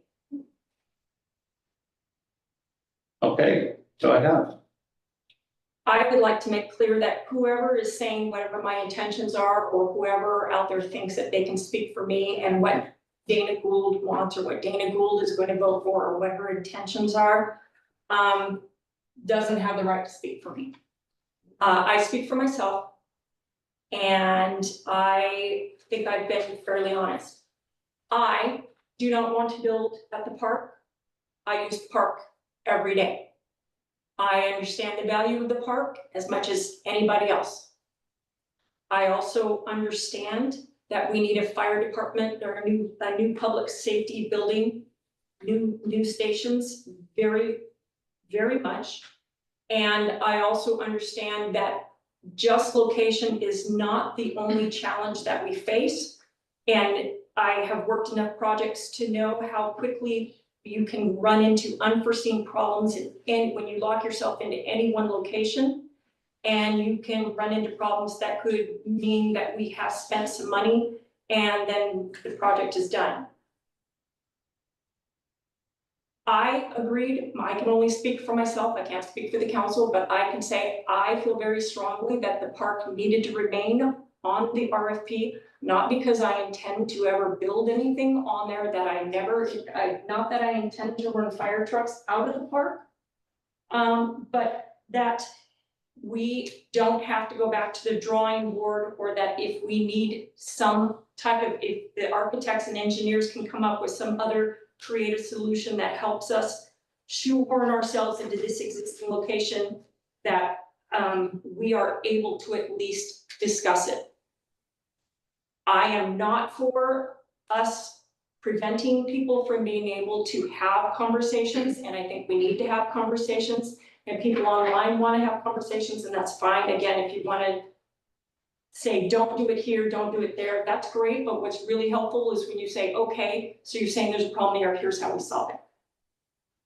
Okay, go ahead. I would like to make clear that whoever is saying whatever my intentions are, or whoever out there thinks that they can speak for me and what Dana Gould wants, or what Dana Gould is going to vote for, or what her intentions are, doesn't have the right to speak for me. I speak for myself, and I think I've been fairly honest. I do not want to build at the park. I use the park every day. I understand the value of the park as much as anybody else. I also understand that we need a fire department or a new public safety building, new stations, very, very much. And I also understand that just location is not the only challenge that we face. And I have worked enough projects to know how quickly you can run into unforeseen problems and when you lock yourself into any one location, and you can run into problems that could mean that we have spent some money and then the project is done. I agreed, I can only speak for myself, I can't speak for the council, but I can say I feel very strongly that the park needed to remain on the RFP, not because I intend to ever build anything on there that not that I intend to run fire trucks out of the park. But that we don't have to go back to the drawing board, or that if we need some type of, if the architects and engineers can come up with some other creative solution that helps us shoehorn ourselves into this existing location, that we are able to at least discuss it. I am not for us preventing people from being able to have conversations, and I think we need to have conversations, and people online want to have conversations, and that's fine. Again, if you want to say, don't do it here, don't do it there, that's great, but what's really helpful is when you say, okay, so you're saying there's a problem here, here's how we solve it.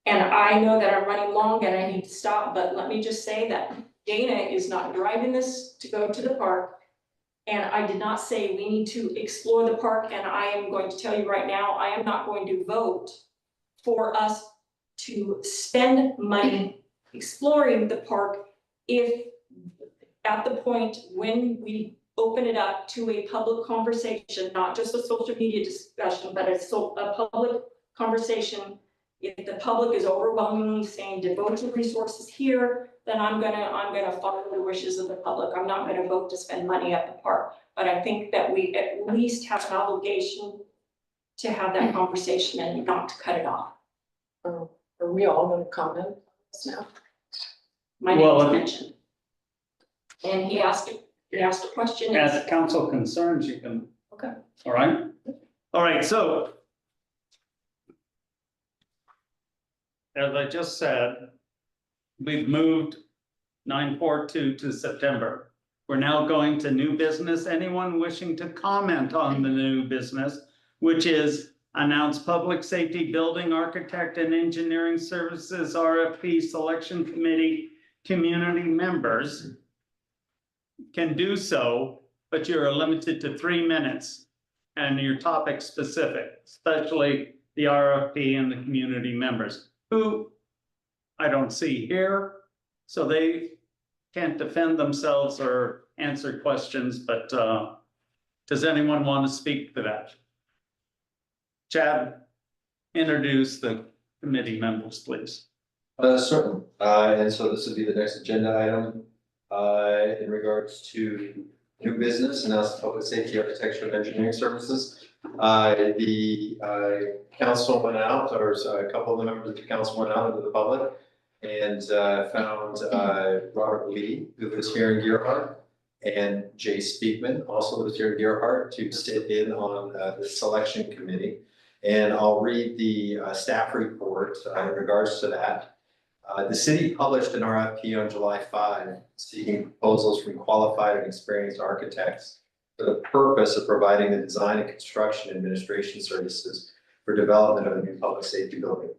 And I know that I'm running long and I need to stop, but let me just say that Dana is not driving this to go to the park. And I did not say we need to explore the park, and I am going to tell you right now, I am not going to vote for us to spend money exploring the park if at the point when we open it up to a public conversation, not just a social media discussion, but a public conversation. If the public is overwhelmingly saying devote your resources here, then I'm gonna follow the wishes of the public. I'm not gonna vote to spend money at the park. But I think that we at least have an obligation to have that conversation and not to cut it off. Are we all gonna comment on this now? My name Well, was mentioned. And he asked a question. As council concerns, you can. Okay. All right, so. As I just said, we've moved 942 to September. We're now going to new business. Anyone wishing to comment on the new business, which is announce public safety building architect and engineering services RFP selection committee community members can do so, but you're limited to 3 minutes and your topic specific, especially the RFP and the community members, who I don't see here, so they can't defend themselves or answer questions, but does anyone want to speak to that? Chad, introduce the committee members, please. Certainly, and so this would be the next agenda item, in regards to new business, and that's public safety, architecture, and engineering services. The council went out, or a couple of the members of the council went out into the public and found Robert Lee, who lives here in Gerhardt, and Jay Speakman, also lives here in Gerhardt, to sit in on the selection committee. And I'll read the staff report in regards to that. The city published an RFP on July 5, seeking proposals from qualified and experienced architects for the purpose of providing the design and construction administration services for development of a new public safety building.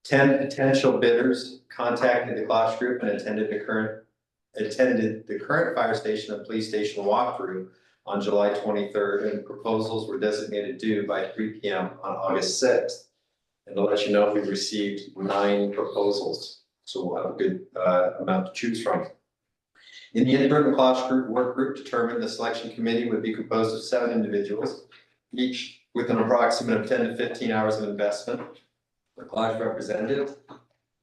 10 potential bidders contacted the Klosh Group and attended the current fire station and police station walkthrough on July 23rd, and proposals were designated due by 3 p.m. on August 6th. And to let you know, we received 9 proposals, so we'll have a good amount to choose from. In the interim, the Klosh Group work group determined the selection committee would be composed of 7 individuals, each with an approximate of 10 to 15 hours of investment. The Klosh representative,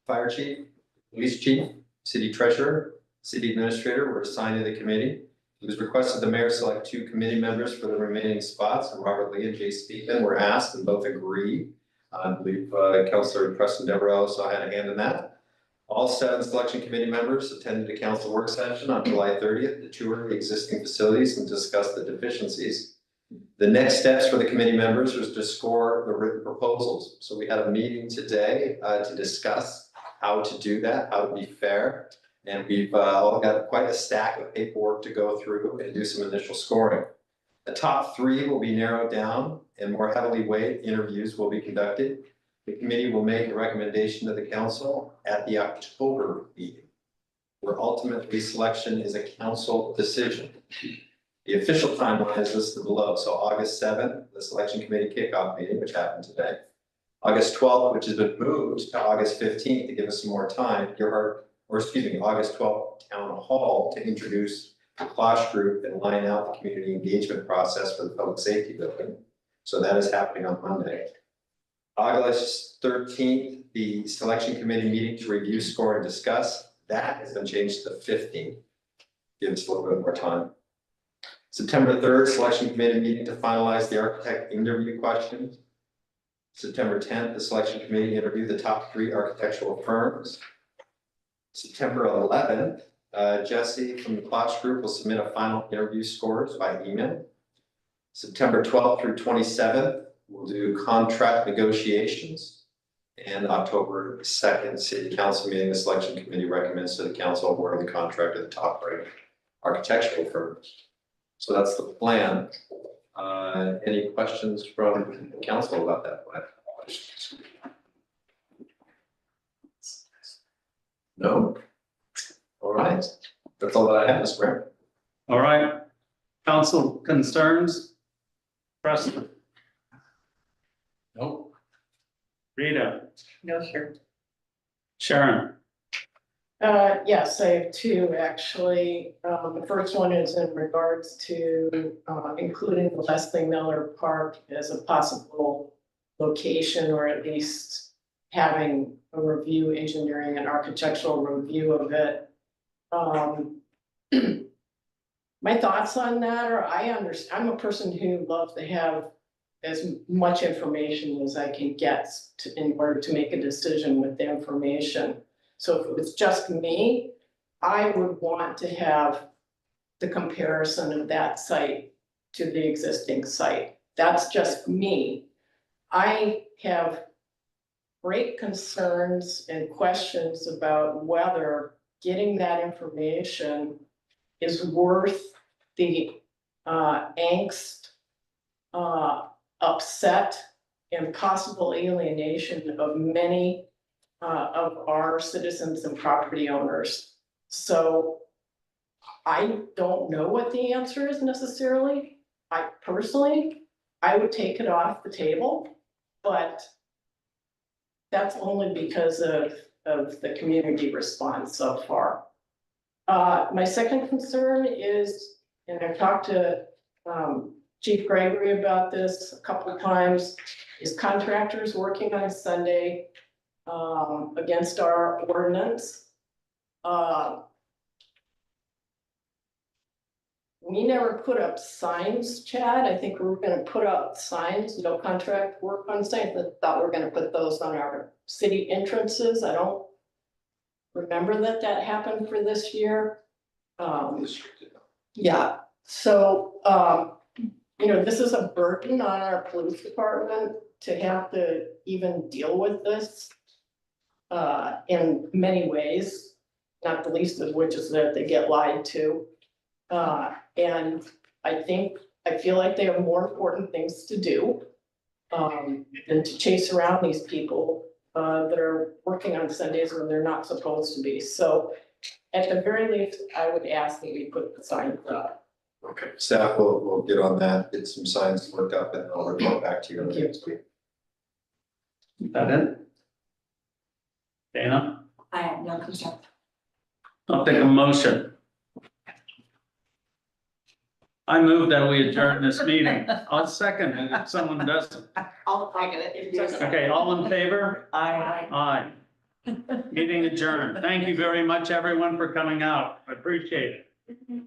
fire chief, police chief, city treasurer, city administrator were assigned to the committee. It was requested the mayor select 2 committee members for the remaining spots, and Robert Lee and Jay Speakman were asked and both agreed. I believe Councilor Preston Devereux also had a hand in that. All 7 selection committee members attended a council work session on July 30th to tour the existing facilities and discuss the deficiencies. The next steps for the committee members was to score the written proposals. So we had a meeting today to discuss how to do that, how to be fair. And we've all got quite a stack of paperwork to go through and do some initial scoring. The top 3 will be narrowed down and more heavily weighted interviews will be conducted. The committee will make a recommendation to the council at the October meeting, where ultimately selection is a council decision. The official timeline is listed below. So August 7th, the selection committee kickoff meeting, which happened today. August 12th, which has been moved to August 15th to give us some more time, August 12th, town hall to introduce the Klosh Group and line out the community engagement process for the public safety building. So that is happening on Monday. August 13th, the selection committee meeting to review, score, and discuss. That has been changed to the 15th. Give us a little bit more time. September 3rd, selection committee meeting to finalize the architect interview questions. September 10th, the selection committee interviewed the top 3 architectural firms. September 11th, Jesse from the Klosh Group will submit a final interview scores by email. September 12th through 27th, we'll do contract negotiations. And October 2nd, city council meeting, the selection committee recommends to the council awarding the contract to the top rated architectural firms. So that's the plan. Any questions from the council about that plan? No? All right, that's all that I have, Mr. Mayor. All right, council concerns? Preston? Nope. Rita? No, sir. Sharon? Yes, I have two, actually. The first one is in regards to, including the Leslie Miller Park as a possible location, or at least having a review, engineering and architectural review of it. My thoughts on that are, I'm a person who loves to have as much information as I can get in order to make a decision with the information. So if it was just me, I would want to have the comparison of that site to the existing site. That's just me. I have great concerns and questions about whether getting that information is worth the angst, upset, and possible alienation of many of our citizens and property owners. So I don't know what the answer is necessarily. I personally would take it off the table, but that's only because of the community response so far. My second concern is, and I've talked to Chief Gregory about this a couple of times, is contractors working on Sunday against our ordinance. We never put up signs, Chad. I think we were gonna put up signs, no contract work on Sunday. I thought we were gonna put those on our city entrances. I don't remember that happened for this year. Yeah, so, you know, this is a burden on our police department to have to even deal with this in many ways, not the least of which is that they get lied to. And I feel like they have more important things to do than to chase around these people that are working on Sundays when they're not supposed to be. So at the very least, I would ask that we put the signs up. Okay, staff will get on that, get some signs worked up, and I'll report back to you next week. That it? Dana, I have no concern. I'll take a motion. I move that we adjourn this meeting. I'll second it if someone doesn't. I'll second it if you. Okay, all in favor? Aye. Aye. Meeting adjourned. Thank you very much, everyone, for coming out. I appreciate it.